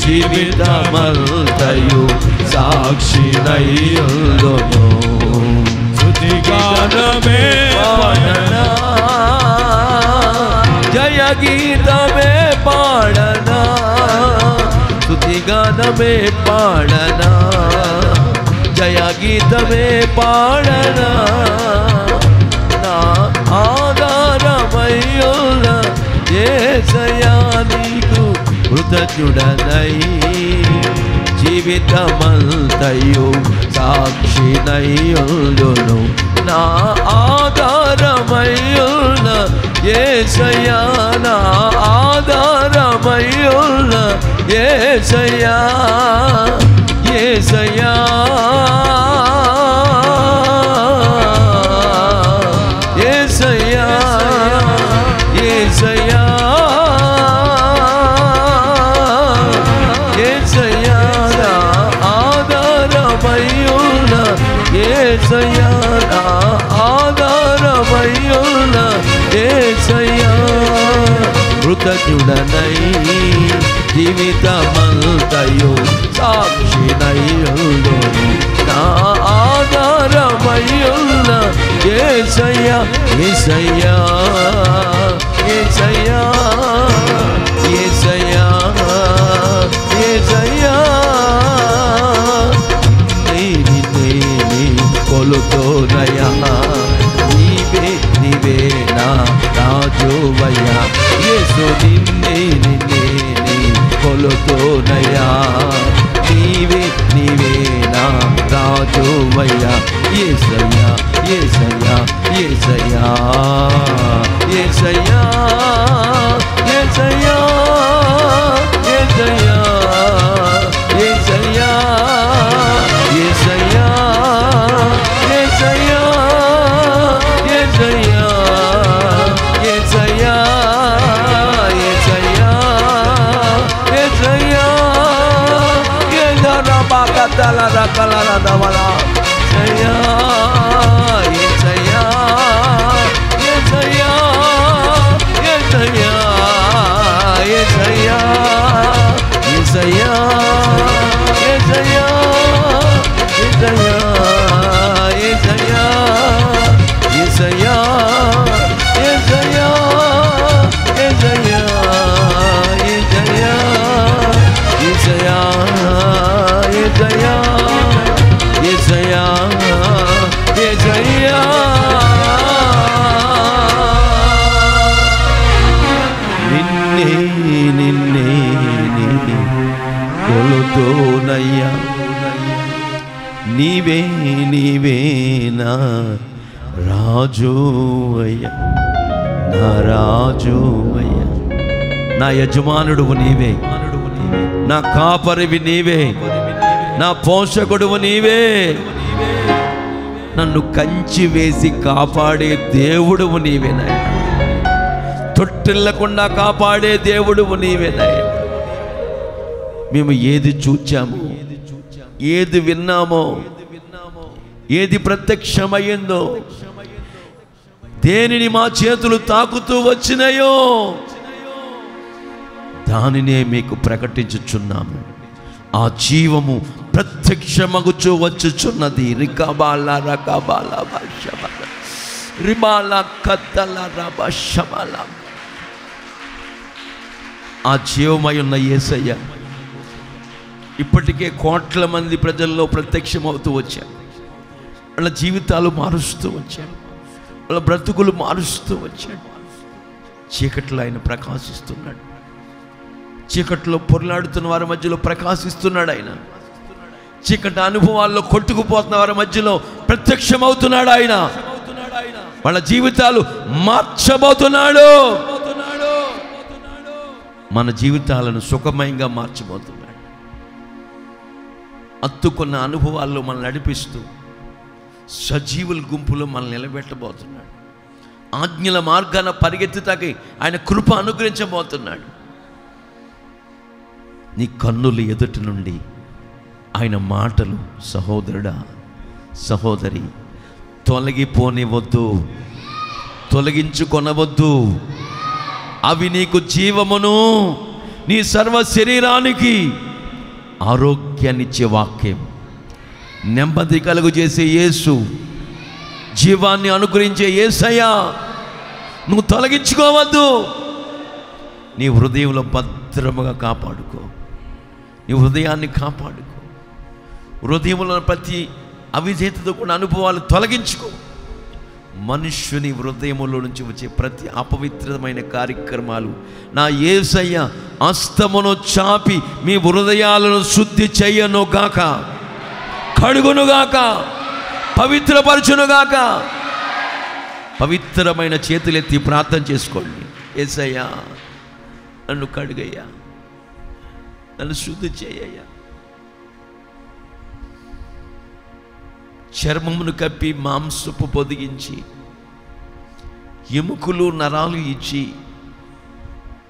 జీవితమంతయు సాక్షినయ్యుండును స్తుతిగానమే పాడనా జయ గీతమే పాడనా స్తుతిగానమే పాడనా జయ గీతమే పాడనా నా ఆధారమయ్యున్న యేసయ్యా నీకు కృతజ్ఞుడనై జీవితమంతయు సాక్షినయ్యుండును నా ఆధారమయ్యున్న యేసయ్యా నా ఆధారమయ్యున్న యేసయ్యా యేసయ్యా యేసయ్యా యేసయ్యా యేసయ్యా నా ఆధారమయ్యున్న యేసయ్యా నా ఆధారమయ్యున్న యేసయ్యా కృతజ్ఞుడనై జీవితమంతయు సాక్షినయ్యుండును నా ఆధారమయ్యున్న యేసయ్యా యేసయ్యా యేసయ్యా యేసయ్యా యేసయ్యా నిన్నే కొలుతోనయ్యా నీవే నీవే నా రాజువయ్యా యేసు నిన్నే కొలుతోనయ్యా నీవే నీవే నా రాజువయ్యా యేసయ్యా యేసయ్యా యేసయ్యా యేసయ్యా యేసయ్యా యేసయ్యా యేసయ్యా యేసయ్యా యేసయ్యా యేసయ్యా యేసయ్యా రకలరదవలా యేసయ్యా యేసయ్యా యేసయ్యా యేసయ్యా యేసయ్యా యేసయ్యా యేసయ్యా యేసయ్యా యేసయ్యా యేసయ్యా యేసయ్యా యేసయ్యా యేసయ్యా యేసయ్యా యేసయ్యా యేసయ్యా యేసయ్యా నిన్నే నిన్నే నిన్నే కొలుతోనయ్యా నీవే నీవే నా రాజు అయ్యా నా రాజు అయ్యా నా యజమానుడువు నీవే నా కాపరివి నీవే నా పోషకుడువు నీవే నన్ను కంచి వేసి కాపాడే దేవుడువు నీవే నాయన తొట్టిల్లకుండా కాపాడే దేవుడువు నీవే నాయన మేము ఏది చూచాము ఏది విన్నామో ఏది ప్రత్యక్షమయ్యిందో దేనిని మా చేతులు తాకుతూ వచ్చినాయో దానినే మీకు ప్రకటించుచున్నాము ఆ జీవము ప్రత్యక్షమగుచూ వచ్చుచున్నది రికబాల రకబాల భాషబాల రిబాల కద్దల రబషబాల ఆ జీవమై ఉన్న యేసయ్య ఇప్పటికే కోట్ల మంది ప్రజల్లో ప్రత్యక్షమవుతూ వచ్చారు వాళ్ళ జీవితాలు మారుస్తూ వచ్చారు వాళ్ళ బ్రతుకులు మారుస్తూ వచ్చాడు చీకట్లో ఆయన ప్రకాశిస్తున్నాడు చీకట్లో పొరలాడుతున్న వారి మధ్యలో ప్రకాశిస్తున్నాడు ఆయన చీకటి అనుభవాల్లో కొట్టుకుపోతున్న వారి మధ్యలో ప్రత్యక్షమవుతున్నాడు ఆయన వాళ్ళ జీవితాలు మార్చబోతున్నాడు మన జీవితాలను సుఖమయంగా మార్చబోతున్నాడు అత్తుకున్న అనుభవాల్లో మనల్ని నడిపిస్తూ సజీవుల గుంపులో మనల్ని నిలబెట్టబోతున్నాడు ఆజ్ఞల మార్గాన పరిగెత్తుతాకి ఆయన కృప అనుగ్రహించబోతున్నాడు నీ కన్నుల ఎదుటి నుండి ఆయన మాటలు సహోదరుడా సహోదరి తొలగిపోనివద్దు తొలగించుకొనవద్దు అవి నీకు జీవమును నీ సర్వ శరీరానికి ఆరోగ్యాన్నిచ్చే వాక్యం నెమ్మది కలుగు చేసే యేసు జీవాన్ని అనుగ్రహించే యేసయ్య నువ్వు తొలగించుకోవద్దు నీ హృదయంలో భద్రముగా కాపాడుకో నీ హృదయాన్ని కాపాడుకో హృదయంలో ప్రతి అవిధేయతతో కూడా అనుభవాలు తొలగించుకో మనుష్యుని హృదయములో నుంచి వచ్చే ప్రతి అపవిత్రమైన కార్యక్రమాలు నా యేసయ్య హస్తమును చాపి మీ హృదయాలను శుద్ధి చెయ్యనుగాక కడుగునుగాక పవిత్రపరచునుగాక పవిత్రమైన చేతులెత్తి ప్రార్థన చేసుకోండి యేసయ్యా నన్ను కడుగయ్యా నన్ను శుద్ధి చేయయ్యా చర్మమును కప్పి మాంసపు పొదిగించి ఎముకలు నరాలు ఇచ్చి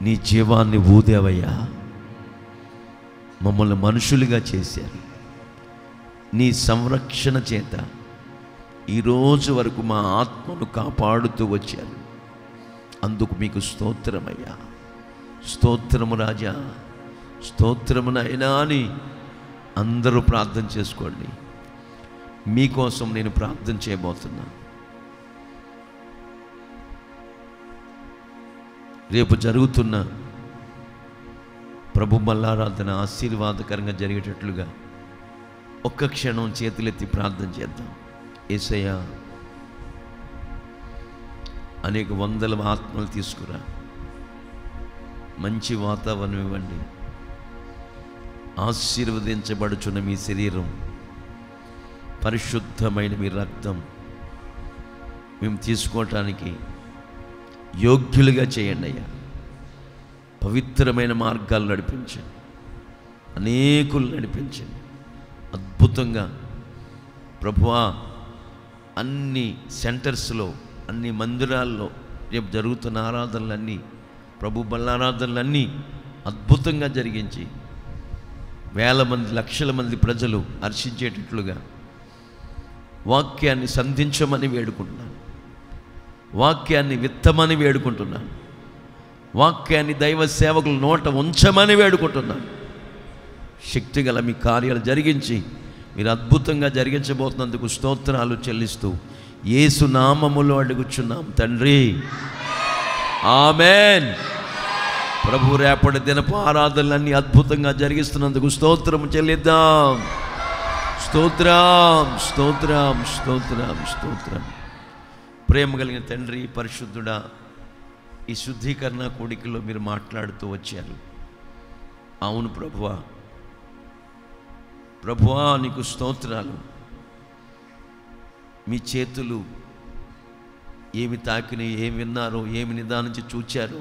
నీ జీవాన్ని ఊదేవయ్యా మమ్మల్ని మనుషులుగా చేశారు నీ సంరక్షణ చేత ఈరోజు వరకు మా ఆత్మను కాపాడుతూ వచ్చారు అందుకు మీకు స్తోత్రమయ్యా స్తోత్రము రాజా స్తోత్రము నాయనా అని అందరూ ప్రార్థన చేసుకోండి మీకోసం నేను ప్రార్థన చేయబోతున్నా రేపు జరుగుతున్న ప్రభు బల్లారాధన ఆశీర్వాదకరంగా జరిగేటట్లుగా ఒక్క క్షణం చేతులెత్తి ప్రార్థన చేద్దాం యేసయ్యా అనేక వందల ఆత్మలు తీసుకురా మంచి వాతావరణం ఇవ్వండి ఆశీర్వదించబడుచున్న మీ శరీరం పరిశుద్ధమైన మీ రక్తం మేము తీసుకోవటానికి యోగ్యులుగా చేయండి అయ్యా పవిత్రమైన మార్గాలు నడిపించండి అనేకులు నడిపించండి అద్భుతంగా ప్రభువా అన్ని సెంటర్స్లో అన్ని మందిరాల్లో రేపు జరుగుతున్న ఆరాధనలన్నీ ప్రభు బల్లారాధనలన్నీ అద్భుతంగా జరిగించి వేల మంది లక్షల మంది ప్రజలు హర్షించేటట్లుగా వాక్యాన్ని సంధించమని వేడుకుంటున్నాను. వాక్యాన్ని విత్తమని వేడుకుంటున్నాను. వాక్యాన్ని దైవ సేవకుల నోట ఉంచమని వేడుకుంటున్నాను. శక్తిగల మీ కార్యాలు జరిగించి మీరు అద్భుతంగా జరిగించబోతున్నందుకు స్తోత్రాలు చెల్లిస్తూ యేసు నామములో అడుగుచున్నాం తండ్రి, ఆమేన్. ప్రభు రేపటి దినపు ఆరాధనలన్నీ అద్భుతంగా జరిగిస్తున్నందుకు స్తోత్రం చెల్లిద్దాం. స్తోత్రం, స్తోత్రం, స్తోత్రం, స్తోత్రం. ప్రేమ కలిగిన తండ్రి, పరిశుద్ధుడా, ఈ శుద్ధీకరణ కూడికలో మీరు మాట్లాడుతూ వచ్చారు. అవును ప్రభువా, ప్రభువా నీకు స్తోత్రాలు. మీ చేతులు ఏమి తాకినాయి, ఏమి విన్నారో, ఏమి నిదానించి చూచారో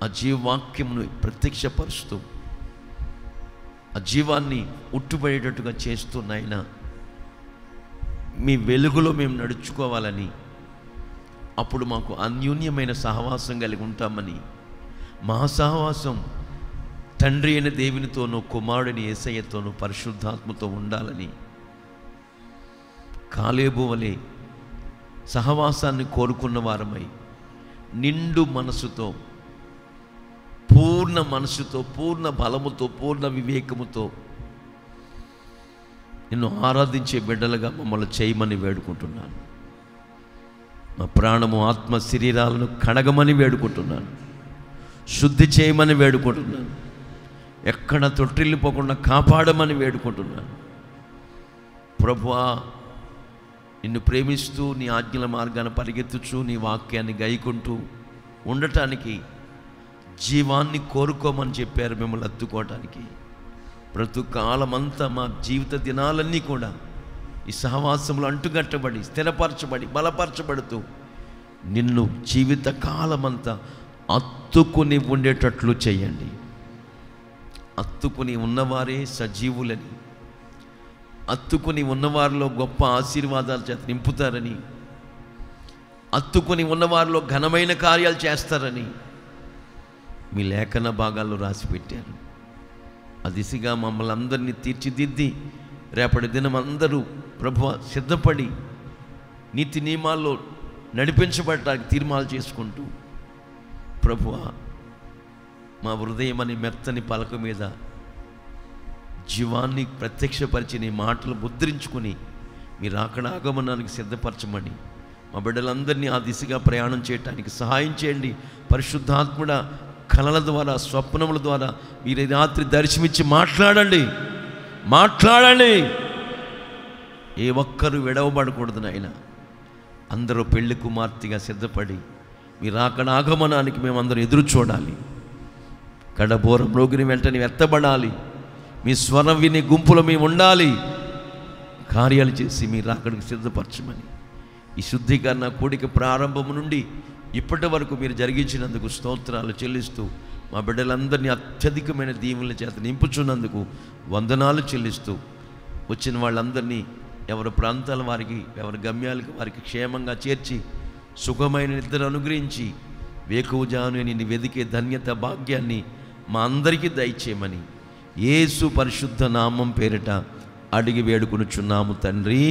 ఆ జీవవాక్యమును ప్రత్యక్షపరుస్తూ ఆ జీవాన్ని ఉట్టుబడేటట్టుగా చేస్తున్నాయినా మీ వెలుగులో మేము నడుచుకోవాలని, అప్పుడు మాకు అన్యోన్యమైన సహవాసం కలిగి ఉంటామని, మా సహవాసం తండ్రి అయిన దేవునితోనూ కుమారుడిని యేసయ్యతోనూ పరిశుద్ధాత్మతో ఉండాలని కాలేబు వలె సహవాసాన్ని కోరుకున్న వారమై నిండు మనసుతో, పూర్ణ మనసుతో, పూర్ణ బలముతో, పూర్ణ వివేకముతో నిన్ను ఆరాధించే బిడ్డలుగా మమ్మల్ని చేయమని వేడుకుంటున్నాను. మా ప్రాణము, ఆత్మ, శరీరాలను కడగమని వేడుకుంటున్నాను. శుద్ధి చేయమని వేడుకుంటున్నాను. ఎక్కడ తొట్టిల్లిపోకుండా కాపాడమని వేడుకుంటున్నాను. ప్రభువా, నిన్ను ప్రేమిస్తూ నీ ఆజ్ఞల మార్గాన్ని పరిగెత్తుచూ నీ వాక్యాన్ని గైకుంటూ ఉండటానికి జీవాన్ని కోరుకోమని చెప్పారు మిమ్మల్ని అత్తుకోవటానికి. బ్రతుకాలమంతా మా జీవిత దినాలన్నీ కూడా ఈ సహవాసంలో అంటుగట్టబడి, స్థిరపరచబడి, బలపరచబడుతూ నిన్ను జీవిత కాలమంతా అత్తుకుని ఉండేటట్లు చేయండి. అత్తుకుని ఉన్నవారే సజీవులని, అత్తుకుని ఉన్నవారిలో గొప్ప ఆశీర్వాదాల చేత నింపుతారని, అత్తుకుని ఉన్నవారిలో ఘనమైన కార్యాలు చేస్తారని మీ లేఖన భాగాల్లో రాసిపెట్టారు. ఆ దిశగా మమ్మల్ని అందరినీ తీర్చిదిద్ది రేపటి దినం అందరూ ప్రభువా సిద్ధపడి నీతి నియమాల్లో నడిపించబడటానికి తీర్మానాలు చేసుకుంటూ, ప్రభువా మా హృదయం అనే మెత్తని పలక మీద జీవాన్ని ప్రత్యక్షపరిచి నీ మాటలు ముద్రించుకుని మీరు అక్కడ ఆగమనానికి సిద్ధపరచమని మా బిడ్డలందరినీ ఆ దిశగా ప్రయాణం చేయటానికి సహాయం చేయండి. పరిశుద్ధాత్ముడా, కలల ద్వారా, స్వప్నముల ద్వారా మీరు రాత్రి దర్శనమిచ్చి మాట్లాడండి. ఏ ఒక్కరు విడవబడకూడదు నాయన. అందరూ పెళ్లి కుమార్తెగా సిద్ధపడి మీరు అక్కడ ఆగమనానికి మేమందరం ఎదురు చూడాలి. కడబోరం రోగిని వెంటనే ఎత్తబడాలి. మీ స్వరం విని గుంపులో మేము ఉండాలి. కార్యాలు చేసి మీరు అక్కడికి సిద్ధపరచమని ఈ శుద్ధీకరణ కూడిక ప్రారంభం నుండి ఇప్పటి వరకు మీరు జరిగించినందుకు స్తోత్రాలు చెల్లిస్తూ మా బిడ్డలందరినీ అత్యధికమైన దీవెనల చేత నింపుచున్నందుకు వందనాలు చెల్లిస్తూ వచ్చిన వాళ్ళందరినీ ఎవరి ప్రాంతాల వారికి, ఎవరి గమ్యాలకి వారికి క్షేమంగా చేర్చి సుఖమైన నిద్ర అనుగ్రహించి వేకువజాను నిన్ను వెదికే ధన్యత భాగ్యాన్ని మా అందరికీ దయచేయమని యేసు పరిశుద్ధ నామం పేరిట అడిగి వేడుకొనుచున్నాము తండ్రి,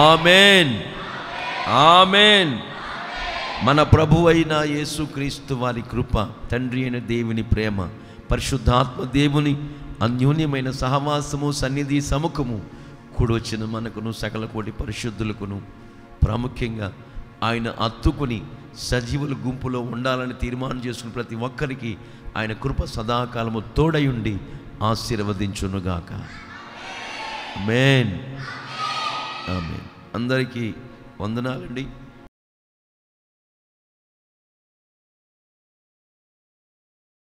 ఆమేన్, ఆమేన్. మన ప్రభు అయిన యేసుక్రీస్తు వారి కృప, తండ్రి అయిన దేవుని ప్రేమ, పరిశుద్ధాత్మ దేవుని అన్యోన్యమైన సహవాసము, సన్నిధి, సముఖము కూడొచ్చిన మనకును సకల కోటి పరిశుద్ధులకును, ప్రాముఖ్యంగా ఆయన అత్తుకుని సజీవుల గుంపులో ఉండాలని తీర్మానం చేసుకుని ప్రతి ఒక్కరికి ఆయన కృప సదాకాలము తోడయుండి ఆశీర్వదించునుగాక. ఆమేన్, ఆమేన్. అందరికీ వందనాలండి.